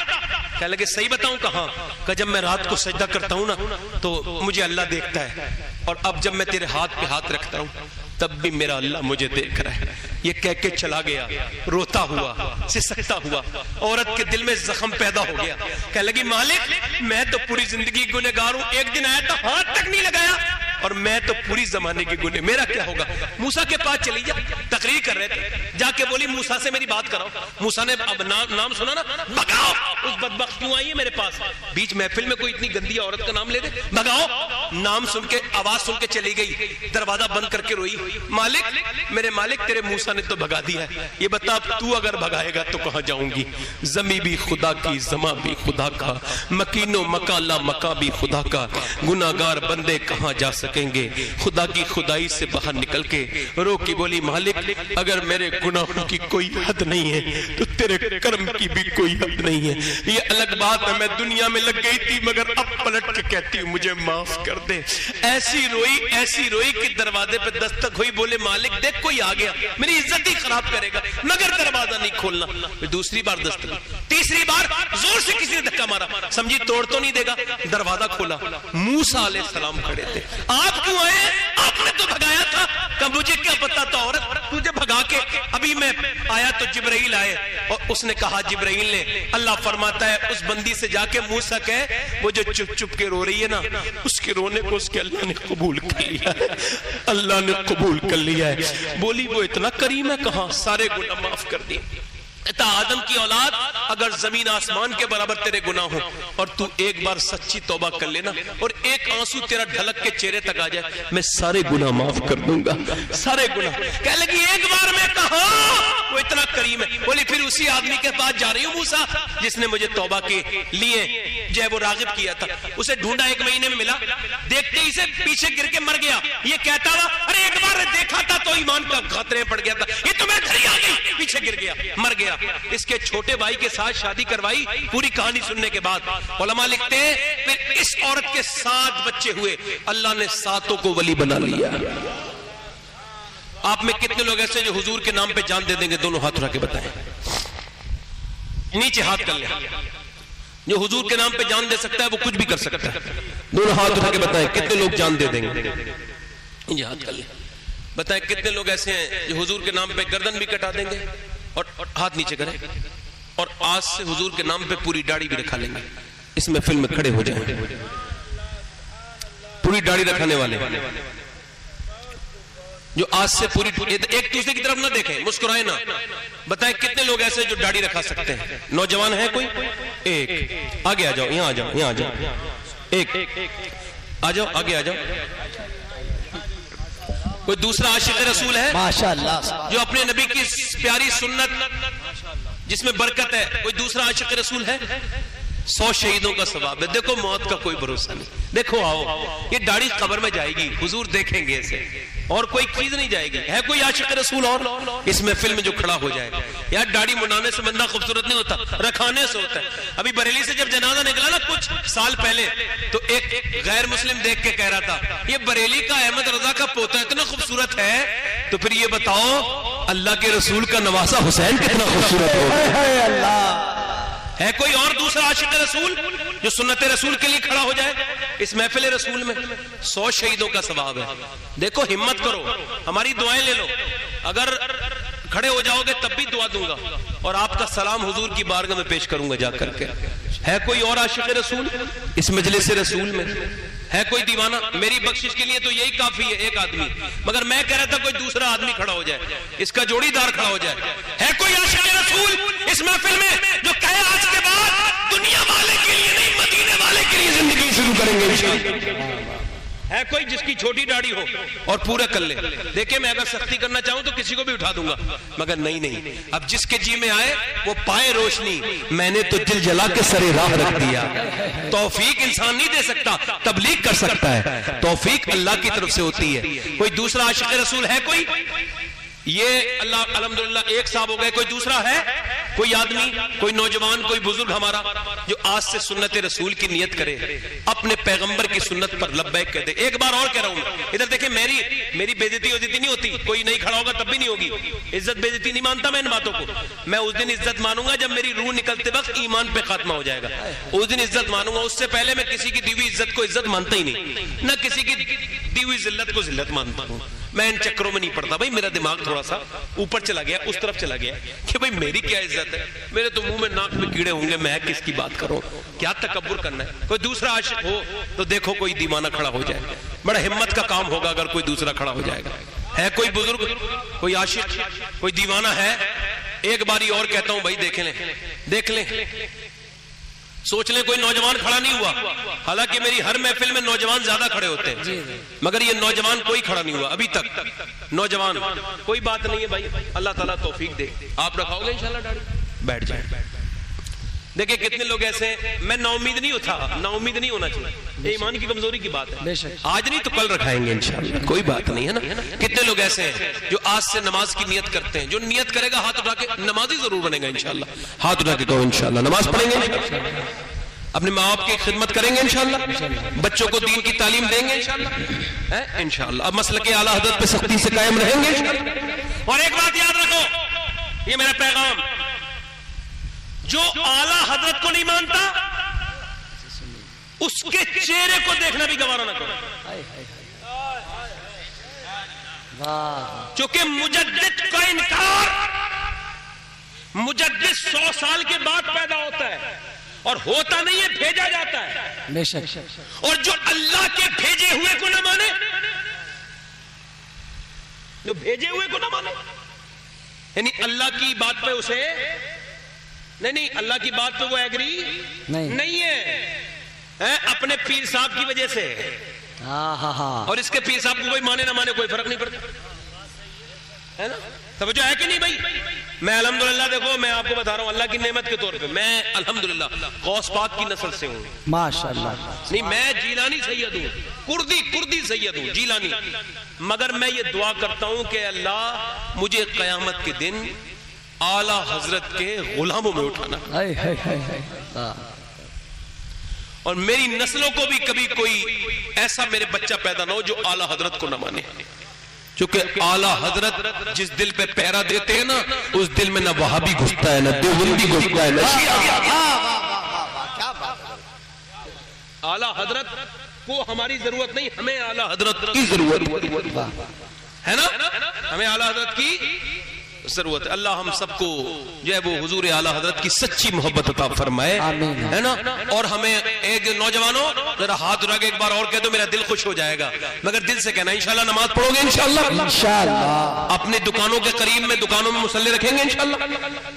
کہنے لگے صحیح بتاؤں کہاں؟ کہ جب میں رات کو سجدہ کرتا ہوں نا تو مجھے اللہ دیکھتا ہے, اور اب جب میں تیرے ہاتھ پہ ہاتھ رکھتا ہوں تب بھی میرا اللہ مجھے دیکھ رہا ہے. یہ کہہ کے چلا گیا, روتا ہوا, سسکتا ہوا. عورت کے دل میں زخم پیدا ہو گیا. کہنے لگی مالک میں تو پوری زندگی گنہگار ہوں, 1 دن آیا تو ہاتھ تک نہیں لگایا, اور میں تو پوری زمانے کی گنہ, میرا کیا ہوگا؟ موسیٰ کے پاس چلی جا, تقریر کر رہے تھے, جا کے بولی موسیٰ سے میری بات کراؤ. موسیٰ نے اب نام سنا نا, بھگاؤ اس بدبخت کیوں آئی ہے میرے پاس, بیچ محفل میں کوئی اتنی گندی عورت کا نام لے دے, بھگاؤ. نام سن کے, آواز سن کے چلی گئی, دروازہ بند کر کے روئی. مالک میرے مالک تیرے موسیٰ نے تو بھگا دیا ہے, یہ بتا تو اگر بھگائے گا تو کہاں جاؤں گی؟ زمیں بھی خدا کی, زماں بھی خدا کا, مکین و مکالا مکا بھی خدا کا, گناہگار بندے کہاں جا سکیں گے؟ خدا کی خدائی سے باہر نکل کے رو کی بولی مالک اگر میرے گناہوں کی کوئی حد نہیں ہے تو تیرے کرم کی بھی کوئی حد نہیں ہے. یہ الگ بات ہے میں دنیا میں لگ گئی تھی مگر اب پلٹ کے کہتی ہوں مجھے معاف کر دے. ایسی روئی کہ دروازے پہ دستک ہوئی, بولے مالک دیکھ کوئی آ گیا, میری عزت ہی خراب کرے گا مگر دروازہ نہیں کھولنا. دوسری بار دستک, تیسری بار زور سے کسی نے دھکا مارا, سمجھی توڑ تو نہیں دے گا, دروازہ کھولا. موسیٰ علیہ السلام کھڑے تھے. آپ کیوں آئے؟ آپ نے تو بھگایا تھا. کہ مجھے کیا پتا تھا عورت, تجھے بھگا کے ابھی میں آیا تو جبرائیل آئے. اور اس نے کہا جبرائیل نے, اللہ فرماتا ہے اس بندی سے جا کے موسیٰ کہے وہ جو چپ چپ کے رو رہی ہے نا, اس کے رونے کو اس کے اللہ نے قبول کر لیا ہے, اللہ نے قبول کر لیا ہے. بولی وہ اتنا کریم ہے, کہاں سارے گناہ معاف کر دیے. کہتا آدم کی اولاد اگر زمین آسمان کے برابر تیرے گناہ ہوں اور تو ایک بار سچی توبہ کر لینا اور ایک آنسو تیرا ڈھلک کے چہرے تک آ جائے میں سارے گناہ معاف کر دوں گا، سارے گناہ۔ کہہ لگی ایک بار میں کہاں، وہ اتنا کریم ہے۔ بولی پھر اسی آدمی کے پاس جا رہی ہوں موسیٰ جس نے مجھے توبہ کے لیے جو ہے وہ راغب کیا تھا، اسے ڈھونڈا 1 مہینے میں ملا، دیکھتے ہی سے پیچھے گر کے مر گیا۔ یہ کہتا تھا ارے ایک بار دیکھا تھا تو ایمان کا خطرے پڑ گیا تھا، یہ تو میں گھر آ گئی، پیچھے گر گیا مر گیا۔ اس کے چھوٹے بھائی کے ساتھ شادی کروائی، پوری کہانی سننے کے بعد علماء لکھتے ہیں پھر اس عورت کے 7 بچے ہوئے، اللہ نے 7 کو ولی بنا لیا۔ آپ میں کتنے لوگ ایسے جو حضور کے نام پہ جان دے دیں گے؟ دونوں ہاتھ اٹھا کے بتائیں، نیچے ہاتھ کر لیں۔ جو حضور کے نام پہ جان دے سکتا ہے وہ کچھ بھی کر سکتا ہے، دونوں ہاتھ اٹھا کے بتائیں کتنے لوگ جان دے دیں گے؟ نیچے ہاتھ کر لیں، بتائیں کتنے لوگ ایسے ہیں جو حضور کے نام پہ گردن بھی کٹا دیں گے؟ اور ہاتھ نیچے کریں، اور آج سے حضور کے نام پہ پوری داڑھی بھی رکھا لیں گے۔ اس محفل میں کھڑے ہو جائیں پوری داڑھی رکھانے والے جو آج سے پوری، ایک دوسرے کی طرف نہ دیکھیں، مسکرائیں نہ۔ بتائیں کتنے لوگ ایسے جو داڑھی رکھا سکتے ہیں؟ نوجوان ہے کوئی؟ ایک، آگے آ جاؤ، یہاں آ جاؤ، یہاں آ جاؤ، ایک آ جاؤ، آگے آ جاؤ۔ کوئی دوسرا عاشق رسول ہے ماشاءاللہ جو اپنے نبی کی پیاری سنت جس میں برکت ہے؟ کوئی دوسرا عاشق رسول ہے؟ 100 شہیدوں کا ثواب ہے۔ دیکھو موت کا کوئی بھروسہ نہیں، دیکھو آؤ، یہ داڑھی قبر میں جائے گی، حضور دیکھیں گے اسے، اور کوئی چیز نہیں جائے گی۔ ہے کوئی عاشق رسول اور اس محفل میں جو کھڑا ہو جائے؟ یار داڑھی منانے سے بندہ خوبصورت نہیں ہوتا، رکھانے سے ہوتا ہے۔ ابھی بریلی سے جب جنازہ نکلا نا کچھ سال پہلے، تو ایک غیر مسلم دیکھ کے کہہ رہا تھا یہ بریلی کا احمد رضا کا پوتا اتنا خوبصورت ہے، تو پھر یہ بتاؤ اللہ کے رسول کا نواسا حسین کتنا خوبصورت ہوگا؟ ہے کوئی اور دوسرا عاشق رسول جو سنت رسول کے لیے کھڑا ہو جائے اس محفل رسول میں؟ 100 شہیدوں کا ثواب ہے۔ دیکھو ہمت کرو، ہماری دعائیں لے لو، اگر کھڑے ہو جاؤ گے تب بھی دعا دوں گا، اور آپ کا سلام حضور کی بارگاہ میں پیش کروں گا جا کر کے۔ ہے کوئی اور عاشق رسول اس مجلس رسول میں؟ ہے کوئی دیوانہ؟ میری بخشش کے لیے تو یہی کافی ہے، ایک آدمی، مگر میں کہہ رہا تھا کوئی دوسرا آدمی کھڑا ہو جائے، اس کا جوڑی دار کھڑا ہو جائے۔ ہے کوئی عاشق رسول اس محفل میں جو کہے آج کے بعد دنیا والے کے لیے نہیں مدینے والے کے لیے زندگی شروع کریں گے انشاءاللہ؟ ہے کوئی جس کی چھوٹی داڑھی ہو اور پورا کر لے؟ دیکھیں میں اگر سختی کرنا چاہوں تو کسی کو بھی اٹھا دوں گا، مگر نہیں، اب جس کے جی میں آئے وہ پائے روشنی، میں نے تو دل جلا کے سرے راہ رکھ دیا۔ توفیق انسان نہیں دے سکتا، تبلیغ کر سکتا ہے، توفیق اللہ کی طرف سے ہوتی ہے۔ کوئی دوسرا عاشق رسول ہے کوئی؟ یہ اللہ الحمدللہ ایک صاحب ہو گئے، کوئی دوسرا ہے؟ کوئی آدمی، کوئی نوجوان، کوئی بزرگ ہمارا جو آج سے سنت رسول کی نیت کرے، اپنے پیغمبر کی سنت پر لبیک کہہ دے؟ ایک بار اور کہہ رہا ہوں میں، ادھر دیکھیں، میری بےعزتی نہیں ہوتی، کوئی نہیں کھڑا ہوگا تب بھی نہیں ہوگی۔ عزت بےعزتی نہیں مانتا میں ان باتوں کو، میں اس دن عزت مانوں گا جب میری روح نکلتے وقت ایمان پہ خاتمہ ہو جائے گا، اس دن عزت مانوں گا۔ اس سے پہلے میں کسی کی دی ہوئی عزت کو عزت مانتا ہی نہیں، نہ کسی کی دی ہوئی ذلت کو ذلت مانتا ہوں۔ میں ان چکروں میں نہیں پڑتا بھائی، میرا دماغ تھوڑا سا اوپر چلا گیا، اس طرف چلا گیا کہ بھائی میری کیا عزت ہے، میرے تو منہ میں ناک میں کیڑے ہوں گے، میں کس کی بات کروں، کیا تکبر کرنا ہے۔ کوئی دوسرا عاشق ہو تو دیکھو کوئی دیوانہ کھڑا ہو جائے، بڑا ہمت کا کام ہوگا اگر کوئی دوسرا کھڑا ہو جائے گا۔ ہے کوئی بزرگ، کوئی عاشق، کوئی دیوانہ ہے؟ ایک باری اور کہتا ہوں بھائی دیکھ لیں، سوچ لیں کوئی نوجوان کھڑا نہیں ہوا، حالانکہ میری ہر محفل میں نوجوان زیادہ کھڑے ہوتے ہیں، مگر یہ نوجوان کوئی کھڑا نہیں ہوا ابھی تک۔ نوجوان کوئی بات نہیں ہے بھائی، اللہ تعالیٰ توفیق دے۔ آپ رکھاؤ گے انشاءاللہ داڑھی؟ بیٹھ جائیں۔ دیکھیں کتنے لوگ ایسے ہیں، میں نا امید نہیں ہوتا، نا امید نہیں ہونا چاہیے، یہ ایمان کی کمزوری کی بات ہے۔ آج نہیں تو کل رکھائیں گے انشاءاللہ، کوئی بات نہیں ہے نا۔ کتنے لوگ ایسے ہیں جو آج سے نماز کی نیت کرتے ہیں، جو نیت کرے گا ہاتھ اٹھا کے نمازی ضرور بنے گا انشاءاللہ، ہاتھ اٹھا کے کہو انشاءاللہ نماز پڑھیں گے، اپنے ماں باپ کی خدمت کریں گے انشاءاللہ، بچوں کو دین کی تعلیم دیں گے انشاءاللہ، انشاءاللہ اب مسلک اعلیٰ حضرت پہ سختی سے قائم رہیں گے انشاءاللہ۔ اور ایک بات یاد رکھو، یہ میرا پیغام، جو اعلیٰ حضرت کو نہیں مانتا اس کے چہرے کو دیکھنا بھی گوارا نہ کرو، چونکہ مجدد کا انکار مجدد 100 سال کے بعد پیدا ہوتا ہے، اور ہوتا نہیں ہے، بھیجا جاتا ہے۔ بے شک۔ اور جو اللہ کے بھیجے ہوئے کو نہ مانے، جو بھیجے ہوئے کو نہ مانے، یعنی اللہ کی بات پہ اسے نہیں اللہ کی بات پہ وہ ایگری نہیں ہے، اپنے پیر صاحب کی وجہ سے، اور اس کے پیر صاحب کو کوئی مانے نہ مانے کوئی فرق نہیں پڑتا ہے نا. توجہ ہے کہ نہیں بھائی؟ میں الحمدللہ دیکھو میں آپ کو بتا رہا ہوں اللہ کی نعمت کے طور پہ میں الحمدللہ غوث پاک کی نسل سے ہوں ماشاءاللہ. نہیں میں جیلانی سید ہوں، کردی سید ہوں، جیلانی. مگر میں یہ دعا کرتا ہوں کہ اللہ مجھے قیامت کے دن اعلیٰ حضرت کے غلاموں میں اٹھانا، اور میری نسلوں کو بھی کبھی کوئی ایسا میرے بچہ پیدا نہ ہو جو اعلیٰ حضرت کو نہ مانے. چونکہ اعلیٰ حضرت جس دل پہ پیرا دیتے ہیں نا اس دل میں نہ وہابی گھستا ہے، نہ دیوبندی گھستا ہے، نہ شیعہ. اعلیٰ حضرت کو ہماری ضرورت نہیں، ہمیں اعلیٰ حضرت کی ضرورت ہے نا، ہمیں اعلیٰ حضرت کی ضرورت ہے. اللہ ہم سب کو جو ہے وہ حضور اعلیٰ حضرت کی سچی محبت عطا فرمائے ہے نا. اور ہمیں ایک نوجوانوں ذرا ہاتھ اٹھا کے ایک بار اور کہہ دو میرا دل خوش ہو جائے گا، مگر دل سے کہنا انشاءاللہ نماز پڑھو گے انشاءاللہ، اپنے دکانوں کے قریب میں دکانوں میں مصلی رکھیں گے انشاءاللہ.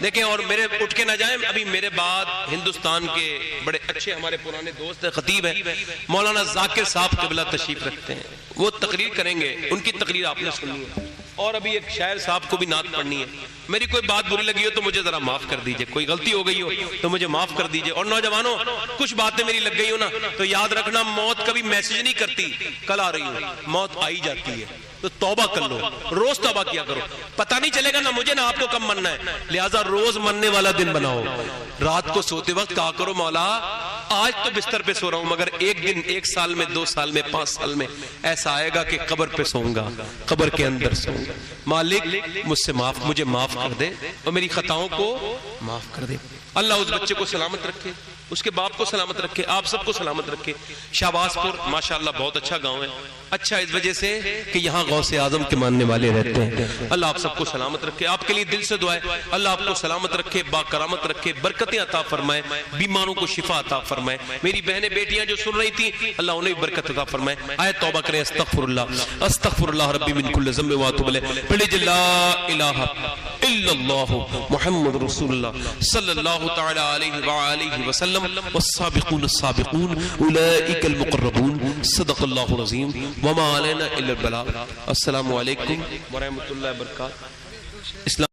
دیکھیں اور میرے اٹھ کے نہ جائیں، ابھی میرے بعد ہندوستان کے بڑے اچھے ہمارے پرانے دوست ہیں، خطیب ہیں مولانا ذاکر صاحب قبلہ تشریف رکھتے ہیں، وہ تقریر کریں گے، ان کی تقریر آپ نے سننی ہے. اور ابھی ایک شاعر صاحب کو بھی نعت پڑھنی ہے. میری کوئی بات بری لگی ہو تو مجھے ذرا معاف کر دیجئے، کوئی غلطی ہو گئی ہو تو مجھے معاف کر دیجئے. اور نوجوانوں کچھ باتیں میری لگ گئی ہو نا تو یاد رکھنا موت کبھی میسج نہیں کرتی کل آ رہی ہو، موت آئی جاتی ہے. تو توبہ کر لو، روز توبہ کیا کرو، پتہ نہیں چلے گا نہ مجھے نہ آپ کو کب مرنا ہے. لہٰذا روز مرنے والا دن بناؤ. رات کو سوتے وقت کہا کرو مولا آج تو بستر پہ سو رہا ہوں مگر ایک دن 1 سال میں 2 سال میں 5 سال میں ایسا آئے گا کہ قبر پہ سوؤں گا، قبر کے اندر سوؤں گا. مالک مجھ سے مجھے معاف کر دے اور میری خطاؤں کو معاف کر دے. اللہ اس بچے کو سلامت رکھے، اس کے باپ کو سلامت رکھے، آپ سب کو سلامت رکھے. شہباز پور ماشاءاللہ بہت اچھا گاؤں ہے، اچھا اس وجہ سے کہ یہاں غوث اعظم کے ماننے والے رہتے ہیں. اللہ آپ سب کو سلامت رکھے. آپ کے لیے دل سے دعائیں، اللہ آپ کو سلامت رکھے، با کرامت رکھے، برکتیں عطا فرمائے، بیماروں کو شفا عطا فرمائے. میری بہنیں بیٹیاں جو سن رہی تھیں اللہ انہیں برکت عطا فرمائے. آئے توبہ کریں. استغفر اللہ ربی من کل ذنب واتوب الیہ. پڑھیے لا الہ الا اللہ محمد رسول اللہ صلی اللہ تعالی علیہ وآلہ وسلم. والسابقون السابقون اولئک المقربون. صدق اللہ العظیم وما علینا الا البلاغ. السلام علیکم ورحمۃ اللہ وبرکاتہ. اسلام